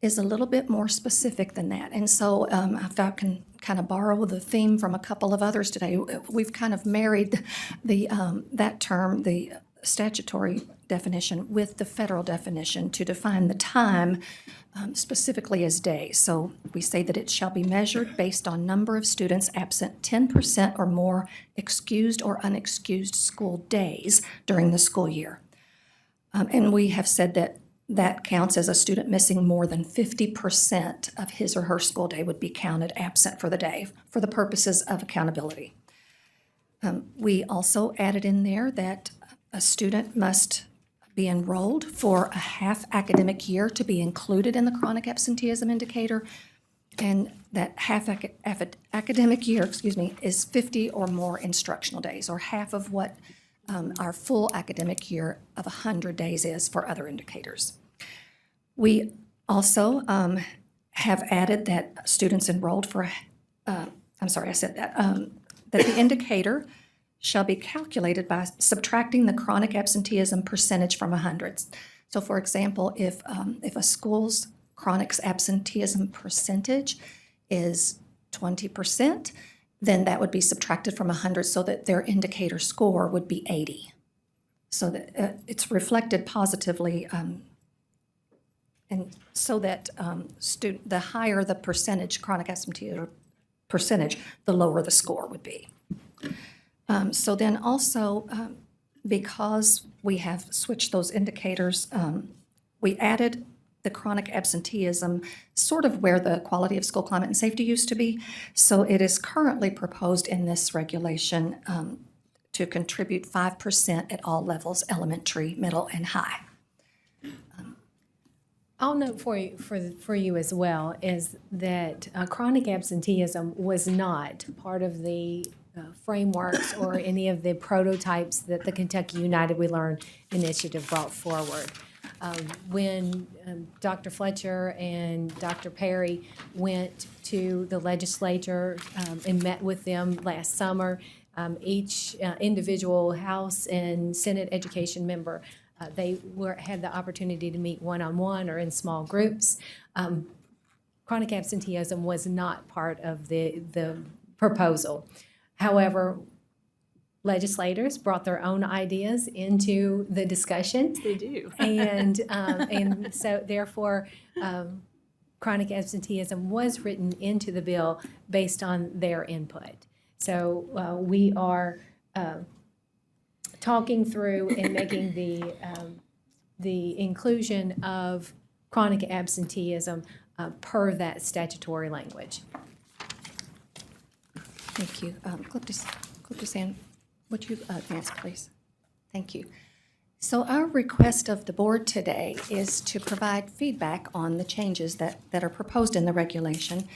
is a little bit more specific than that. And so if I can kind of borrow the theme from a couple of others today, we've kind of married that term, the statutory definition, with the federal definition to define the time specifically as days. So we say that it shall be measured based on number of students absent 10% or more excused or unexcused school days during the school year. And we have said that that counts as a student missing more than 50% of his or her school day would be counted absent for the day for the purposes of accountability. We also added in there that a student must be enrolled for a half academic year to be included in the chronic absenteeism indicator, and that half academic year, is 50 or more instructional days, or half of what our full academic year of 100 days is for other indicators. We also have added that students enrolled for, that the indicator shall be calculated by subtracting the chronic absenteeism percentage from 100. So for example, if a school's chronic absenteeism percentage is 20%, then that would be subtracted from 100 so that their indicator score would be 80. So that it's reflected positively, and so that the higher the percentage, chronic absenteeism percentage, the lower the score would be. So then also, because we have switched those indicators, we added the chronic absenteeism sort of where the quality of school climate and safety used to be. So it is currently proposed in this regulation to contribute 5% at all levels, elementary, middle, and high. I'll note for you as well is that chronic absenteeism was not part of the frameworks or any of the prototypes that the Kentucky United We Learn initiative brought forward. When Dr. Fletcher and Dr. Perry went to the legislature and met with them last summer, each individual House and Senate education member, they had the opportunity to meet one-on-one or in small groups. Chronic absenteeism was not part of the proposal. However, legislators brought their own ideas into the discussion. They do. And so therefore, chronic absenteeism was written into the bill based on their input. So we are talking through and making the inclusion of chronic absenteeism per that statutory language. Thank you. Clip-to-Sand, would you advance, please? Thank you. So our request of the board today is to provide feedback on the changes that are proposed in the regulation.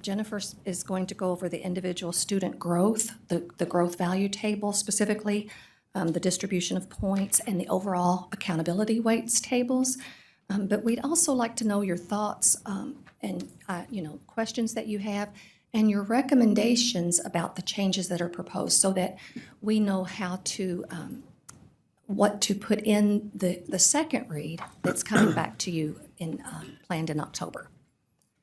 Jennifer is going to go over the individual student growth, the growth value table specifically, the distribution of points, and the overall accountability weights tables. But we'd also like to know your thoughts and questions that you have and your recommendations about the changes that are proposed so that we know how to what to put in the second read that's coming back to you planned in October.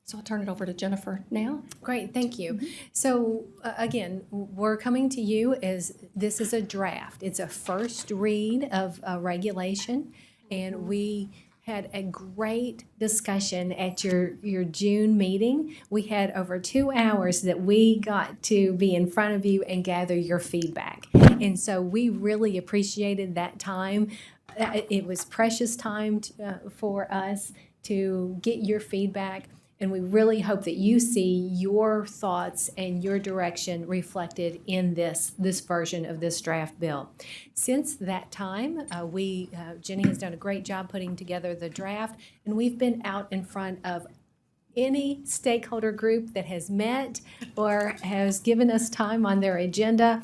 So I'll turn it over to Jennifer now. Great, thank you. So again, we're coming to you as this is a draft. It's a first read of a regulation, and we had a great discussion at your June meeting. We had over 2 hours that we got to be in front of you and gather your feedback. And so we really appreciated that time. It was precious time for us to get your feedback. And we really hope that you see your thoughts and your direction reflected in this version of this draft bill. Since that time, Jenny has done a great job putting together the draft, and we've been out in front of any stakeholder group that has met or has given us time on their agenda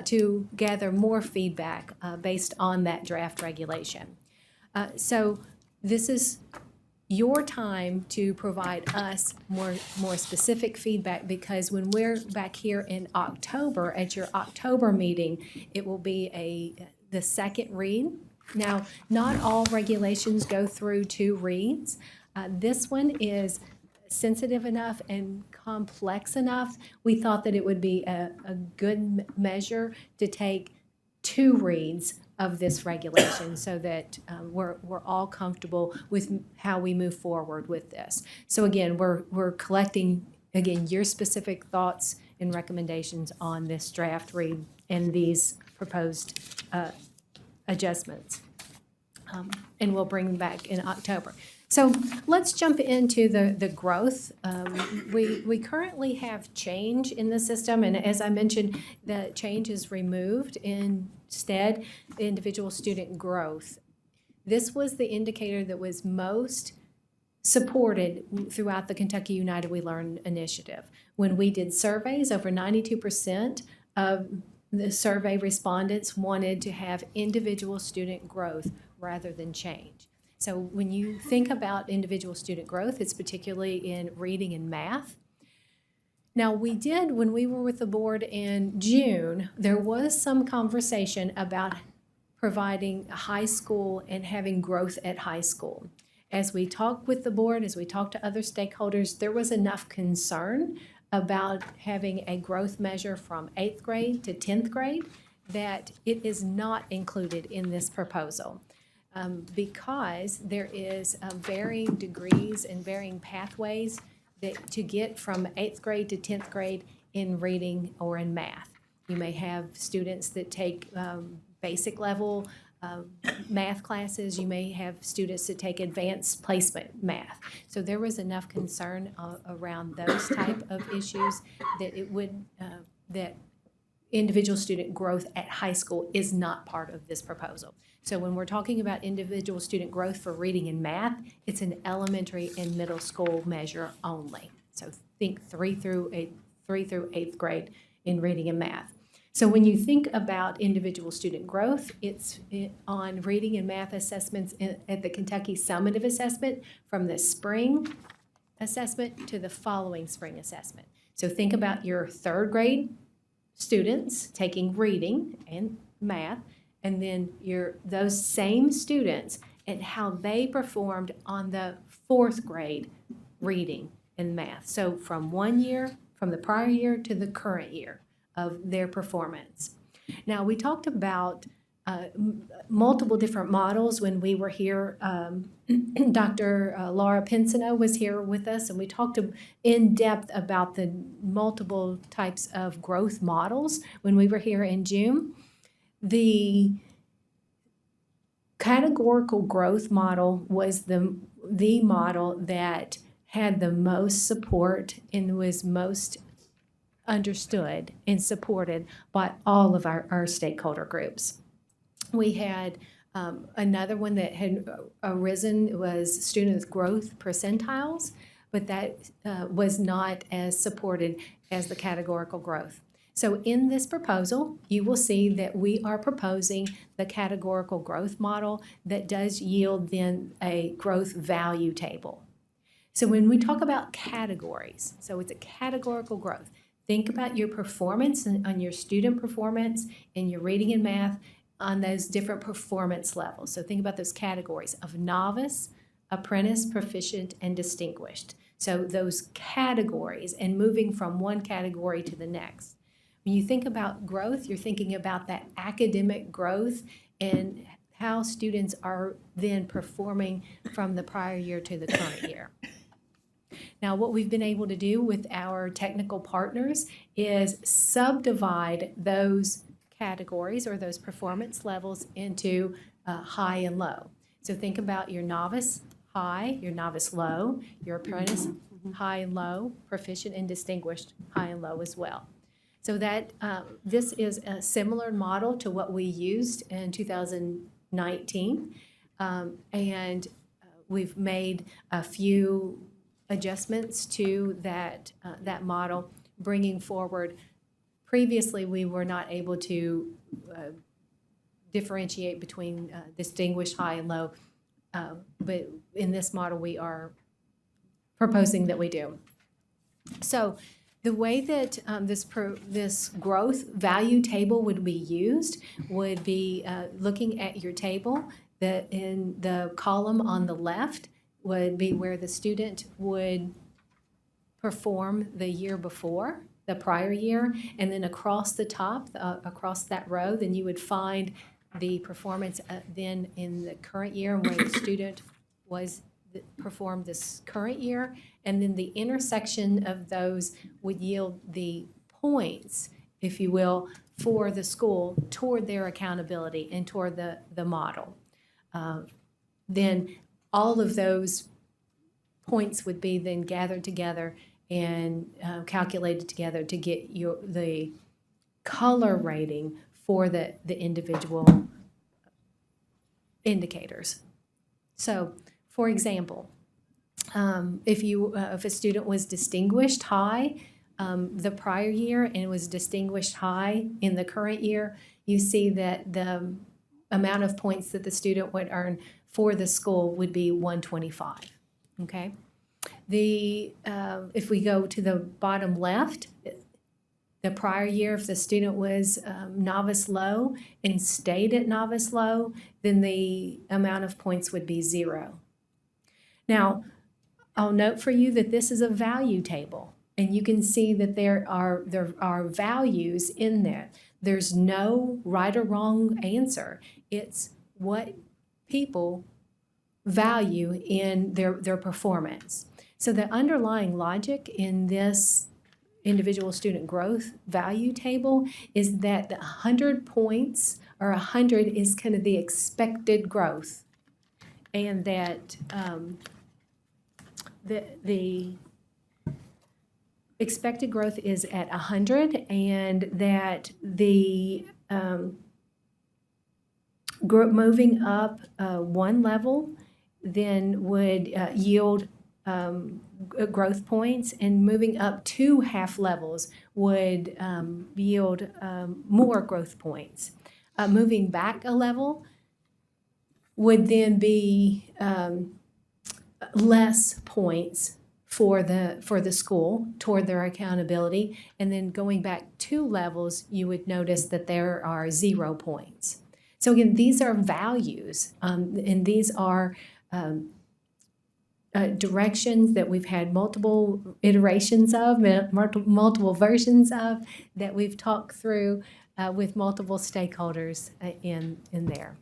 to gather more feedback based on that draft regulation. So this is your time to provide us more specific feedback, because when we're back here in October at your October meeting, it will be the second read. Now, not all regulations go through 2 reads. This one is sensitive enough and complex enough. We thought that it would be a good measure to take 2 reads of this regulation so that we're all comfortable with how we move forward with this. So again, we're collecting, your specific thoughts and recommendations on this draft read and these proposed adjustments. And we'll bring them back in October. So let's jump into the growth. We currently have change in the system, and as I mentioned, the change is removed. Instead, individual student growth. This was the indicator that was most supported throughout the Kentucky United We Learn initiative. When we did surveys, over 92% of the survey respondents wanted to have individual student growth rather than change. So when you think about individual student growth, it's particularly in reading and math. Now, when we were with the board in June, there was some conversation about providing high school and having growth at high school. As we talked with the board, as we talked to other stakeholders, there was enough concern about having a growth measure from 8th grade to 10th grade that it is not included in this proposal. Because there is varying degrees and varying pathways to get from 8th grade to 10th grade in reading or in math. You may have students that take basic level math classes. You may have students that take advanced placement math. So there was enough concern around those type of issues that that individual student growth at high school is not part of this proposal. So when we're talking about individual student growth for reading and math, it's an elementary and middle school measure only. So think 3 through 8th grade in reading and math. So when you think about individual student growth, it's on reading and math assessments at the Kentucky Summative Assessment from the spring assessment to the following spring assessment. So think about your third grade students taking reading and math, and then those same students and how they performed on the fourth grade reading and math. So from the prior year to the current year of their performance. Now, we talked about multiple different models when we were here. Dr. Laura Pinsino was here with us, and we talked in depth about the multiple types of growth models when we were here in June. The categorical growth model was the model that had the most support and was most understood and supported by all of our stakeholder groups. We had another one that had arisen was student growth percentiles, but that was not as supported as the categorical growth. So in this proposal, you will see that we are proposing the categorical growth model that does yield then a growth value table. So when we talk about categories, so it's a categorical growth, think about your performance on your student performance in your reading and math on those different performance levels. So think about those categories of novice, apprentice, proficient, and distinguished. So those categories and moving from one category to the next. When you think about growth, you're thinking about that academic growth and how students are then performing from the prior year to the current year. Now, what we've been able to do with our technical partners is subdivide those categories or those performance levels into high and low. So think about your novice high, your novice low, your apprentice high and low, proficient and distinguished high and low as well. So that this is a similar model to what we used in 2019, and we've made a few adjustments to that model, bringing forward. Previously, we were not able to differentiate between distinguished high and low, but in this model, we are proposing that we do. So the way that this growth value table would be used would be looking at your table, that in the column on the left would be where the student would perform the year before, the prior year, and then across the top, across that row, then you would find the performance then in the current year and where the student was performed this current year, and then the intersection of those would yield the points, if you will, for the school toward their accountability and toward the model. Then all of those points would be then gathered together and calculated together to get the color rating for the individual indicators. So, for example, if a student was distinguished high the prior year and was distinguished high in the current year, you see that the amount of points that the student would earn for the school would be 125. Okay. If we go to the bottom left, the prior year, if the student was novice low and stayed at novice low, then the amount of points would be 0. Now, I'll note for you that this is a value table, and you can see that there are values in there. There's no right or wrong answer. It's what people value in their performance. So the underlying logic in this individual student growth value table is that the 100 points or 100 is kind of the expected growth, and that the expected growth is at 100, and that the moving up one level then would yield growth points, and moving up 2 half levels would yield more growth points. Moving back a level would then be less points for the school toward their accountability, and then going back 2 levels, you would notice that there are 0 points. So again, these are values, and these are directions that we've had multiple iterations of, multiple versions of, that we've talked through with multiple stakeholders in there.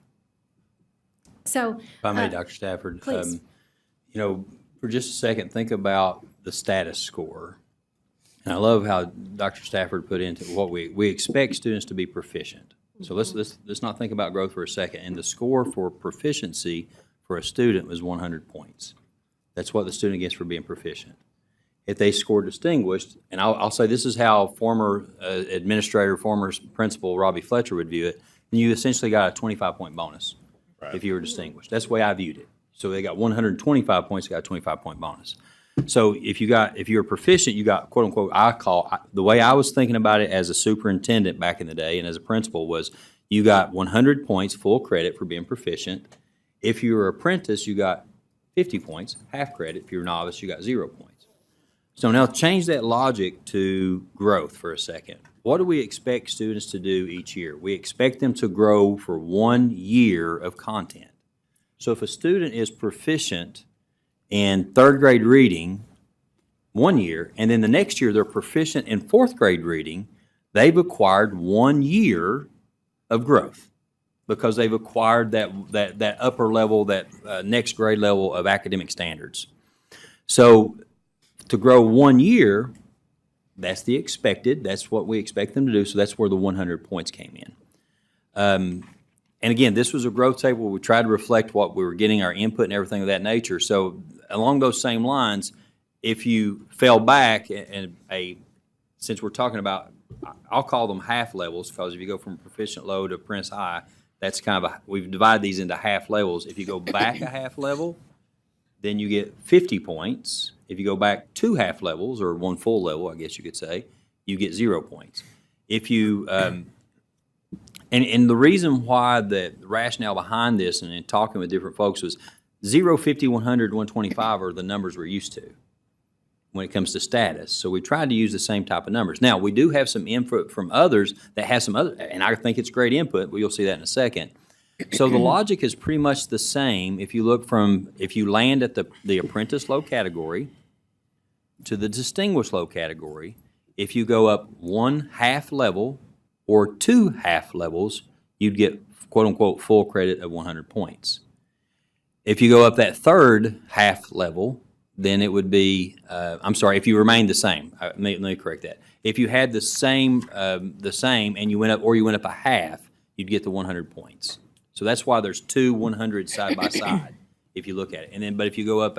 So, If I may, Dr. Stafford, please. For just a second, think about the status score. And I love how Dr. Stafford put into what we expect students to be proficient. So let's not think about growth for a second. And the score for proficiency for a student was 100 points. That's what the student gets for being proficient. If they score distinguished, and I'll say this is how former administrator, former principal Robbie Fletcher would view it, then you essentially got a 25-point bonus if you were distinguished. That's the way I viewed it. So they got 125 points, they got a 25-point bonus. So if you were proficient, you got, quote unquote, the way I was thinking about it as a superintendent back in the day and as a principal was you got 100 points full credit for being proficient. If you were an apprentice, you got 50 points, half credit. If you're a novice, you got 0 points. So now change that logic to growth for a second. What do we expect students to do each year? We expect them to grow for 1 year of content. So if a student is proficient in 3rd grade reading 1 year, and then the next year they're proficient in 4th grade reading, they've acquired 1 year of growth because they've acquired that upper level, that next grade level of academic standards. So to grow 1 year, that's the expected, that's what we expect them to do, so that's where the 100 points came in. And again, this was a growth table. We tried to reflect what we were getting, our input and everything of that nature. So along those same lines, if you fell back and since we're talking about, I'll call them half levels, because if you go from proficient low to apprentice high, that's kind of we've divided these into half levels. If you go back a half level, then you get 50 points. If you go back 2 half levels, or 1 full level, I guess you could say, you get 0 points. If you, and the reason why the rationale behind this and in talking with different folks was 0, 50, 100, 125 are the numbers we're used to when it comes to status. So we tried to use the same type of numbers. Now, we do have some input from others that has some other, and I think it's great input, but you'll see that in a second. So the logic is pretty much the same if you land at the apprentice low category to the distinguished low category. If you go up 1 half level or 2 half levels, you'd get, quote unquote, full credit of 100 points. If you go up that 3rd half level, then it would be, if you remained the same, let me correct that. If you had the same and you went up a half, you'd get the 100 points. So that's why there's 2 100s side by side, if you look at it. But if you go up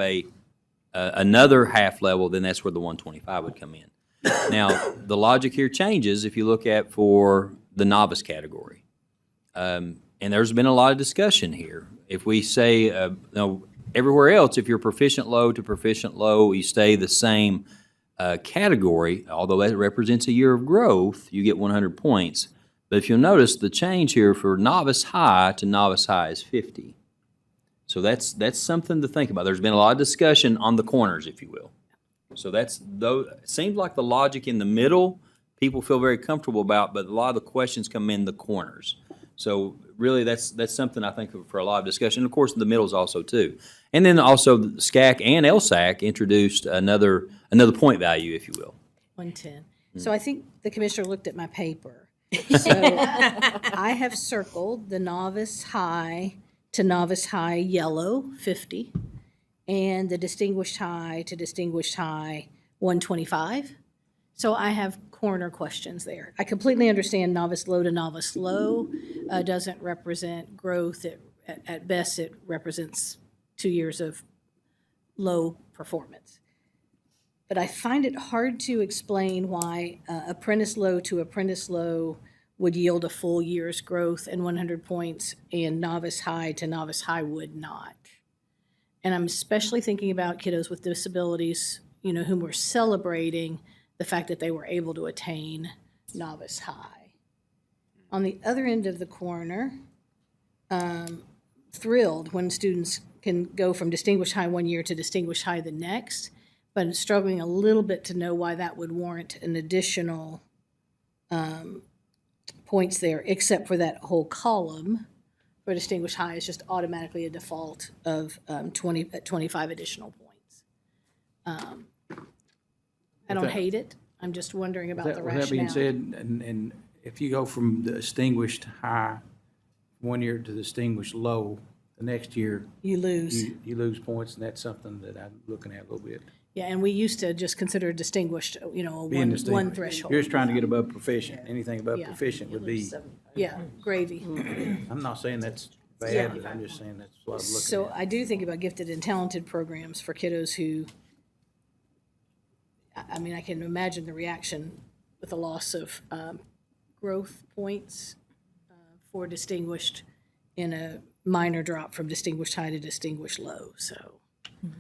another half level, then that's where the 125 would come in. Now, the logic here changes if you look at for the novice category. And there's been a lot of discussion here. If we say, everywhere else, if you're proficient low to proficient low, you stay the same category, although that represents a year of growth, you get 100 points. But if you'll notice, the change here for novice high to novice high is 50. So that's something to think about. There's been a lot of discussion on the corners, if you will. So it seems like the logic in the middle, people feel very comfortable about, but a lot of the questions come in the corners. So really, that's something I think for a lot of discussion. And of course, the middle is also too. And then also SCAC and LSAC introduced another point value, if you will. 110. So I think the commissioner looked at my paper. So I have circled the novice high to novice high yellow, 50, and the distinguished high to distinguished high, 125. So I have corner questions there. I completely understand novice low to novice low doesn't represent growth. At best, it represents 2 years of low performance. But I find it hard to explain why apprentice low to apprentice low would yield a full year's growth and 100 points, and novice high to novice high would not. And I'm especially thinking about kiddos with disabilities, you know, whom we're celebrating the fact that they were able to attain novice high. On the other end of the corner, thrilled when students can go from distinguished high one year to distinguished high the next, but struggling a little bit to know why that would warrant an additional points there, except for that whole column for distinguished high is just automatically a default of 25 additional points. I don't hate it. I'm just wondering about the With that being rationale. said, and if you go from the distinguished high one year to distinguished low, the next year. You lose. You lose points, and that's something that I'm looking at a little bit. Yeah, and we used to just consider distinguished, you know, a Being one distinguished. threshold. You're just trying to get above proficient. Anything above Yeah. proficient would be, Yeah, gravy. I'm not saying that's Yeah. bad, but I'm just saying that's what I'm looking at. So I do think about gifted and talented programs for kiddos who, I mean, I can imagine the reaction with the loss of growth points for distinguished in a minor drop from distinguished high to distinguished low, so.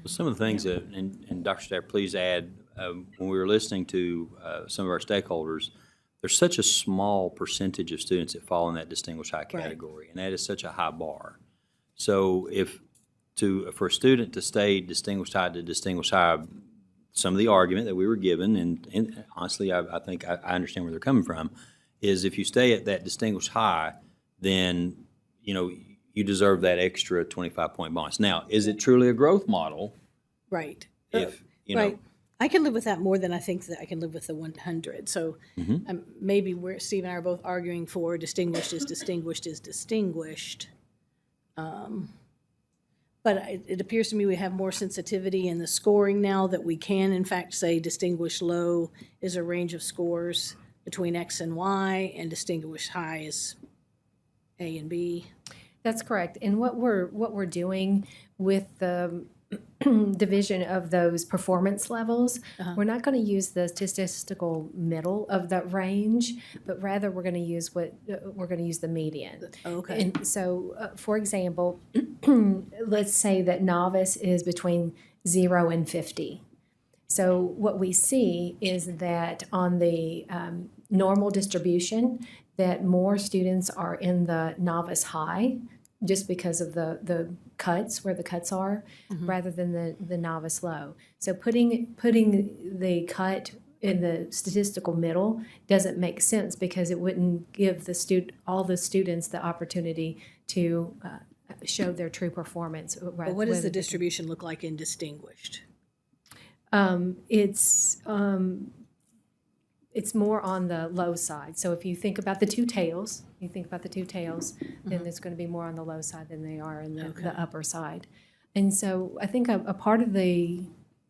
Some of the things that, and Dr. Staff, please add, when we were listening to some of our stakeholders, there's such a small percentage of students that fall in that distinguished high category, and that is such a high bar. So for a student to stay distinguished high to distinguished high, some of the argument that we were given, and honestly, I think I understand where they're coming from, is if you stay at that distinguished high, then, you know, you deserve that extra 25-point bonus. Now, is it truly a growth model? Right. If, you know, Right. I can live with that more than I think that I can live with the 100. So maybe where Steve and I are both arguing for distinguished is distinguished is distinguished. But it appears to me we have more sensitivity in the scoring now that we can in fact say distinguished low is a range of scores between X and Y, and distinguished high is A and B. That's correct. And what we're doing with the division of those performance levels, we're not going to use the statistical middle of that range, but rather we're going to use the median. Okay. And so, for example, let's say that novice is between 0 and 50. So what we see is that on the normal distribution, that more students are in the novice high just because of the cuts, where the cuts are, rather than the novice low. So putting the cut in the statistical middle doesn't make sense because it wouldn't give all the students the opportunity to show their true performance. But what does the distribution look like in distinguished? It's more on the low side. So if you think about the two tails, then it's going to be more on the low side than they are in the upper side. And so I think a part of the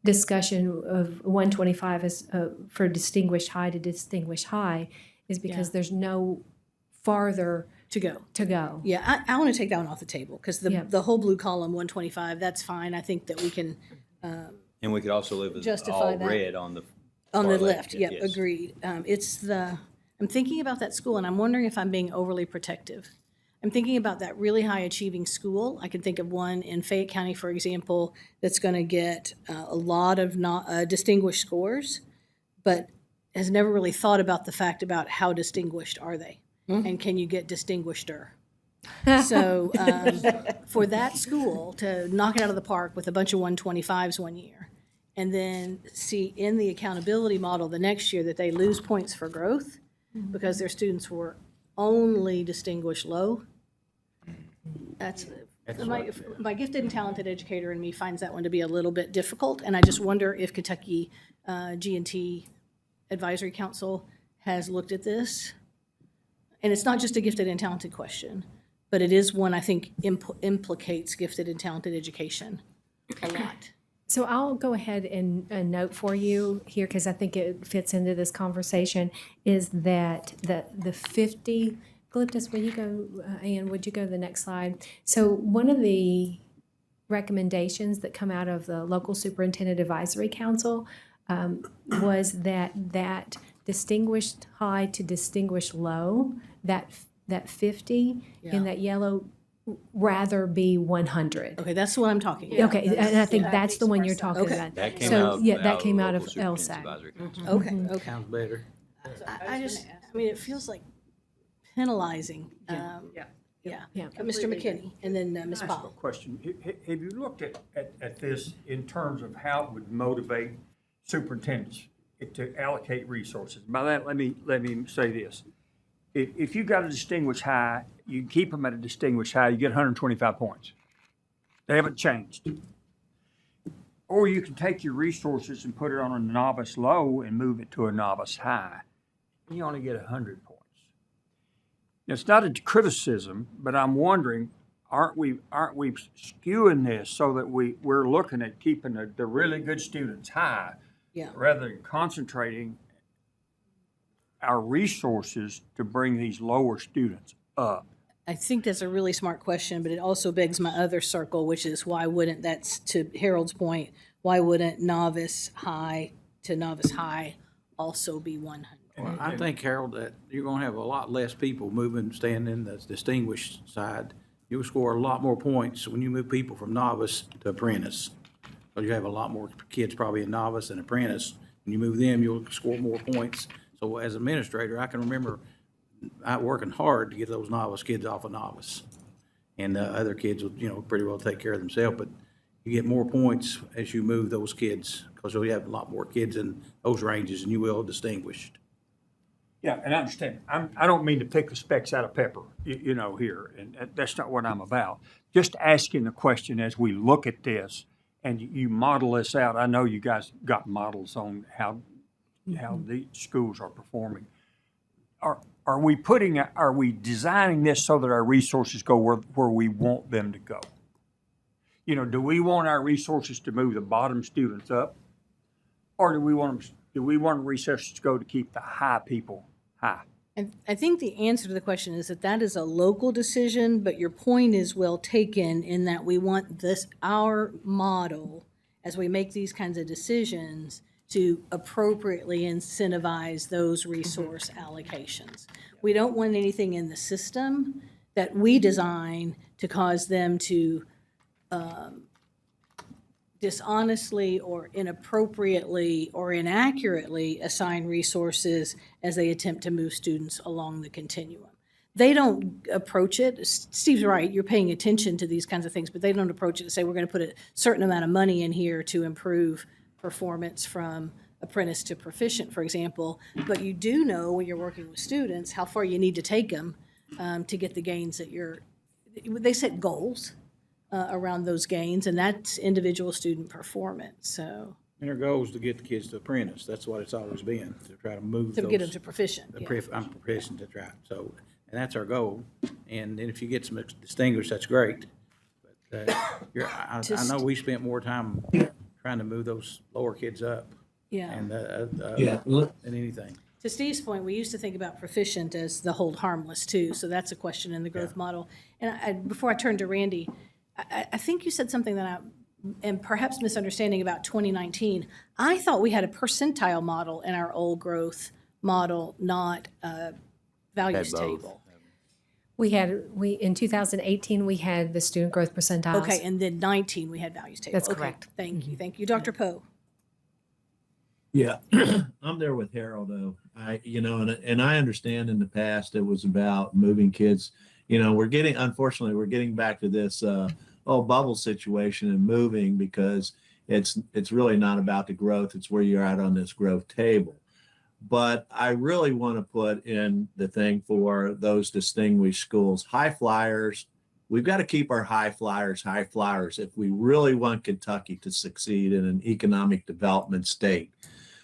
discussion of 125 is for distinguished high to distinguished high is because there's no farther to go. Yeah, I want to take that one off the table because the whole blue column, 125, that's fine. I think that we can and we could also live with justify all that. red on the on far the left. Yep, yes. agreed. I'm thinking about that school and I'm wondering if I'm being overly protective. I'm thinking about that really high achieving school. I can think of one in Fayette County, for example, that's going to get a lot of distinguished scores, but has never really thought about the fact about how distinguished are they, and can you get distinguisheder? So for that school to knock it out of the park with a bunch of 125s one year, and then see in the accountability model the next year that they lose points for growth because their students were only distinguished low. That's my gifted and talented educator in me finds that one to be a little bit difficult, and I just wonder if Kentucky G&T Advisory Council has looked at this. And it's not just a gifted and talented question, but it is one I think implicates gifted and talented education a lot. So I'll go ahead and note for you here, because I think it fits into this conversation, is that the 50, Glyptis, will you go, Ann, would you go to the next slide? So one of the recommendations that come out of the local superintendent advisory council was that distinguished high to distinguished low, that 50 in that yellow rather be 100. Okay, that's what I'm talking about. Okay, and I think that's the one you're talking Okay. about. That came So, out. yeah, that came of out of local superintendent's LSAC. advisory council. Okay, okay. Sounds better. I mean, it feels like penalizing. Yeah. Mr. McKinney, and then Ms. Can I ask a Powell. question? Have you looked at this in terms of how it would motivate superintendents to allocate resources? By that, let me say this. If you got a distinguished high, you keep them at a distinguished high, you get 125 points. They haven't changed. Or you can take your resources and put it on a novice low and move it to a novice high. You only get 100 points. It's not a criticism, but I'm wondering, aren't we skewing this so that we're looking at keeping the really good students high, Yeah. rather than concentrating our resources to bring these lower students up? I think that's a really smart question, but it also begs my other circle, which is why wouldn't, that's to Harold's point, why wouldn't novice high to novice high also be 100? Well, I think, Harold, that you're gonna have a lot less people staying in the distinguished side. You'll score a lot more points when you move people from novice to apprentice. So you have a lot more kids probably in novice and apprentice. When you move them, you'll score more points. So as administrator, I can remember working hard to get those novice kids off of novice. And the other kids will, pretty well take care of themselves, but you get more points as you move those kids, because you'll have a lot more kids in those ranges than you will distinguished. Yeah, and I understand. I don't mean to pick the specks out of pepper, here, and that's not what I'm about. Just asking the question as we look at this and you model this out. I know you guys got models on how the schools are performing. Are we designing this so that our resources go where we want them to go? Do we want our resources to move the bottom students up? Or do we want resources to go to keep the high people high? And I think the answer to the question is that is a local decision, but your point is well taken in that we want our model, as we make these kinds of decisions, to appropriately incentivize those resource allocations. We don't want anything in the system that we design to cause them to dishonestly or inappropriately or inaccurately assign resources as they attempt to move students along the continuum. They don't approach it. Steve's right, you're paying attention to these kinds of things, but they don't approach it to say, we're going to put a certain amount of money in here to improve performance from apprentice to proficient, for example. But you do know when you're working with students how far you need to take them to get the gains that they set goals around those gains, and that's individual student performance. So And our goal is to get the kids to apprentice. That's what it's always been, to try to move to those. get them to proficient. Yeah. I'm proficient, that's right. So, and that's our goal. And then if you get some distinguished, that's great. But I know we spent more time trying to move those lower kids up. Yeah. And, Yeah. than anything. To Steve's point, we used to think about proficient as the hold harmless too, so that's a question in the growth model. And before I turn to Randy, I think you said something that and perhaps misunderstanding about 2019. I thought we had a percentile model in our old growth model, not a values Had both. table. In 2018, we had the student growth percentiles. Okay, and then 19, we had values table. That's Okay, correct. Thank you, thank you. Dr. Poe? Yeah, I'm there with Harold though. And I understand in the past it was about moving kids. Unfortunately, we're getting back to this bubble situation and moving because it's really not about the growth. It's where you're at on this growth table. But I really want to put in the thing for those distinguished schools, high flyers. We've got to keep our high flyers if we really want Kentucky to succeed in an economic development state.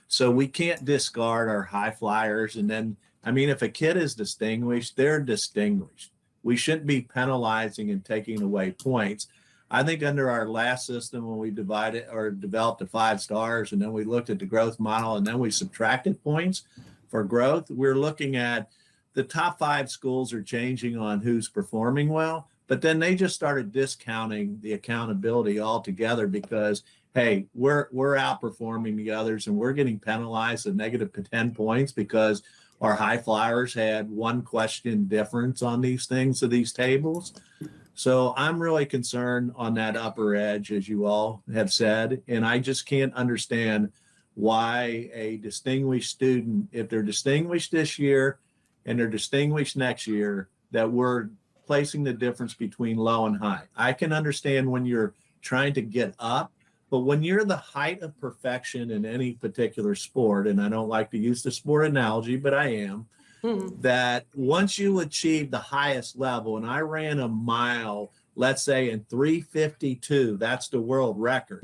So we can't discard our high flyers. And then, if a kid is distinguished, they're distinguished. We shouldn't be penalizing and taking away points. I think under our last system, when we divided or developed the 5 stars, and then we looked at the growth model, and then we subtracted points for growth, we're looking at the top 5 schools are changing on who's performing well, but then they just started discounting the accountability altogether because, hey, we're outperforming the others and we're getting penalized a negative 10 points because our high flyers had one question difference on these things of these tables. So I'm really concerned on that upper edge, as you all have said, and I just can't understand why a distinguished student, if they're distinguished this year and they're distinguished next year, that we're placing the difference between low and high. I can understand when you're trying to get up, but when you're the height of perfection in any particular sport, and I don't like to use the sport analogy, but I am, that once you achieve the highest level, and I ran a mile, let's say in 3:52, that's the world record.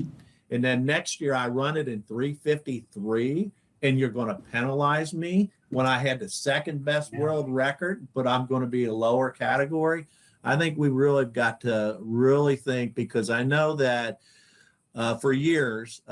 And then next year I run it in 3:53, and you're going to penalize me when I had the second best world record, but I'm going to be a lower category. I think we really got to really think, because I know that for years,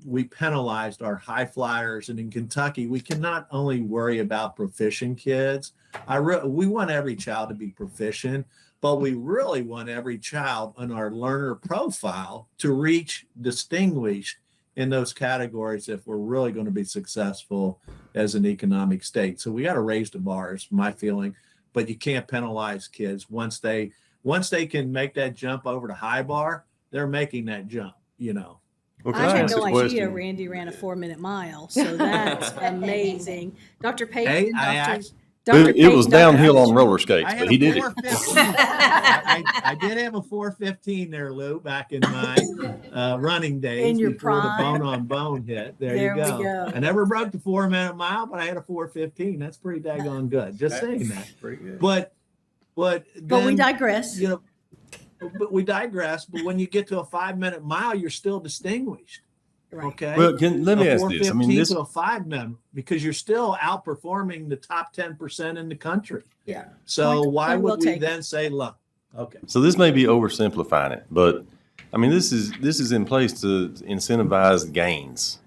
we penalized our high flyers, and in Kentucky, we can not only worry about proficient kids. We want every child to be proficient, but we really want every child on our learner profile to reach distinguished in those categories if we're really going to be successful as an economic state. So we got to raise the bar, is my feeling, but you can't penalize kids once they can make that jump over the high bar. They're making that jump. I had no idea Randy ran a 4-minute mile, so that's amazing. Dr. Payton, It was downhill on roller skates, but he did it. I did have a 4:15 there, Lou, back in my running days. In your before prime. the bone-on-bone hit. There we you go. go. I never broke the 4-minute mile, but I had a 4:15. That's pretty daggone good. Just saying that. Pretty good. But we then, digress. But we digress. But when you get to a 5-minute mile, you're still distinguished. Right. Okay. Well, let me A ask this. I 4:15 mean, this to a 5-minute, because you're still outperforming the top 10% in the country. Yeah. So why Point well would we taken. then say, look, okay. So this may be oversimplifying it, but I mean, this is in place to incentivize gains.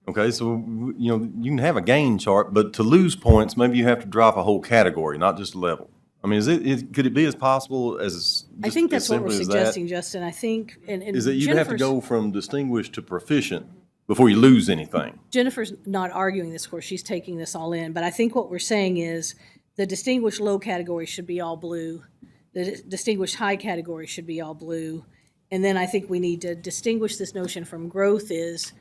Okay, so you can have a gain chart, but to lose points, maybe you have to drop a whole category, not just a level. I mean, could it be as possible as I think that's what we're simple as that? suggesting, Justin. I think, and Is that you'd have to Jennifer's- go from distinguished to proficient before you lose anything? Jennifer's not arguing this, of course, she's taking this all in, but I think what we're saying is the distinguished low category should be all blue. The distinguished high category should be all blue. And then I think we need to distinguish this notion from growth is,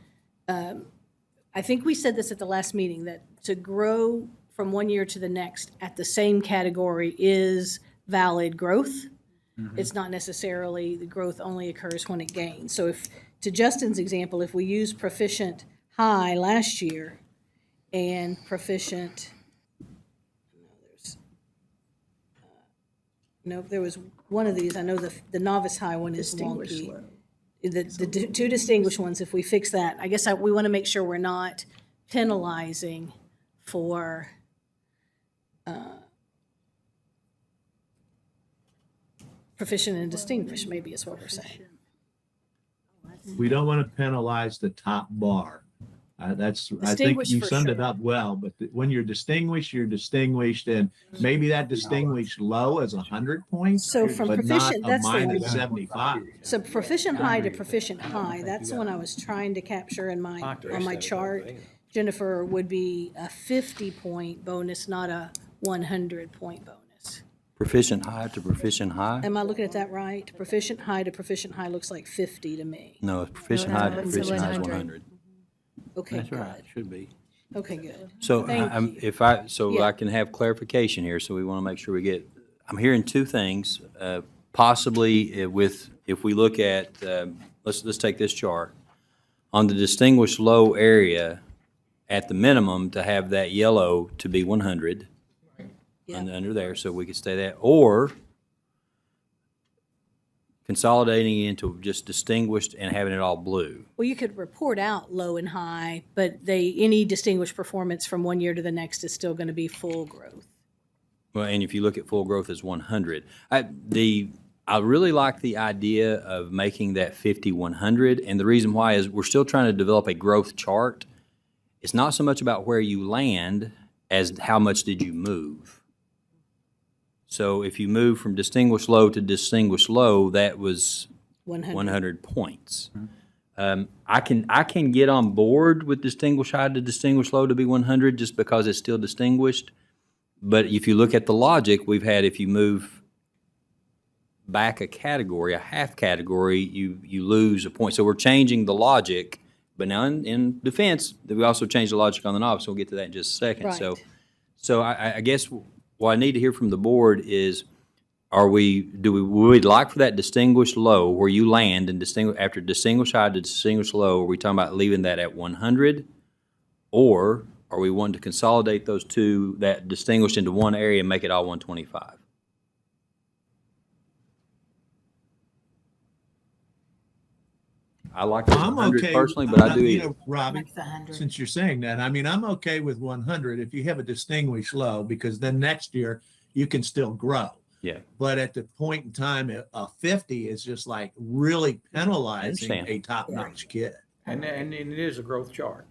I think we said this at the last meeting, that to grow from one year to the next at the same category is valid growth. It's not necessarily the growth only occurs when it gains. So if, to Justin's example, if we use proficient high last year and proficient, there was one of these, I know the novice high one is Distinguished wonky. low. The two distinguished ones, if we fix that, I guess we want to make sure we're not penalizing for proficient and distinguished, maybe is what we're saying. We don't want to penalize the top bar. I think Distinguished you for summed it sure. up well, but when you're distinguished, and maybe that distinguished low is 100 points, So from but not proficient, a that's the one. minus 75. So proficient high to proficient high, that's the one I was trying to capture on my chart. Jennifer, would be a 50-point bonus, not a 100-point bonus. Proficient high to proficient high? Am I looking at that right? Proficient high to proficient high looks like 50 to me. No, it's proficient high to it's proficient high is 100. 100. Okay, That's good. right, it should be. Okay, good. So Thank you. I can have clarification here, so we want to make sure we get, I'm hearing two things. Possibly if we look at, let's take this chart. On the distinguished low area, at the minimum, to have that yellow to be 100. Under there, so we could stay that, or consolidating it into just distinguished and having it all blue. Well, you could report out low and high, but any distinguished performance from one year to the next is still going to be full growth. Well, and if you look at full growth as 100, I really like the idea of making that 50 100, and the reason why is we're still trying to develop a growth chart. It's not so much about where you land as how much did you move. So if you move from distinguished low to distinguished low, that was 100 points. I can get on board with distinguished high to distinguished low to be 100 just because it's still distinguished. But if you look at the logic, we've had if you move back a category, a half category, you lose a point. So we're changing the logic, but now in defense, we also changed the logic on the novice. We'll get to that in just a second. Right. So I guess what I need to hear from the board is, would we like for that distinguished low where you land and after distinguished high to distinguished low, are we talking about leaving that at 100? Or are we wanting to consolidate those two, that distinguished into one area and make it all 125? I like the I'm 100 okay. personally, but I do You either. know, Robbie, since you're saying that, I mean, I'm okay with 100 if you have a distinguished low, because then next year you can still grow. Yeah. But at the point in time, a 50 is just like really penalizing understand. a top-notch kid. And it is a growth chart.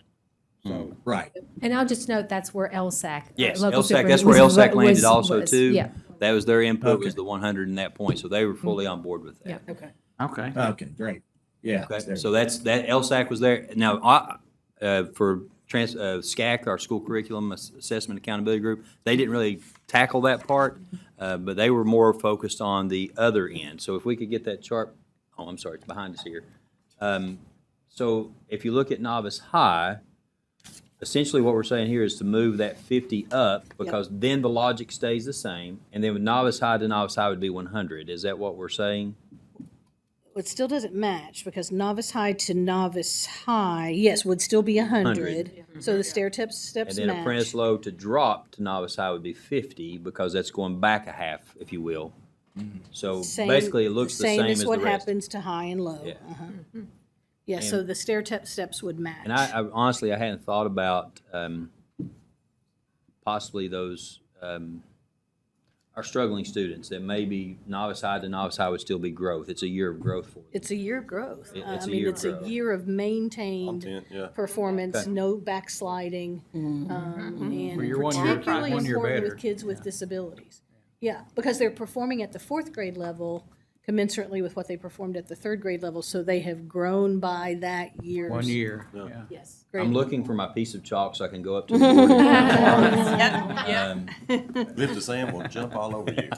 So, Right. And I'll just note that's where LSAC. Yes, local LSAC, that's superintendent where was- LSAC landed was- also was- too. Yeah. That was their input, Okay. was the 100 in that point, so they were fully on board with that. Yeah. Okay. okay. Okay, great. Yeah. Okay, so that LSAC was there. Now, for SCAC, our School Curriculum Assessment Accountability Group, they didn't really tackle that part, but they were more focused on the other end. So if we could get that chart, oh, I'm sorry, it's behind us here. So if you look at novice high, essentially what we're saying here is to move that 50 up, because then the logic stays the same, and then with novice high to novice high would be 100. Is that what we're saying? It still doesn't match, because novice high to novice high, yes, would still be 100. So the steps And then match. apprentice low to drop to novice high would be 50, because that's going back a half, if you will. So Same- basically, it looks the same as the what rest. happens to high and low. Yeah. Yeah, so And- the steps would match. And I honestly, I hadn't thought about possibly those, our struggling students, that maybe novice high to novice high would still be growth. It's a year of growth for them. It's a year of growth. It's I a mean, year of it's a growth. year of maintained Content, yeah. performance, Okay. no backsliding, and Well, you're 1 year- particularly 1 year important better. with kids with disabilities. Yeah, because they're performing at the fourth grade level commensurately with what they performed at the third grade level, so they have grown by that year's. 1 year, yeah. Yes. I'm great. looking for my piece of chalk so I can go up to the board and Lift the sand will jump all over you.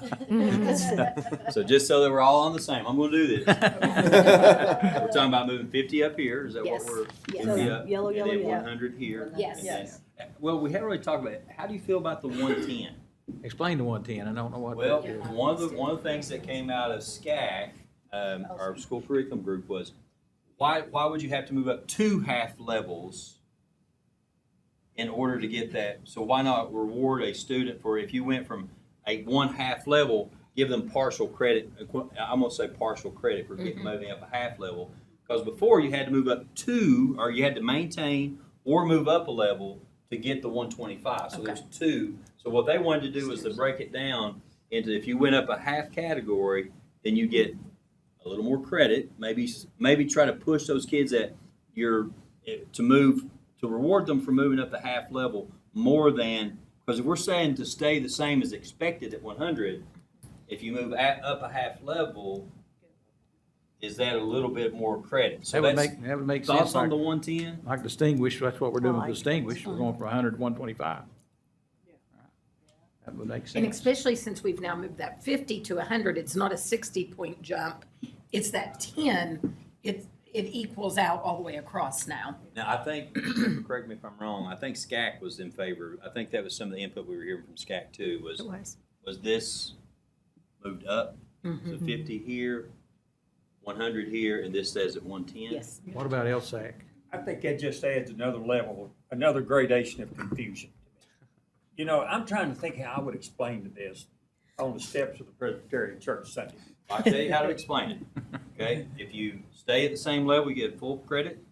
So just so that we're all on the same, I'm gonna do this. We're talking about moving 50 up here, is that what Yes. we're? Yes. 50 up, Yellow, and yellow, then yellow. 100 here. Yes. and then- Well, we haven't really talked about it. How do you feel about the 110? Explain the 110, I don't know what Well, that is. one of the things that came out of SCAC, our school curriculum group, was why would you have to move up 2 half levels in order to get that? So why not reward a student for, if you went from a 1 half level, give them partial credit, I'm gonna say partial credit for getting moving up a half level. Because before you had to move up 2, or you had to maintain or move up a level to get the 125. So there's 2. So what they wanted to do was to break it down into, if you went up a half category, then you get a little more credit. Maybe try to push those kids to reward them for moving up the half level more than, because if we're saying to stay the same as expected at 100, if you move up a half level, is that a little bit more credit? So That would that's make sense. thoughts on like- the 110? Like distinguished, that's what we're doing with distinguished, we're going from 100 to 125. That would make And sense. especially since we've now moved that 50 to 100, it's not a 60-point jump. It's that 10, it equals out all the way across now. Now, I think, correct me if I'm wrong, I think SCAC was in favor, I think that was some of the input we were hearing from SCAC too, was this moved up to 50 here, 100 here, and this says at 110? Yes. What about LSAC? I think that just adds another level, another gradation of confusion. You know, I'm trying to think how I would explain to this on the steps of the Presbyterian Church Sunday. I'll tell you how to explain it, okay? If you stay at the same level, you get full credit.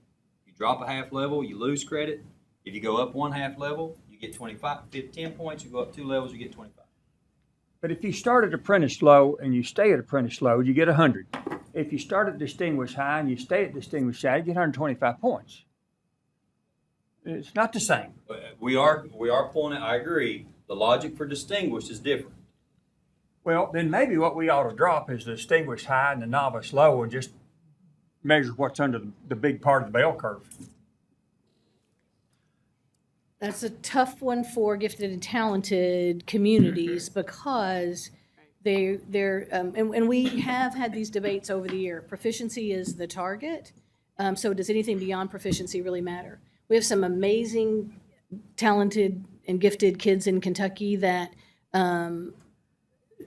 You drop a half level, you lose credit. If you go up 1 half level, you get 25, 10 points. You go up 2 levels, you get 25. But if you start at apprentice low and you stay at apprentice low, you get 100. If you start at distinguished high and you stay at distinguished high, you get 125 points. It's not the same. We are pulling it, I agree. The logic for distinguished is different. Well, then maybe what we ought to drop is the distinguished high and the novice low and just measure what's under the big part of the bell curve. That's a tough one for gifted and talented communities because And we have had these debates over the year. Proficiency is the target, so does anything beyond proficiency really matter? We have some amazing, talented, and gifted kids in Kentucky that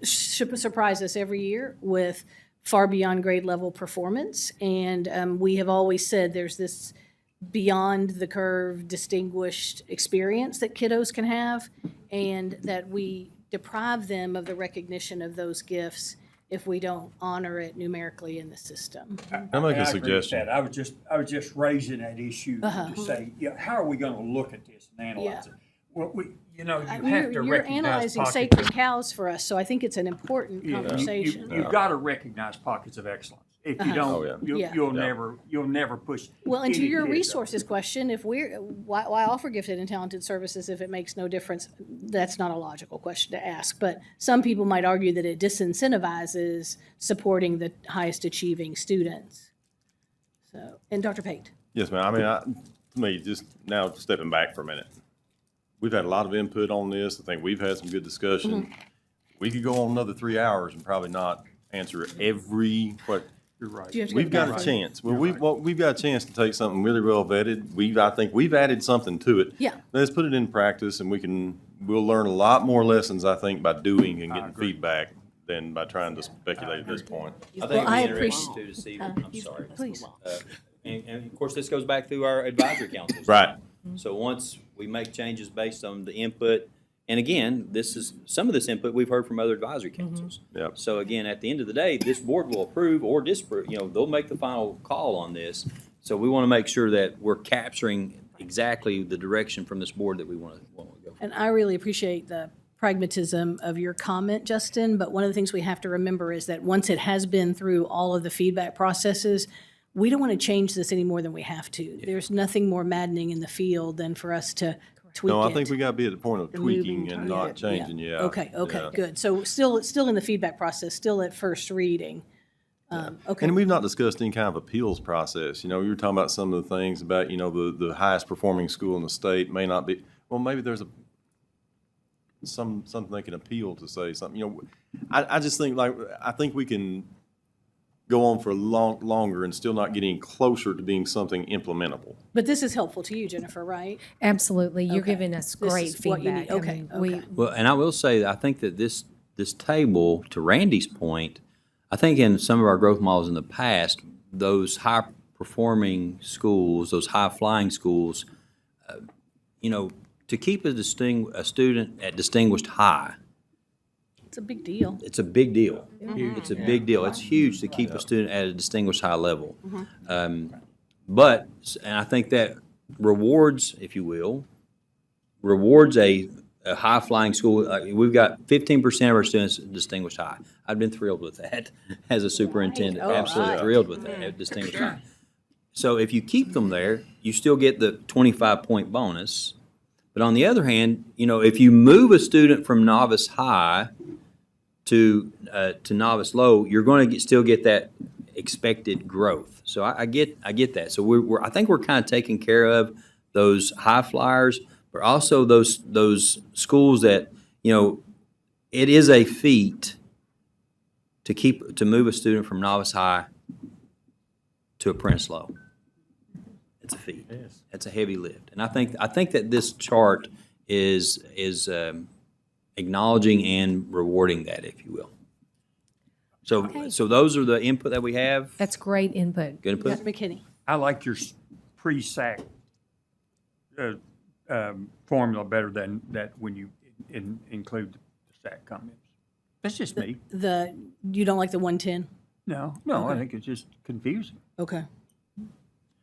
surprise us every year with far beyond grade level performance. And we have always said there's this beyond the curve distinguished experience that kiddos can have, and that we deprive them of the recognition of those gifts if we don't honor it numerically in the system. I'll make a I agree with suggestion. that. I was just raising that issue Uh-huh. to say, how are we gonna look at this and analyze Yeah. it? Well, you have to You're recognize analyzing pockets. sacred cows for us, so I think it's an important Yeah, conversation. you've got to recognize pockets of excellence. If you Uh-huh. don't, Oh, yeah. Yeah. you'll never push. Well, and to any your kid up. resources question, if why offer gifted and talented services if it makes no difference? That's not a logical question to ask, but some people might argue that it disincentivizes supporting the highest achieving students. So, and Dr. Pate. Yes, ma'am. I mean, to me, just now stepping back for a minute, we've had a lot of input on this. I think we've had some good discussion. Mm-hmm. We could go on another 3 hours and probably not answer every question. You're right. Do you have to We've go got back? a chance. Well, we've got a chance to take something really well vetted. I think we've added something to it. Yeah. Let's put it in practice, and we'll learn a lot more lessons, I think, by doing and getting feedback than by trying to speculate at this point. I think Well, I it'd be interesting appreciate- too to see, I'm sorry. Please. And of course, this goes back through our advisory councils. Right. So once we make changes based on the input, and again, some of this input we've heard from other advisory councils. Yep. So again, at the end of the day, this board will approve or disapprove, they'll make the final call on this. So we want to make sure that we're capturing exactly the direction from this board that we want to go. And I really appreciate the pragmatism of your comment, Justin, but one of the things we have to remember is that once it has been through all of the feedback processes, we don't want to change this any more than we have to. There's nothing more maddening in the field than for us to tweak it. No, I think we got to be at the point of And moving tweaking and not target. changing, yeah. Okay, Yeah. good. So still in the feedback process, still at first reading. Okay. And we've not discussed any kind of appeals process. You were talking about some of the things about, the highest performing school in the state may not be, well, maybe there's something they can appeal to say something. I just think I think we can go on for longer and still not get any closer to being something implementable. But this is helpful to you, Jennifer, right? Absolutely. You're Okay. giving us This great is what you need. feedback. I Okay, mean, okay. Well, and I will say that I think that this table, to Randy's point, I think in some of our growth models in the past, those high-performing schools, those high-flying schools, to keep a student at distinguished high, It's a big deal. it's a big deal. It's a big deal. It's huge to keep a student at a distinguished high level. And I think that rewards, if you will, a high-flying school. We've got 15% of our students distinguished high. I've been thrilled with that as a superintendent. All Absolutely right. thrilled with that, at distinguished high. So if you keep them there, you still get the 25-point bonus. But on the other hand, if you move a student from novice high to novice low, you're going to still get that expected growth. So I get that. So I think we're kind of taking care of those high flyers, but also those schools that it is a feat to move a student from novice high to apprentice low. It's a feat. Yes. It's a heavy lift, and I think that this chart is acknowledging and rewarding that, if you will. So those are the input that we have. That's great input. Good input. Dr. McKinney. I like your pre-SAC formula better than that when you include the SAC comments. That's just me. You don't like the 110? No, I think it's just confusing. Okay.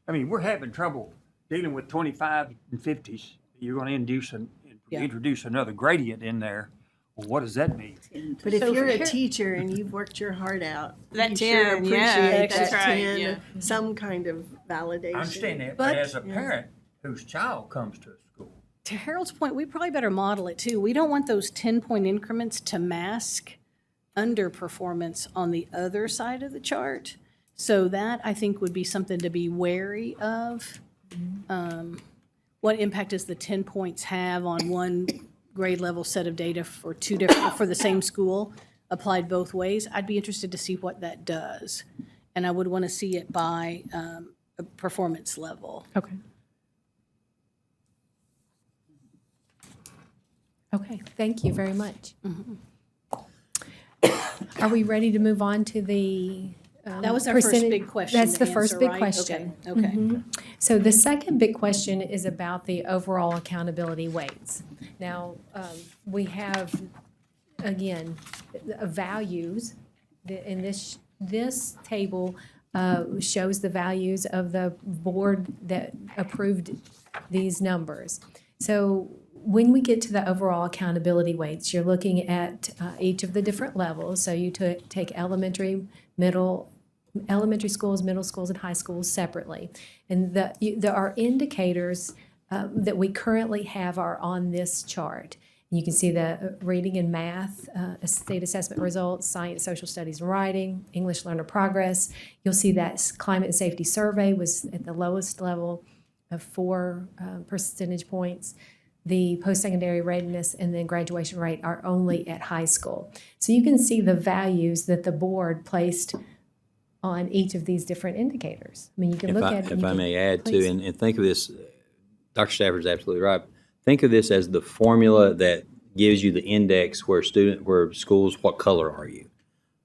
I mean, we're having trouble dealing with 25 and 50s. You're going to introduce another gradient in there. Well, what does that mean? But if So you're a here- teacher and you've worked your heart out, That you sure 10, yeah, appreciate that's that right, 10, yeah. some kind of validation. I understand that, But- but as a parent whose child comes to a school, To Harold's point, we probably better model it too. We don't want those 10-point increments to mask underperformance on the other side of the chart. So that, I think, would be something to be wary of. What impact does the 10 points have on one grade level set of data for the same school? applied both ways. I'd be interested to see what that does. And I would want to see it by a performance level. Okay. Okay, thank you very much. Are we ready to move on to the? That was our first big question That's to the first answer, big right? question. Okay, okay. Mhm. So the second big question is about the overall accountability weights. Now, we have, again, values. In this table shows the values of the board that approved these numbers. So when we get to the overall accountability weights, you're looking at each of the different levels. So you take elementary schools, middle schools, and high schools separately. And there are indicators that we currently have are on this chart. You can see the reading and math, state assessment results, science, social studies, and writing, English learner progress. You'll see that climate and safety survey was at the lowest level of 4 percentage points. The post-secondary readiness and then graduation rate are only at high school. So you can see the values that the board placed on each of these different indicators. I mean, you can look at it. If I may add please. to, and think of this, Dr. Stafford's absolutely right. Think of this as the formula that gives you the index where schools, what color are you?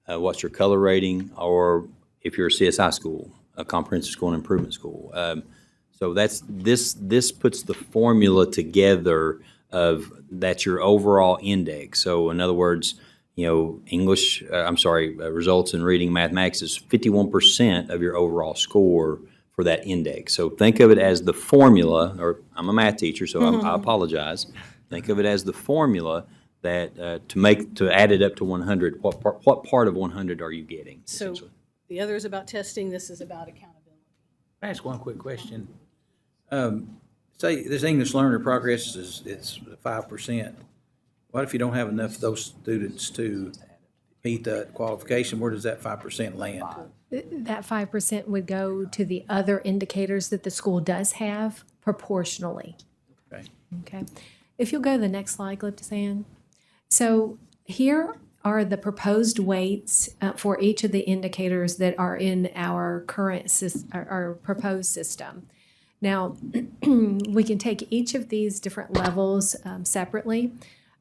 What's your color rating? Or if you're a CSI school, a comprehensive school and improvement school. So this puts the formula together that's your overall index. So in other words, results in reading mathematics is 51% of your overall score for that index. So think of it as the formula, or I'm a math teacher, so I apologize. Think of it as the formula that to add it up to 100. What part of 100 are you getting? So the other is about testing, this is about accountability. Can I ask one quick question? Say this English learner progress it's 5%. What if you don't have enough of those students to meet the qualification? Where does that 5% land? That 5% would go to the other indicators that the school does have proportionally. Okay. Okay. If you'll go to the next slide, Glyptis-Ann. So here are the proposed weights for each of the indicators that are in our our proposed system. Now, we can take each of these different levels separately.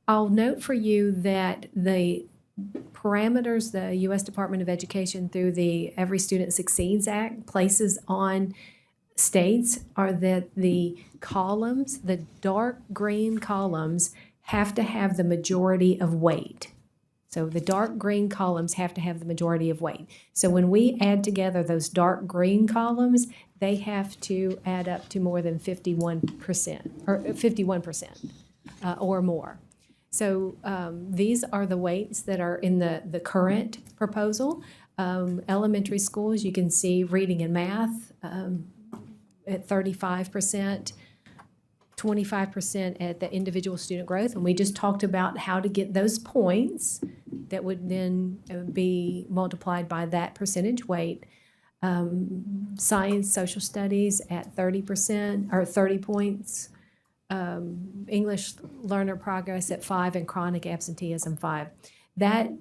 I'll note for you that the parameters the U.S. Department of Education through the Every Student Succeeds Act places on states are that the columns, the dark green columns, have to have the majority of weight. So the dark green columns have to have the majority of weight. So when we add together those dark green columns, they have to add up to more than 51% or 51% or more. So these are the weights that are in the current proposal. Elementary schools, you can see reading and math at 35%, 25% at the individual student growth. And we just talked about how to get those points that would then be multiplied by that percentage weight. Science, social studies at 30% or 30 points. English learner progress at 5 and chronic absenteeism 5. That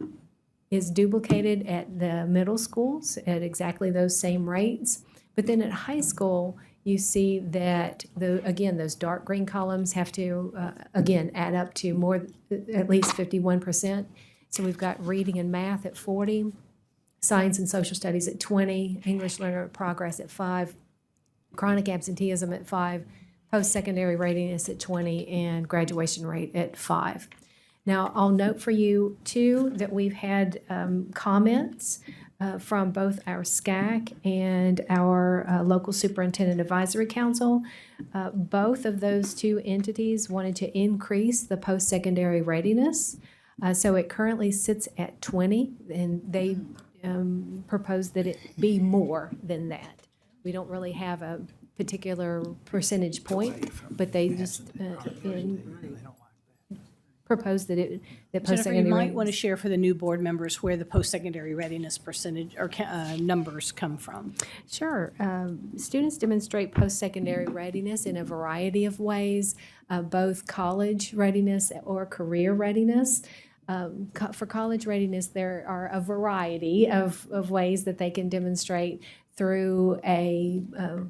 is duplicated at the middle schools at exactly those same rates. But then at high school, you see that those dark green columns have to add up to at least 51%. So we've got reading and math at 40, science and social studies at 20, English learner progress at 5, chronic absenteeism at 5, post-secondary readiness at 20, and graduation rate at 5. Now, I'll note for you, too, that we've had comments from both our SCAC and our local superintendent advisory council. Both of those two entities wanted to increase the post-secondary readiness. So it currently sits at 20, and they proposed that it be more than that. We don't really have a particular percentage point, but they just proposed that Jennifer, you post-secondary might want to share for the new board members where the post-secondary readiness percentage or numbers come from. Sure. Students demonstrate post-secondary readiness in a variety of ways, both college readiness or career readiness. For college readiness, there are a variety of ways that they can demonstrate through a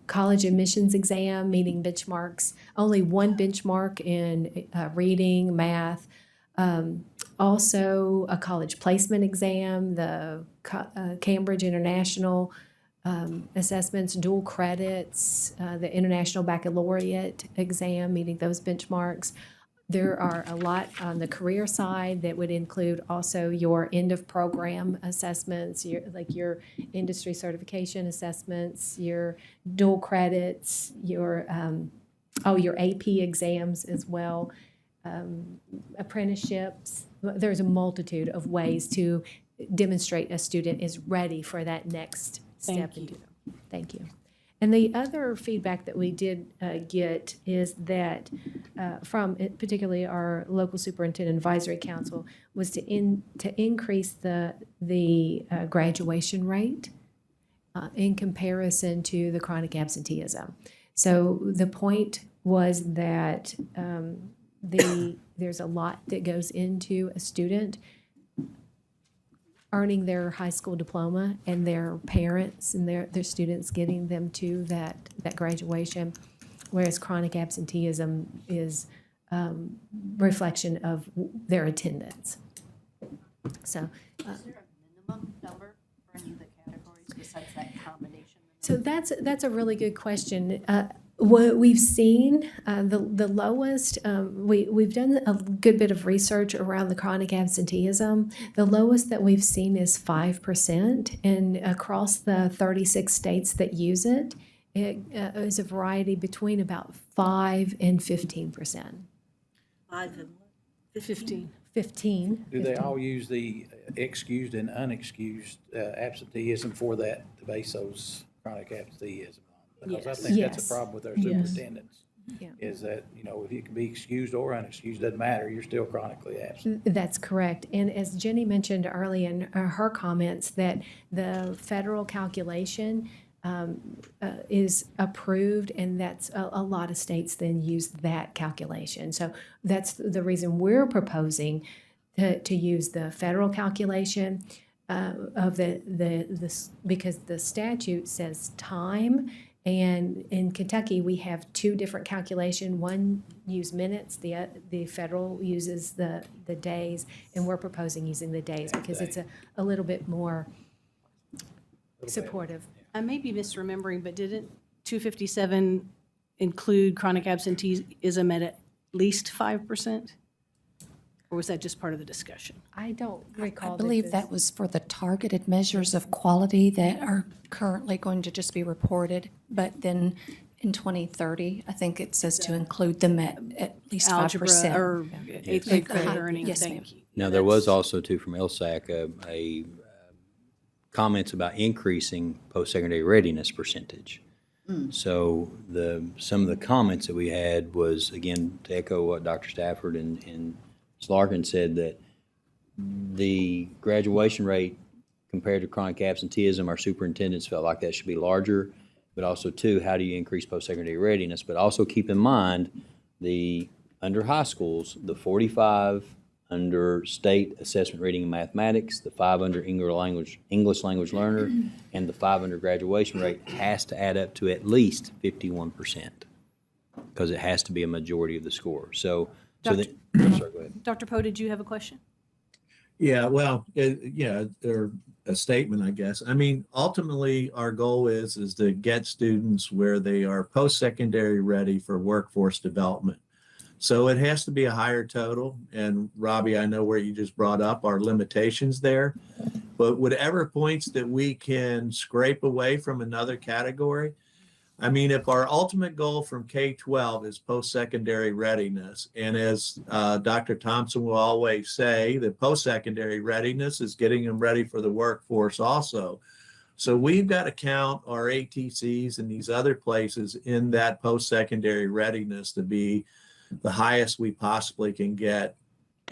college admissions exam, meeting benchmarks, only one benchmark in reading, math, also a college placement exam, the Cambridge International assessments, dual credits, the International Baccalaureate exam, meeting those benchmarks. There are a lot on the career side that would include also your end of program assessments, your industry certification assessments, your dual credits, your AP exams as well, apprenticeships. There's a multitude of ways to demonstrate a student is ready for that next step. Thank you. And the other feedback that we did get is that from particularly our local superintendent advisory council was to increase the graduation rate in comparison to the chronic absenteeism. So the point was that there's a lot that goes into a student earning their high school diploma and their parents and their students getting them to that graduation, whereas chronic absenteeism is reflection of their attendance. So, Is there a minimum number for any of the categories besides that combination? So that's a really good question. What we've seen, the lowest, we've done a good bit of research around the chronic absenteeism. The lowest that we've seen is 5%, and across the 36 states that use it, it is a variety between about 5 and 15%. 5 and 15. 15. Do they all use the excused and unexcused absenteeism for that, to base those chronic absenteeism on? Because I think that's a problem with our superintendents, is that, if you can be excused or unexcused, doesn't matter, you're still chronically absent. That's correct. And as Jenny mentioned early in her comments, that the federal calculation is approved, and that's a lot of states then use that calculation. So that's the reason we're proposing to use the federal calculation of because the statute says time. And in Kentucky, we have two different calculations. One uses minutes, the federal uses the days, and we're proposing using the days because it's a little bit more supportive. I may be misremembering, but didn't 257 include chronic absenteeism at least 5%? Or was that just part of the discussion? I don't recall. I believe that was for the targeted measures of quality that are currently going to just be reported, but then in 2030, I think it says to include them at least 5%. Algebra or eighth grade credit earning. Yes, Thank ma'am. you. Now, there was also too from LSAC, comments about increasing post-secondary readiness percentage. So some of the comments that we had was, again, to echo what Dr. Stafford and Ms. Larkin said, that the graduation rate compared to chronic absenteeism, our superintendents felt like that should be larger, but also too, how do you increase post-secondary readiness? But also keep in mind under high schools, the 45 under state assessment reading and mathematics, the 5 under English language learner, and the 5 under graduation rate has to add up to at least 51%, because it has to be a majority of the score. Sorry, go ahead. Dr. Poe, did you have a question? Yeah, well, or a statement, I guess. I mean, ultimately, our goal is to get students where they are post-secondary ready for workforce development. So it has to be a higher total. And Robbie, I know where you just brought up our limitations there, but whatever points that we can scrape away from another category, I mean, if our ultimate goal from K-12 is post-secondary readiness, and as Dr. Thompson will always say, that post-secondary readiness is getting them ready for the workforce also. So we've got to count our ATCs and these other places in that post-secondary readiness to be the highest we possibly can get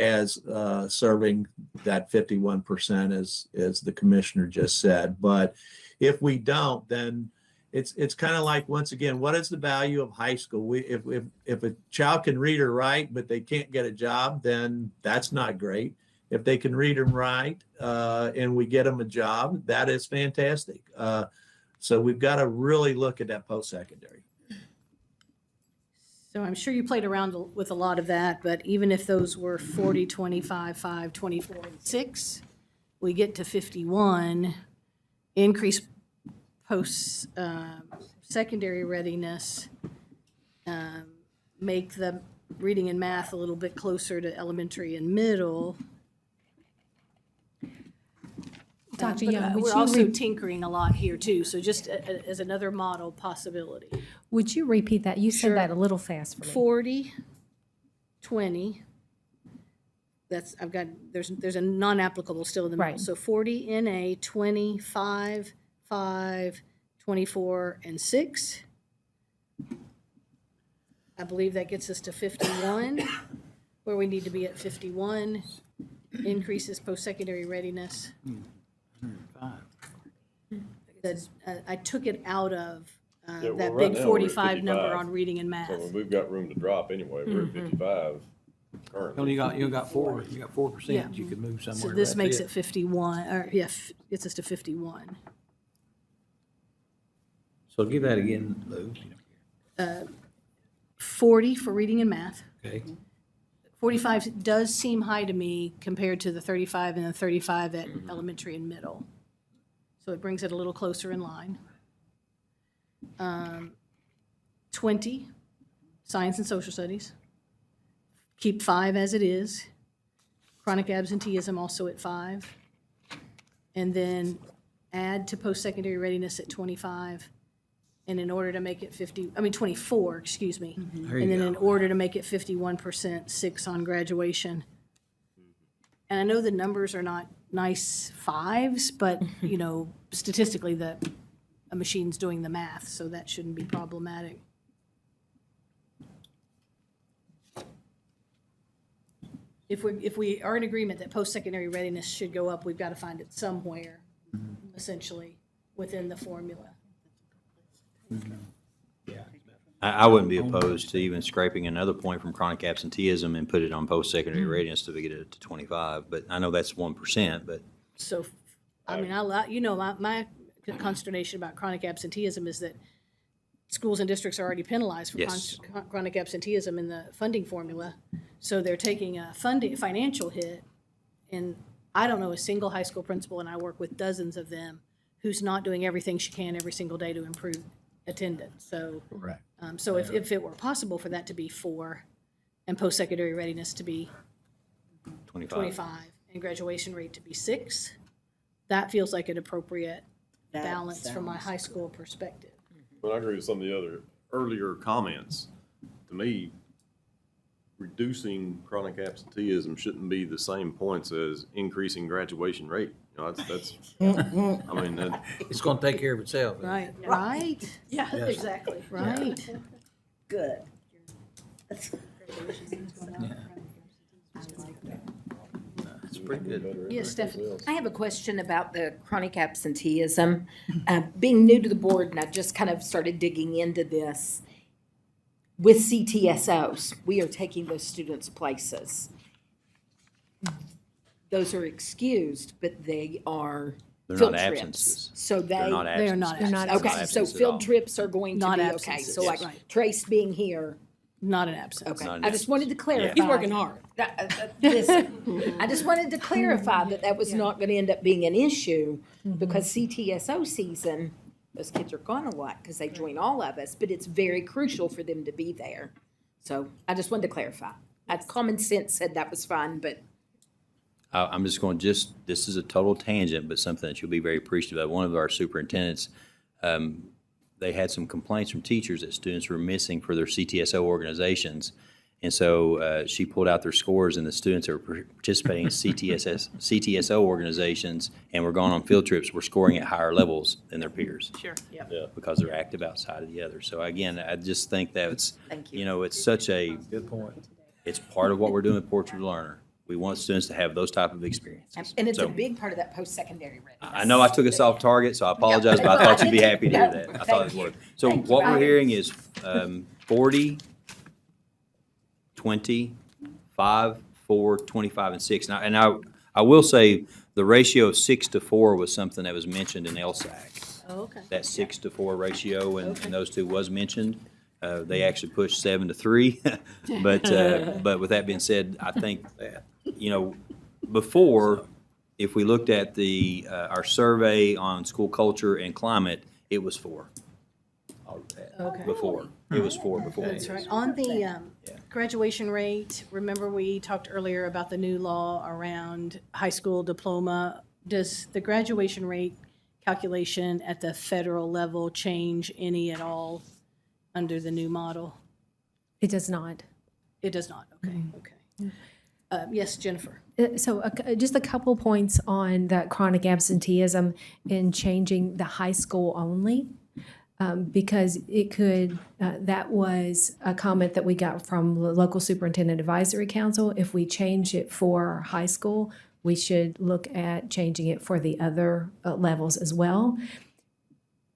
as serving that 51%, as the commissioner just said. But if we don't, then it's kind of like, once again, what is the value of high school? If a child can read or write, but they can't get a job, then that's not great. if they can read and write, and we get them a job, that is fantastic. So we've got to really look at that post-secondary. So I'm sure you played around with a lot of that, but even if those were 40, 25, 5, 24, and 6, we get to 51, increase post-secondary readiness, make the reading and math a little bit closer to elementary and middle. Dr. But, Young, would we're you also tinkering a lot here too, so just as another model possibility. Would you repeat that? You Sure. said that a little fast for me. 40, 20. That's, I've got, there's a non-applicable still in the middle. Right. So 40 NA, 25, 5, 24, and 6. I believe that gets us to 51, where we need to be at 51. Increases post-secondary readiness. That, I took it out of Yeah, well, that right big now we're at 45 number 55. on reading and math. So we've got room to drop anyway. We're at 55 currently. You got 4% Yeah. you could move somewhere. So this That's makes it 51, or yeah, gets us to 51. So give that again, Lou. 40 for reading and math. Okay. 45 does seem high to me compared to the 35 and the 35 at elementary and middle. So it brings it a little closer in line. 20, science and social studies. Keep 5 as it is. Chronic absenteeism also at 5. And then add to post-secondary readiness at 25. And in order to make it 24, excuse me. There And you then in go. order to make it 51%, 6 on graduation. And I know the numbers are not nice 5s, but, you know, statistically, a machine's doing the math, so that shouldn't be problematic. If we are in agreement that post-secondary readiness should go up, we've got to find it somewhere, essentially, within the formula. I wouldn't be opposed to even scraping another point from chronic absenteeism and put it on post-secondary readiness to get it to 25, but I know that's 1%, but So, I mean, my consternation about chronic absenteeism is that schools and districts are already penalized for Yes. chronic absenteeism in the funding formula. So they're taking a financial hit, and I don't know a single high school principal, and I work with dozens of them, who's not doing everything she can every single day to improve attendance. So, Correct. so if it were possible for that to be 4 and post-secondary readiness to be 25 and graduation rate to be 6, that feels like an appropriate balance from my high school perspective. But I agree with some of the other earlier comments. To me, reducing chronic absenteeism shouldn't be the same points as increasing graduation rate. You know, that's, I mean, that, It's gonna take care of itself. Right, right? Yeah, Yes. Exactly, right. Good. It's pretty good. Yes, Stephanie? I have a question about the chronic absenteeism. Being new to the board, and I just kind of started digging into this. With CTSOs, we are taking those students' places. Those are excused, but they are They're field not trips. absences. So They're not They are not absences. absences. They're not Okay, so absences at field all. trips are going to Not be okay. absences, So like right. Trace being here, Not an absence. okay. Not an I just wanted to clarify. He's working hard. Listen, I just wanted to clarify that was not going to end up being an issue because CTSO season, those kids are gone a lot because they join all of us, but it's very crucial for them to be there. So I just wanted to clarify. Common sense said that was fine, but I'm just going, this is a total tangent, but something that you'll be very appreciative of. One of our superintendents, they had some complaints from teachers that students were missing for their CTSO organizations. And so she pulled out their scores, and the students that were participating in CTSO organizations and were going on field trips were scoring at higher levels than their peers. Sure, yep. yeah. Because they're active outside of the other. So again, I just think that it's, Thank you. you know, it's such a, Good point. it's part of what we're doing at Portrait of the Learner. We want students to have those type of experiences. And it's a So, big part of that post-secondary readiness. I know I took us off target, so I apologize, but I thought you'd be happy to hear that. I thought it would. So Thank you. what we're hearing is 40, 20, 5, 4, 25, and 6. And I will say the ratio of 6-4 was something that was mentioned in LSAC. Oh, okay. That 6-4 ratio, and those two was mentioned. They actually pushed 7-3. But with that being said, I think that, before, if we looked at our survey on school culture and climate, it was 4. Okay. Before. It was 4 before. That's right. On the graduation rate, remember we talked earlier about the new law around high school diploma. Does the graduation rate calculation at the federal level change any at all under the new model? It does not. It does not, okay, okay. Yes, Jennifer? So just a couple points on that chronic absenteeism and changing the high school only. Because it could, that was a comment that we got from the local superintendent advisory council. If we change it for high school, we should look at changing it for the other levels as well.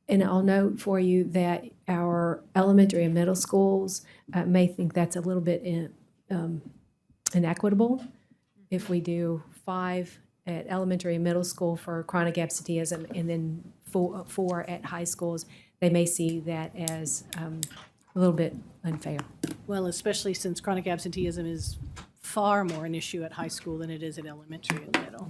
And I'll note for you that our elementary and middle schools may think that's a little bit inequitable. If we do 5 at elementary and middle school for chronic absenteeism and then 4 at high schools, they may see that as a little bit unfair. Well, especially since chronic absenteeism is far more an issue at high school than it is at elementary and middle.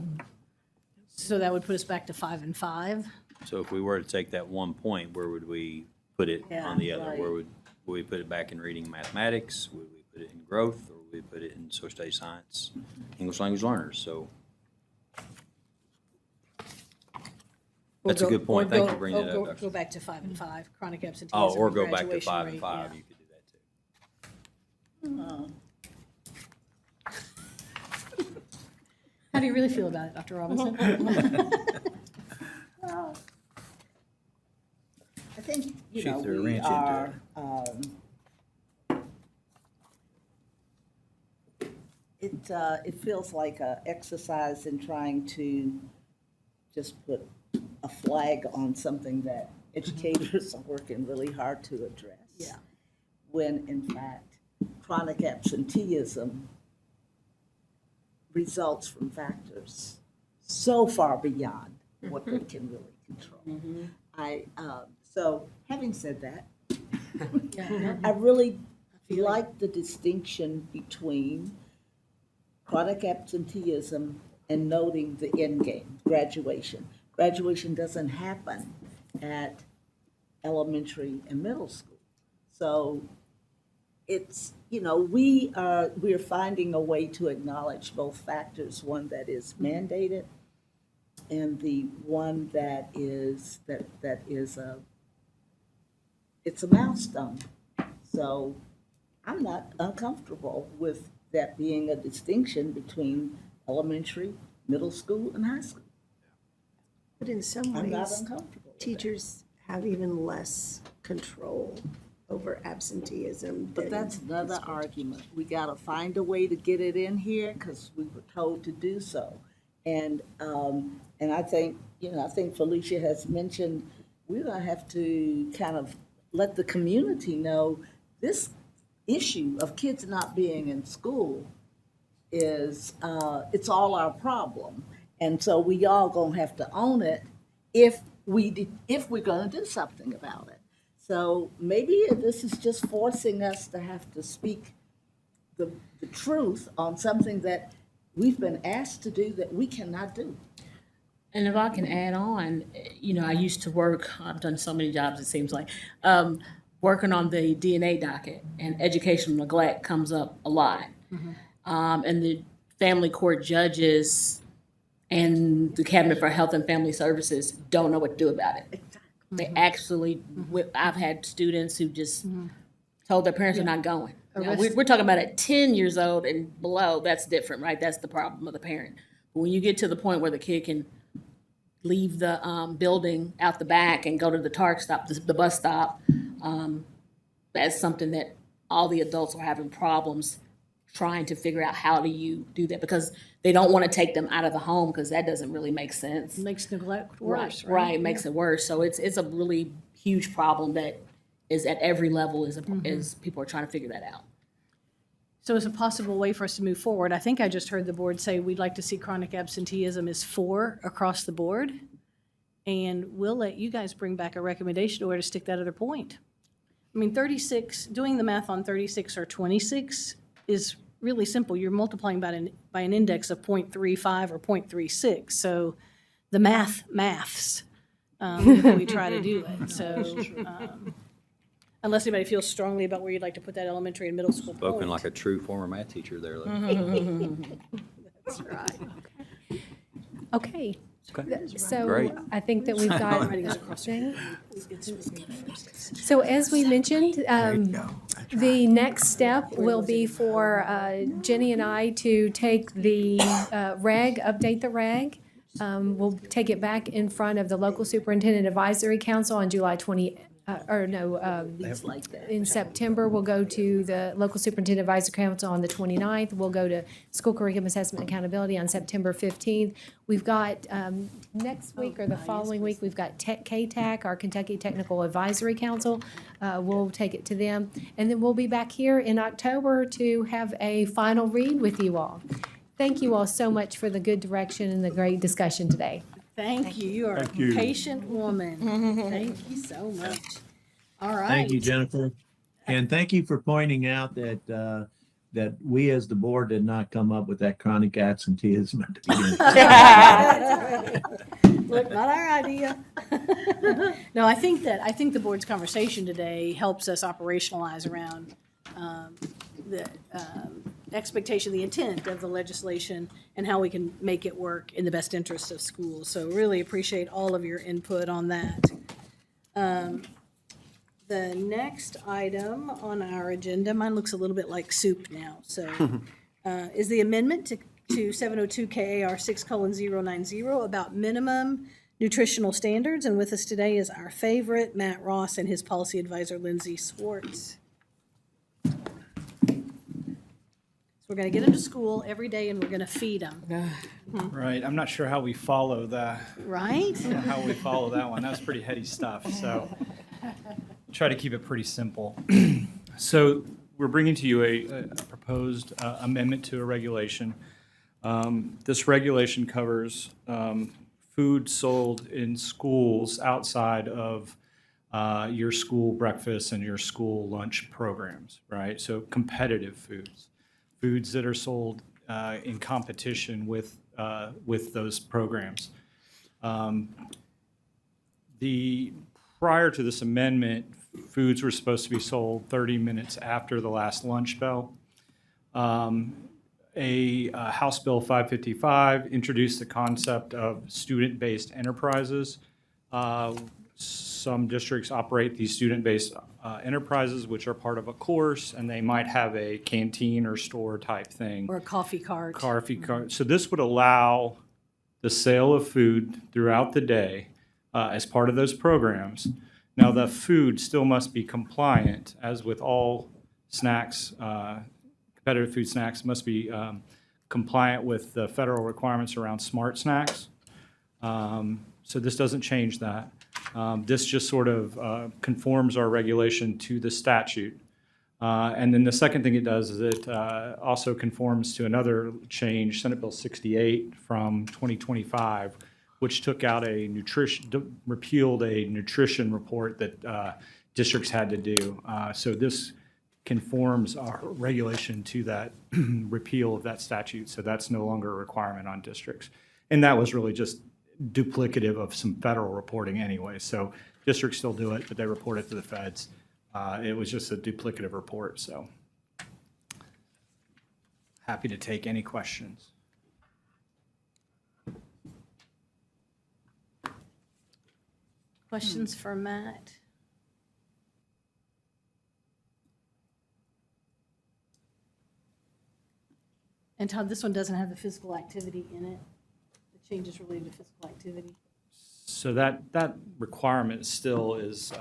So that would put us back to 5 and 5. So if we were to take that 1 point, where would we put it on the other? right. Where would we put it back in reading and mathematics? Would we put it in growth, or would we put it in social studies, science, English language learners? So that's a good point. Thank you for bringing that up, Dr. Go back to 5 and 5, chronic absenteeism. Oh, or and go back to graduation 5 and rate, 5. yeah. You could do that too. How do you really feel about it, Dr. Robinson? I think, She threw a wrench into it. It feels like a exercise in trying to just put a flag on something that educators are working really hard to address. Yeah. When in fact, chronic absenteeism results from factors so far beyond what they can really control. So having said that, I really like the distinction between chronic absenteeism and noting the end game, graduation. Graduation doesn't happen at elementary and middle school. So it's, we're finding a way to acknowledge both factors, one that is mandated and the one that is it's a milestone. So I'm not uncomfortable with that being a distinction between elementary, middle school, and high school. But in some I'm not ways, uncomfortable with teachers have even less control over absenteeism. But that's another argument. We gotta find a way to get it in here because we were told to do so. And I think, I think Felicia has mentioned, we're gonna have to kind of let the community know this issue of kids not being in school is, it's all our problem. And so we all gonna have to own it if we're gonna do something about it. So maybe this is just forcing us to have to speak the truth on something that we've been asked to do that we cannot do. And if I can add on, I used to work, I've done so many jobs, it seems like, working on the DNA docket, and educational neglect comes up a lot. And the family court judges and the Cabinet for Health and Family Services don't know what to do about it. They actually, I've had students who just told their parents they're not going. Now, we're talking about at 10 years old and below, that's different, right? That's the problem of the parent. But when you get to the point where the kid can leave the building out the back and go to the TARC stop, the bus stop, that's something that all the adults are having problems trying to figure out how do you do that, because they don't want to take them out of the home because that doesn't really make sense. It makes neglect worse, right? Right, it makes it worse. So it's a really huge problem that is at every level as people are trying to figure that out. So as a possible way for us to move forward, I think I just heard the board say we'd like to see chronic absenteeism is 4 across the board. And we'll let you guys bring back a recommendation where to stick that other point. I mean, 36, doing the math on 36 or 26 is really simple. You're multiplying by an index of 0.35 or 0.36. So the maths before we try to do it. So unless anybody feels strongly about where you'd like to put that elementary and middle school Spoken point. like a true former math teacher there. Larry. That's right. Okay. Okay. So Great. I think that we've got. So as we mentioned, the next step will be for Jenny and I to take the reg, update the reg. We'll take it back in front of the local superintendent advisory council on July 20, in September. We'll go to the local superintendent advisory council on the 29th. We'll go to school curriculum assessment and accountability on September 15th. We've got next week or the following week, we've got KTAC, our Kentucky Technical Advisory Council. We'll take it to them. And then we'll be back here in October to have a final read with you all. Thank you all so much for the good direction and the great discussion today. Thank you. You are a Thank you. patient woman. Thank you so much. All right. Thank you, Jennifer. And thank you for pointing out that, that we as the board did not come up with that chronic absenteeism at the beginning. Look, not our idea. No, I think the board's conversation today helps us operationalize around the expectation, the intent of the legislation, and how we can make it work in the best interest of schools. So really appreciate all of your input on that. The next item on our agenda, mine looks a little bit like soup now, so, is the amendment to 702 KAR 6:090 about minimum nutritional standards. And with us today is our favorite, Matt Ross, and his policy advisor, Lindsay Swartz. So we're going to get them to school every day, and we're going to feed them. Right. I'm not sure how we follow that. Right? How we follow that one. That's pretty heady stuff. So try to keep it pretty simple. So we're bringing to you a proposed amendment to a regulation. This regulation covers food sold in schools outside of your school breakfast and your school lunch programs, right? So competitive foods that are sold in competition with those programs. Prior to this amendment, foods were supposed to be sold 30 minutes after the last lunch bell. House Bill 555 introduced the concept of student-based enterprises. Some districts operate these student-based enterprises, which are part of a course, and they might have a canteen or store type thing. Or a coffee cart. So this would allow the sale of food throughout the day as part of those programs. Now, the food still must be compliant, as with all snacks, competitive food snacks must be compliant with the federal requirements around smart snacks. So this doesn't change that. This just sort of conforms our regulation to the statute. And then the second thing it does is it also conforms to another change, Senate Bill 68 from 2025, which took out repealed a nutrition report that districts had to do. So this conforms our regulation to that repeal of that statute. So that's no longer a requirement on districts. And that was really just duplicative of some federal reporting anyway. So districts still do it, but they report it to the feds. It was just a duplicative report, so. Happy to take any questions. Questions for Matt? And Todd, this one doesn't have the physical activity in it. The changes related to physical activity. So that requirement still is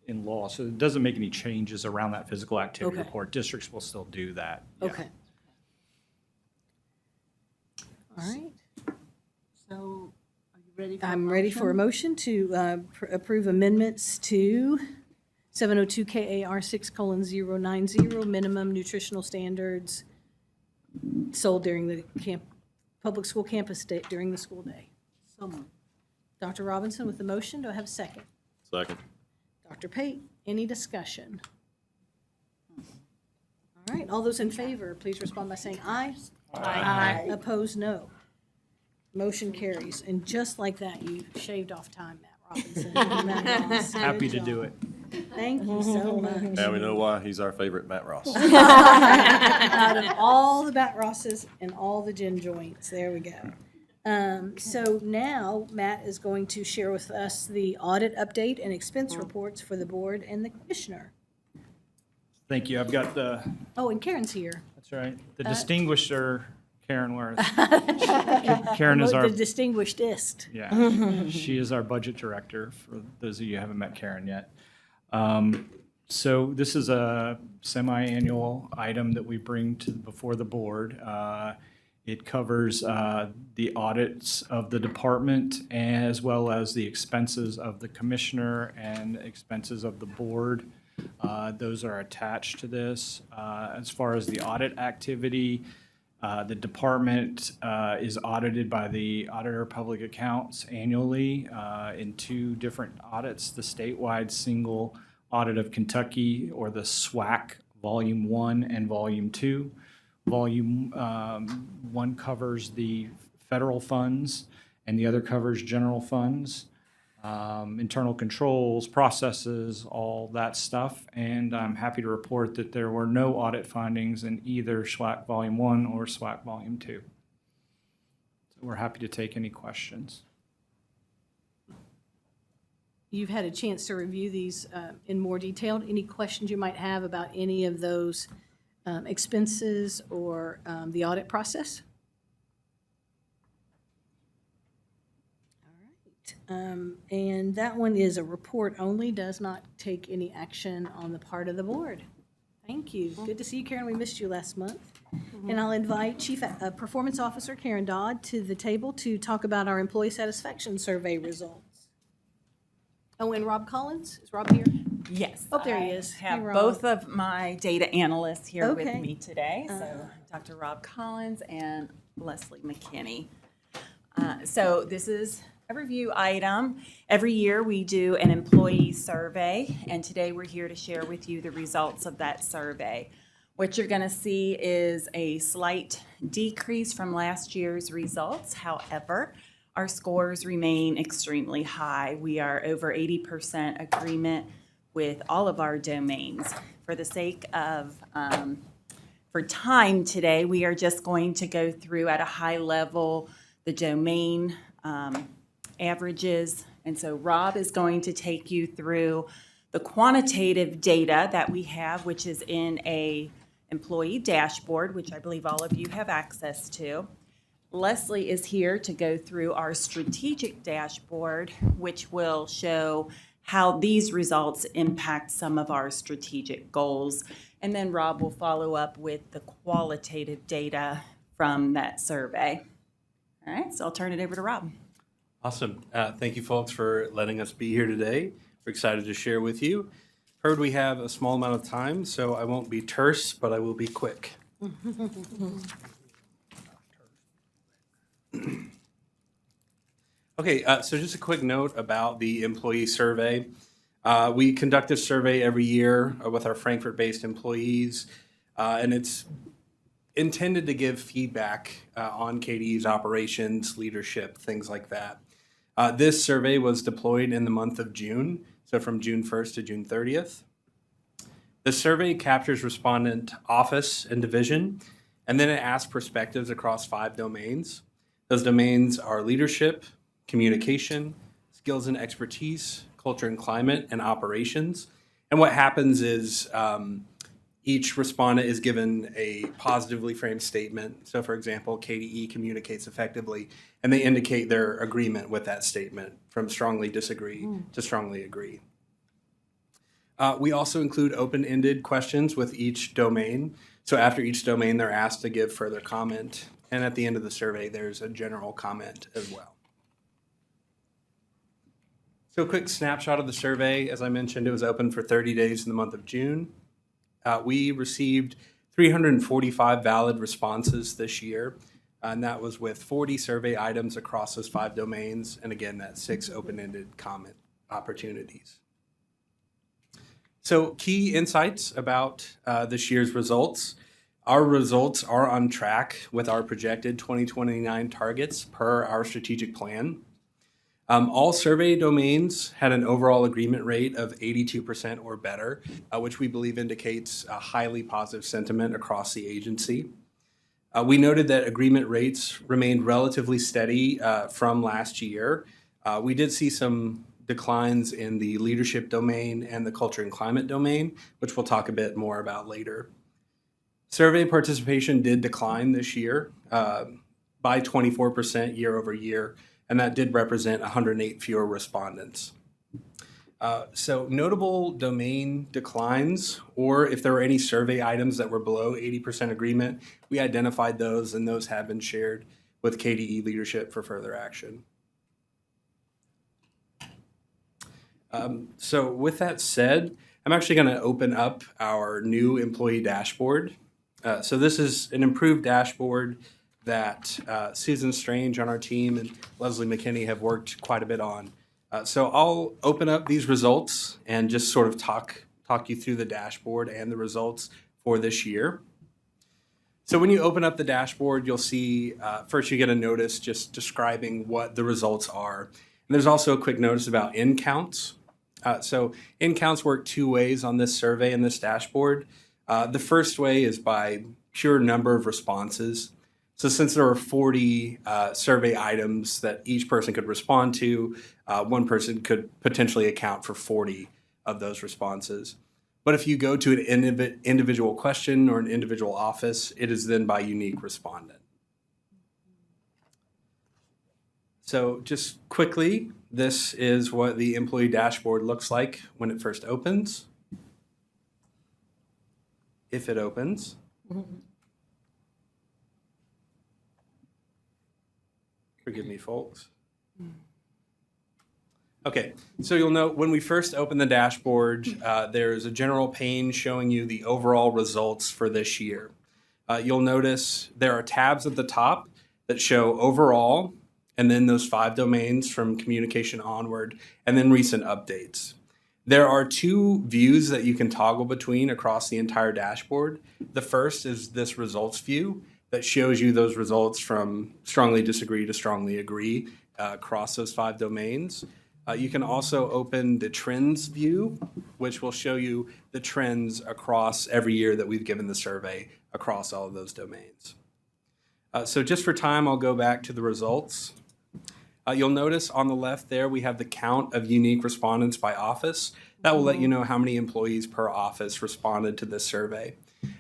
in law, so it doesn't make any changes around that physical activity Okay. report. Districts will still do that. Yeah. Okay. All right. So, are you ready for I'm ready for a motion to approve amendments to 702 KAR 6:090, minimum nutritional standards sold during the public school campus day, during the school day. Dr. Robinson with the motion. Do I have a second? Second. Dr. Pate, any discussion? All right, all those in favor, please respond by saying aye. Aye. Opposed, no. Motion carries. And just like that, you shaved off time, Matt Robinson. Matt Ross, Happy good to do job. it. Thank you so much. Now we know why he's our favorite Matt Ross. Out of all the Matt Rosses and all the gin joints, there we go. So now Matt is going to share with us the audit update and expense reports for the board and the commissioner. Thank you. I've got the, Oh, and Karen's here. that's right, the distinguisher, Karen Worth. Karen is our, The distinguished-ist. yeah, she is our budget director, for those of you who haven't met Karen yet. So this is a semi-annual item that we bring to, before the board. It covers the audits of the department as well as the expenses of the commissioner and expenses of the board. Those are attached to this. As far as the audit activity, the department is audited by the Auditor of Public Accounts annually in two different audits, the statewide single audit of Kentucky, or the SWAC Volume 1 and Volume 2. Volume 1 covers the federal funds, and the other covers general funds, internal controls, processes, all that stuff. And I'm happy to report that there were no audit findings in either SWAC Volume 1 or SWAC Volume 2. So we're happy to take any questions. You've had a chance to review these in more detail. Any questions you might have about any of those expenses or the audit process? All right. And that one is a report only, does not take any action on the part of the board. Thank you. Good to see you, Karen. We missed you last month. And I'll invite Chief Performance Officer Karen Dodd to the table to talk about our employee satisfaction survey results. Oh, and Rob Collins? Is Rob here? Yes. Oh, there he is. I have Hey, Rob. both of my data analysts here with Okay. me today. So Dr. Rob Collins and Leslie McKinney. So this is a review item. Every year we do an employee survey, and today we're here to share with you the results of that survey. What you're going to see is a slight decrease from last year's results. However, our scores remain extremely high. We are over 80% agreement with all of our domains. For the sake of, for time today, we are just going to go through at a high level the domain averages. And so Rob is going to take you through the quantitative data that we have, which is in a employee dashboard, which I believe all of you have access to. Leslie is here to go through our strategic dashboard, which will show how these results impact some of our strategic goals. And then Rob will follow up with the qualitative data from that survey. All right, so I'll turn it over to Rob. Awesome. Thank you, folks, for letting us be here today. We're excited to share with you. Heard we have a small amount of time, so I won't be terse, but I will be quick. Okay, so just a quick note about the employee survey. We conduct this survey every year with our Frankfurt-based employees, and it's intended to give feedback on KDE's operations, leadership, things like that. This survey was deployed in the month of June, so from June 1st to June 30th. The survey captures respondent office and division, and then it asks perspectives across 5 domains. Those domains are leadership, communication, skills and expertise, culture and climate, and operations. And what happens is each respondent is given a positively framed statement. So for example, KDE communicates effectively, and they indicate their agreement with that statement, from strongly disagree to strongly agree. We also include open-ended questions with each domain. So after each domain, they're asked to give further comment. And at the end of the survey, there's a general comment as well. So a quick snapshot of the survey. As I mentioned, it was open for 30 days in the month of June. We received 345 valid responses this year, and that was with 40 survey items across those 5 domains, and again, that's 6 open-ended comment opportunities. So key insights about this year's results. Our results are on track with our projected 2029 targets per our strategic plan. All survey domains had an overall agreement rate of 82% or better, which we believe indicates a highly positive sentiment across the agency. We noted that agreement rates remained relatively steady from last year. We did see some declines in the leadership domain and the culture and climate domain, which we'll talk a bit more about later. Survey participation did decline this year by 24% year over year, and that did represent 108 fewer respondents. So notable domain declines, or if there were any survey items that were below 80% agreement, we identified those, and those have been shared with KDE leadership for further action. So with that said, I'm actually going to open up our new employee dashboard. So this is an improved dashboard that Susan Strange on our team and Leslie McKinney have worked quite a bit on. So I'll open up these results and just sort of talk you through the dashboard and the results for this year. So when you open up the dashboard, you'll see first you get a notice just describing what the results are. And there's also a quick notice about in counts. So in counts work 2 ways on this survey and this dashboard. The first way is by pure number of responses. So since there were 40 survey items that each person could respond to, one person could potentially account for 40 of those responses. But if you go to an individual question or an individual office, it is then by unique respondent. So just quickly, this is what the employee dashboard looks like when it first opens. If it opens. Forgive me, folks. Okay, so you'll note when we first open the dashboard, there's a general pane showing you the overall results for this year. You'll notice there are tabs at the top that show overall, and then those 5 domains from communication onward, and then recent updates. There are 2 views that you can toggle between across the entire dashboard. The first is this results view that shows you those results from strongly disagree to strongly agree across those 5 domains. You can also open the trends view, which will show you the trends across every year that we've given the survey across all of those domains. So just for time, I'll go back to the results. You'll notice on the left there, we have the count of unique respondents by office. That will let you know how many employees per office responded to this survey.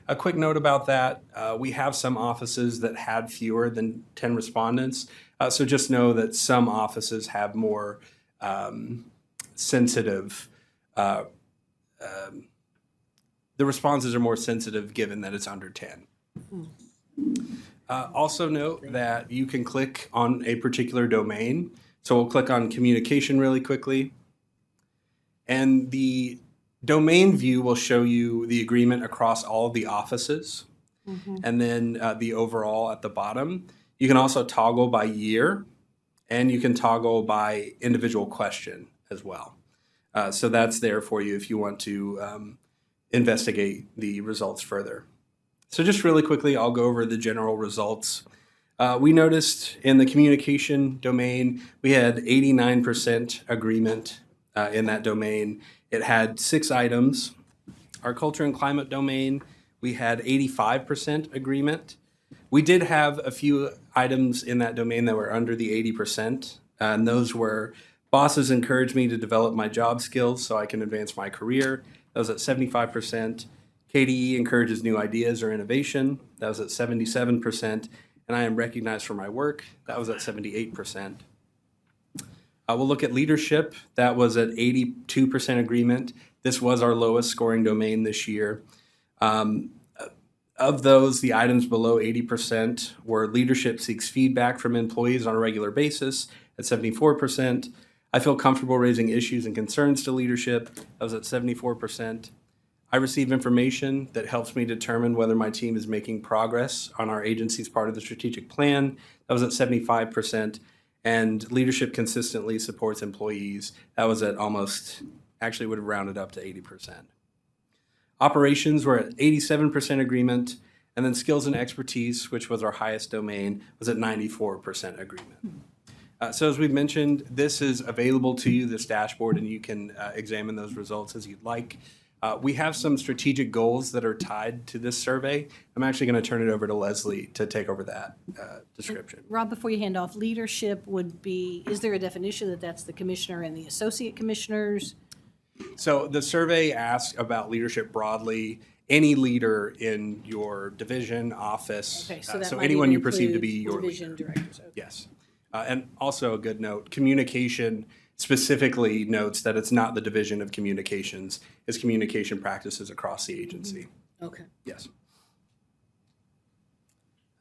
A quick note about that, we have some offices that had fewer than 10 respondents. So just know that some offices have more sensitive, the responses are more sensitive given that it's under 10. Also note that you can click on a particular domain. So we'll click on communication really quickly. And the domain view will show you the agreement across all of the offices. And then the overall at the bottom. You can also toggle by year, and you can toggle by individual question as well. So that's there for you if you want to investigate the results further. So just really quickly, I'll go over the general results. We noticed in the communication domain, we had 89% agreement in that domain. It had 6 items. Our culture and climate domain, we had 85% agreement. We did have a few items in that domain that were under the 80%, and those were bosses encouraged me to develop my job skills so I can advance my career. That was at 75%. KDE encourages new ideas or innovation. That was at 77%. And I am recognized for my work. That was at 78%. We'll look at leadership. That was at 82% agreement. This was our lowest scoring domain this year. Of those, the items below 80% were leadership seeks feedback from employees on a regular basis at 74%. I feel comfortable raising issues and concerns to leadership. That was at 74%. I receive information that helps me determine whether my team is making progress on our agency's part of the strategic plan. That was at 75%. And leadership consistently supports employees. That was at almost, actually would have rounded up to 80%. Operations were at 87% agreement. And then skills and expertise, which was our highest domain, was at 94% agreement. So as we've mentioned, this is available to you, this dashboard, and you can examine those results as you'd like. We have some strategic goals that are tied to this survey. I'm actually going to turn it over to Leslie to take over that description. Rob, before you hand off, leadership would be, is there a definition that that's the commissioner and the associate commissioners? So the survey asks about leadership broadly. Any leader in your division, office, Okay, so that so might anyone even you perceive to include be your division leader. directors. Okay. Yes. And also a good note, communication specifically notes that it's not the division of communications, it's communication practices across the agency. Okay. Yes. So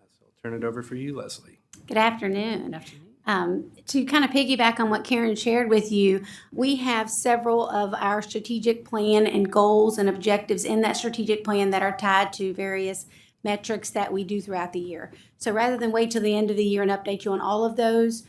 I'll turn it over for you, Leslie. Good afternoon. To kind of piggyback on what Karen shared with you, we have several of our strategic plan and goals and objectives in that strategic plan that are tied to various metrics that we do throughout the year. So rather than wait till the end of the year and update you on all of those,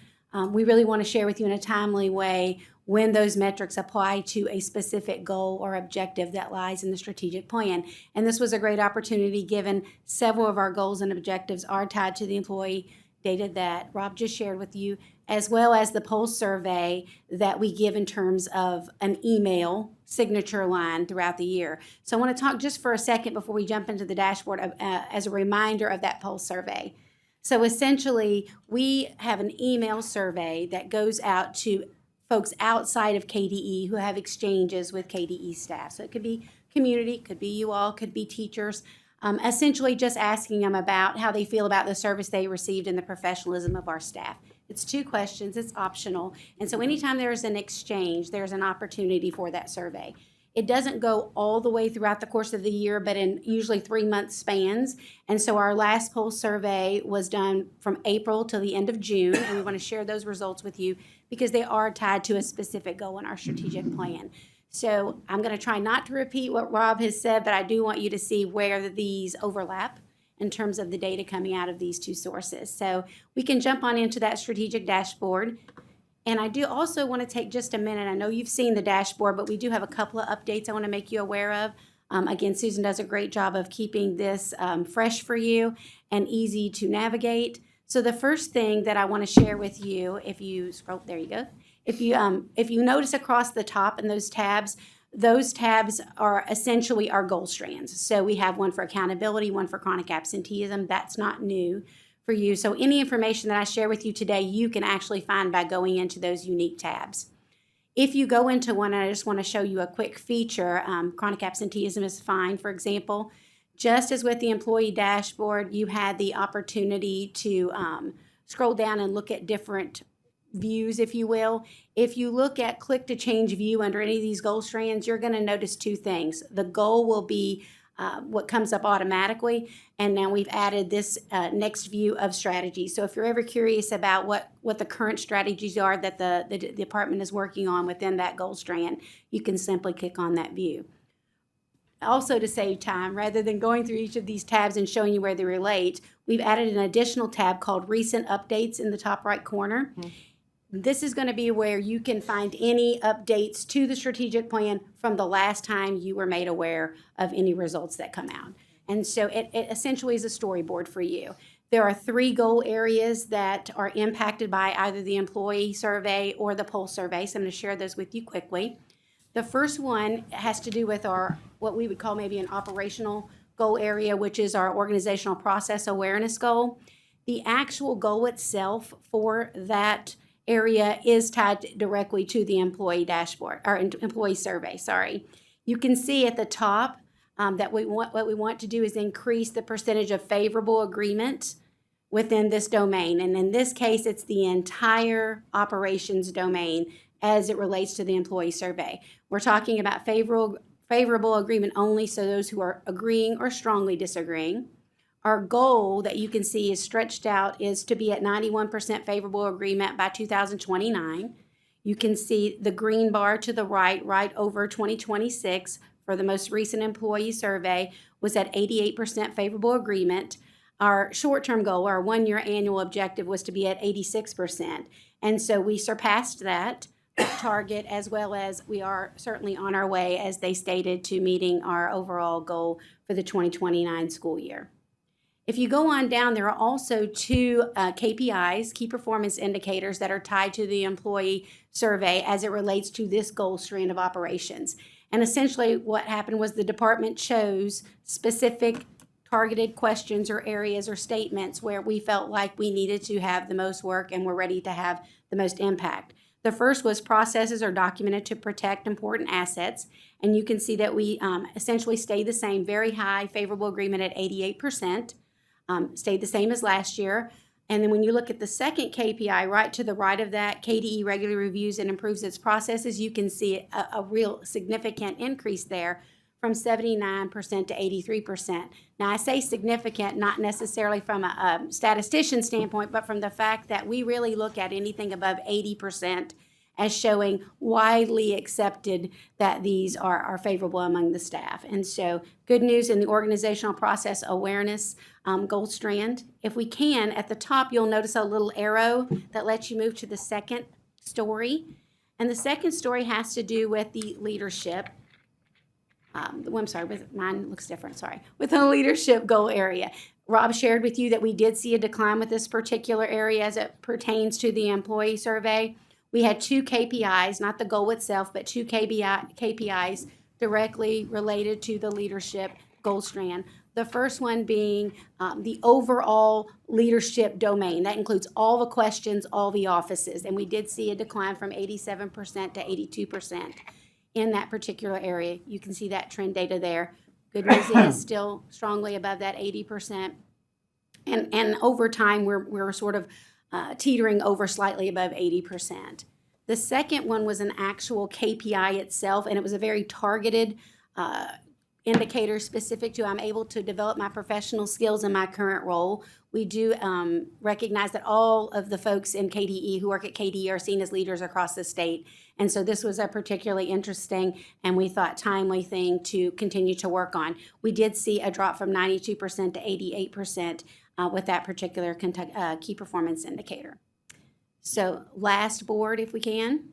we really want to share with you in a timely way when those metrics apply to a specific goal or objective that lies in the strategic plan. And this was a great opportunity given several of our goals and objectives are tied to the employee data that Rob just shared with you, as well as the pulse survey that we give in terms of an email signature line throughout the year. So I want to talk just for a second before we jump into the dashboard as a reminder of that pulse survey. So essentially, we have an email survey that goes out to folks outside of KDE who have exchanges with KDE staff. So it could be community, could be you all, could be teachers. Essentially just asking them about how they feel about the service they received and the professionalism of our staff. It's 2 questions, it's optional. And so anytime there's an exchange, there's an opportunity for that survey. It doesn't go all the way throughout the course of the year, but in usually 3-month spans. And so our last pulse survey was done from April till the end of June, and we want to share those results with you because they are tied to a specific goal in our strategic plan. So I'm going to try not to repeat what Rob has said, but I do want you to see where these overlap in terms of the data coming out of these 2 sources. So we can jump on into that strategic dashboard. And I do also want to take just a minute. I know you've seen the dashboard, but we do have a couple of updates I want to make you aware of. Again, Susan does a great job of keeping this fresh for you and easy to navigate. So the first thing that I want to share with you, if you scroll, there you go. If you notice across the top in those tabs are essentially our goal strands. So we have one for accountability, one for chronic absenteeism. That's not new for you. So any information that I share with you today, you can actually find by going into those unique tabs. If you go into one, and I just want to show you a quick feature, chronic absenteeism is fine, for example. Just as with the employee dashboard, you had the opportunity to scroll down and look at different views, if you will. If you look at click to change view under any of these goal strands, you're going to notice 2 things. The goal will be what comes up automatically, and now we've added this next view of strategy. So if you're ever curious about what the current strategies are that the department is working on within that goal strand, you can simply click on that view. Also, to save time, rather than going through each of these tabs and showing you where they relate, we've added an additional tab called Recent Updates in the top right corner. Mm-hmm. This is going to be where you can find any updates to the strategic plan from the last time you were made aware of any results that come out. And so it essentially is a storyboard for you. There are 3 goal areas that are impacted by either the employee survey or the pulse survey. So I'm going to share those with you quickly. The first one has to do with our, what we would call maybe an operational goal area, which is our organizational process awareness goal. The actual goal itself for that area is tied directly to the employee dashboard or employee survey. Sorry, you can see at the top that what we want to do is increase the percentage of favorable agreement within this domain, and in this case, it's the entire operations domain as it relates to the employee survey. We're talking about favorable agreement only, so those who are agreeing or strongly disagreeing. Our goal that you can see is stretched out is to be at 91% favorable agreement by 2029. You can see the green bar to the right, right over 2026 for the most recent employee survey was at 88% favorable agreement. Our short-term goal, our one-year annual objective, was to be at 86%. And so we surpassed that target, as well as we are certainly on our way, as they stated, to meeting our overall goal for the 2029 school year. If you go on down, there are also two KPIs, key performance indicators, that are tied to the employee survey as it relates to this goal strand of operations. And essentially what happened was the department chose specific targeted questions or areas or statements where we felt like we needed to have the most work and were ready to have the most impact. The first was processes are documented to protect important assets. And you can see that we essentially stayed the same, very high favorable agreement at 88%, stayed the same as last year. And then when you look at the second KPI, right to the right of that, KDE regularly reviews and improves its processes, you can see a real significant increase there from 79% to 83%. Now, I say significant, not necessarily from a statistician standpoint, but from the fact that we really look at anything above 80% as showing widely accepted that these are favorable among the staff. And so good news in the organizational process awareness goal strand. If we can, at the top, you'll notice a little arrow that lets you move to the second story. And the second story has to do with the leadership. I'm sorry, mine looks different, sorry. With the leadership goal area. Rob shared with you that we did see a decline with this particular area as it pertains to the employee survey. We had two KPIs, not the goal itself, but two KPIs directly related to the leadership goal strand. The first one being the overall leadership domain. That includes all the questions, all the offices. And we did see a decline from 87% to 82% in that particular area. You can see that trend data there. Good news is still strongly above that 80%. And over time, we're sort of teetering over slightly above 80%. The second one was an actual KPI itself, and it was a very targeted indicator specific to I'm able to develop my professional skills in my current role. We do recognize that all of the folks in KDE who work at KDE are seen as leaders across the state. And so this was a particularly interesting and we thought timely thing to continue to work on. We did see a drop from 92% to 88% with that particular key performance indicator. So last board, if we can.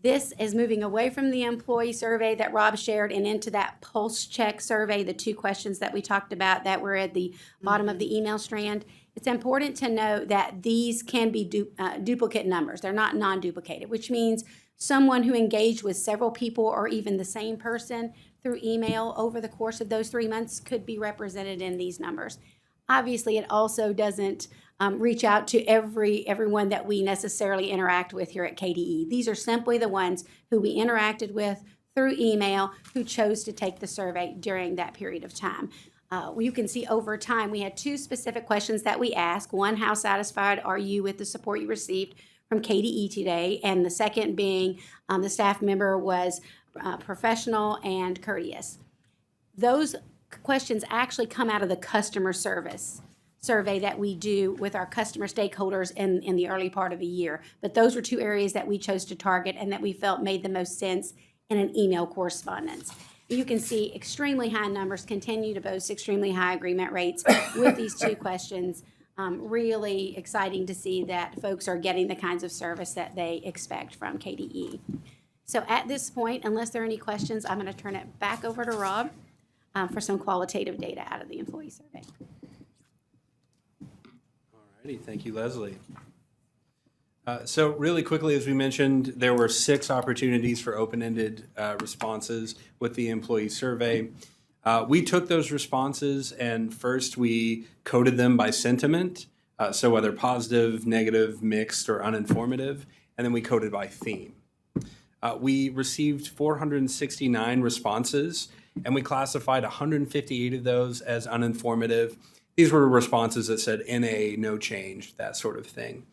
This is moving away from the employee survey that Rob shared and into that pulse check survey, the two questions that we talked about that were at the bottom of the email strand. It's important to note that these can be duplicate numbers. They're not non-duplicated, which means someone who engaged with several people or even the same person through email over the course of those 3 months could be represented in these numbers. Obviously, it also doesn't reach out to everyone that we necessarily interact with here at KDE. These are simply the ones who we interacted with through email who chose to take the survey during that period of time. You can see over time, we had two specific questions that we asked. One, how satisfied are you with the support you received from KDE today? And the second being the staff member was professional and courteous. Those questions actually come out of the customer service survey that we do with our customer stakeholders in the early part of the year. But those were two areas that we chose to target and that we felt made the most sense in an email correspondence. You can see extremely high numbers continue to boast extremely high agreement rates with these two questions. Really exciting to see that folks are getting the kinds of service that they expect from KDE. So at this point, unless there are any questions, I'm going to turn it back over to Rob for some qualitative data out of the employee survey. Alrighty, thank you, Leslie. So really quickly, as we mentioned, there were 6 opportunities for open-ended responses with the employee survey. We took those responses and first we coded them by sentiment, so whether positive, negative, mixed, or uninformative, and then we coded by theme. We received 469 responses, and we classified 158 of those as uninformative. These were responses that said NA, no change, that sort of thing.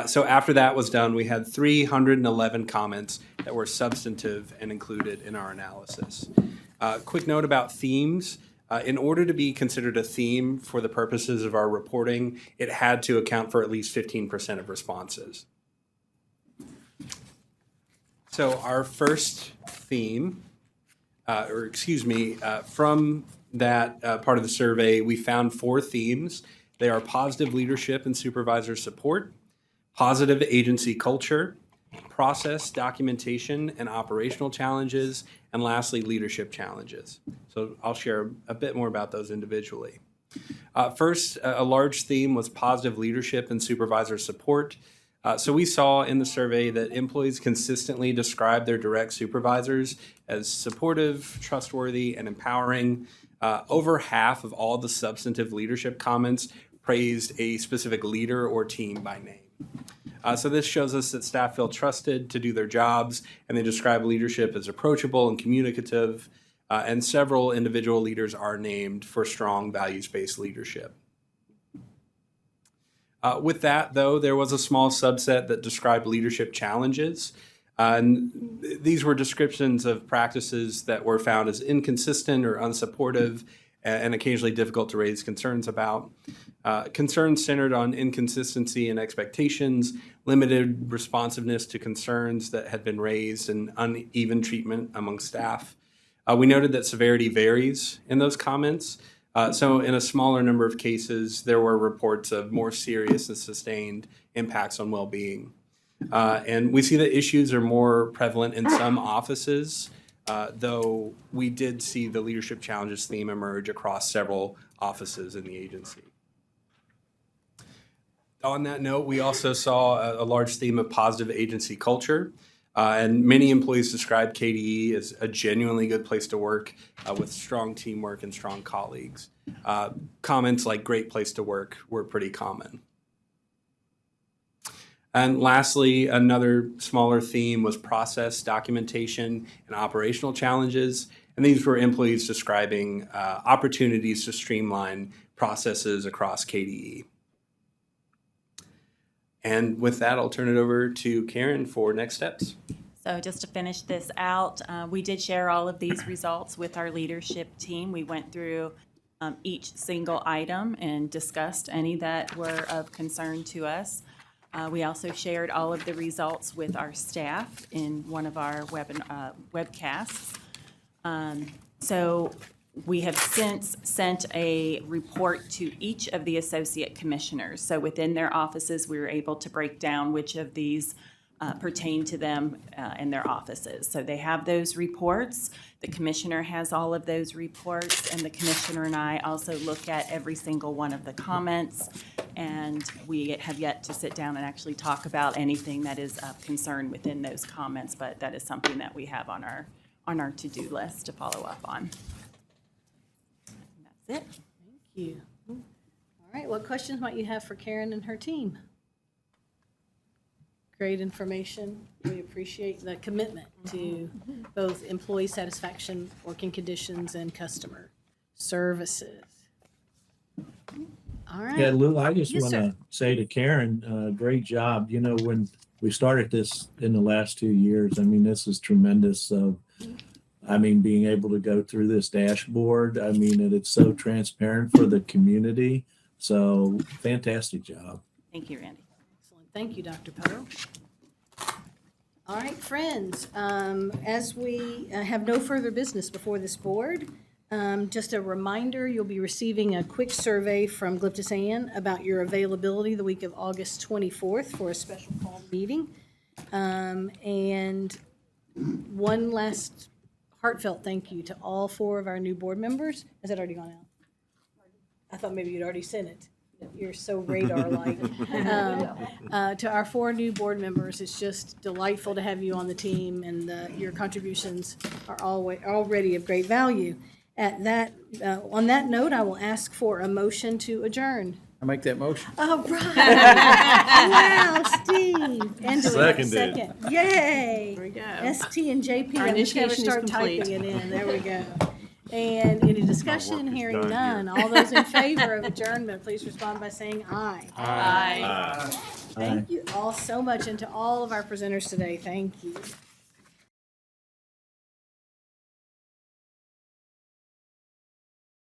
So after that was done, we had 311 comments that were substantive and included in our analysis. Quick note about themes. In order to be considered a theme for the purposes of our reporting, it had to account for at least 15% of responses. So our first theme, from that part of the survey, we found 4 themes. They are positive leadership and supervisor support, positive agency culture, process, documentation, and operational challenges, and lastly, leadership challenges. So I'll share a bit more about those individually. First, a large theme was positive leadership and supervisor support. So we saw in the survey that employees consistently describe their direct supervisors as supportive, trustworthy, and empowering. Over half of all the substantive leadership comments praised a specific leader or team by name. So this shows us that staff feel trusted to do their jobs, and they describe leadership as approachable and communicative, and several individual leaders are named for strong values-based leadership. With that, though, there was a small subset that described leadership challenges. And these were descriptions of practices that were found as inconsistent or unsupportive and occasionally difficult to raise concerns about. Concerns centered on inconsistency in expectations, limited responsiveness to concerns that had been raised, and uneven treatment among staff. We noted that severity varies in those comments. So in a smaller number of cases, there were reports of more serious and sustained impacts on well-being. And we see that issues are more prevalent in some offices, though we did see the leadership challenges theme emerge across several offices in the agency. On that note, we also saw a large theme of positive agency culture. And many employees describe KDE as a genuinely good place to work with strong teamwork and strong colleagues. Comments like great place to work were pretty common. And lastly, another smaller theme was process, documentation, and operational challenges. And these were employees describing opportunities to streamline processes across KDE. And with that, I'll turn it over to Karen for next steps. So just to finish this out, we did share all of these results with our leadership team. We went through each single item and discussed any that were of concern to us. We also shared all of the results with our staff in one of our webcasts. So we have since sent a report to each of the associate commissioners. So within their offices, we were able to break down which of these pertain to them in their offices. So they have those reports. The commissioner has all of those reports, and the commissioner and I also look at every single one of the comments, and we have yet to sit down and actually talk about anything that is of concern within those comments, but that is something that we have on our to-do list to follow up on. And that's it. Thank you. All right, what questions might you have for Karen and her team? Great information. We appreciate the commitment to both employee satisfaction, working conditions, and customer services. All right. Yeah, Lou, I just Yes, want sir. to say to Karen, great job. You know, when we started this in the last 2 years, I mean, this is tremendous. Being able to go through this dashboard, and it's so transparent for the community. So fantastic job. Thank you, Randy. Excellent. Thank you, Dr. Poe. All right, friends, as we have no further business before this board, just a reminder, you'll be receiving a quick survey from Glyptis Ann about your availability the week of August 24th for a special call meeting. And one last heartfelt thank you to all 4 of our new board members. Has that already gone out? I thought maybe you'd already sent it. You're so radar-like. To our 4 new board members, it's just delightful to have you on the team, and your contributions are already of great value. On that note, I will ask for a motion to adjourn. I make that motion. All right. Wow, Steve. And do we have a Seconded. second? Yay. There we go. ST and JP. Our I'm just going to initiation is start complete. typing it in. There we go. And any discussion? Hearing none. All those in favor of adjournment, please respond by saying aye. Aye. Thank you all so much, and to all of our presenters today, thank you.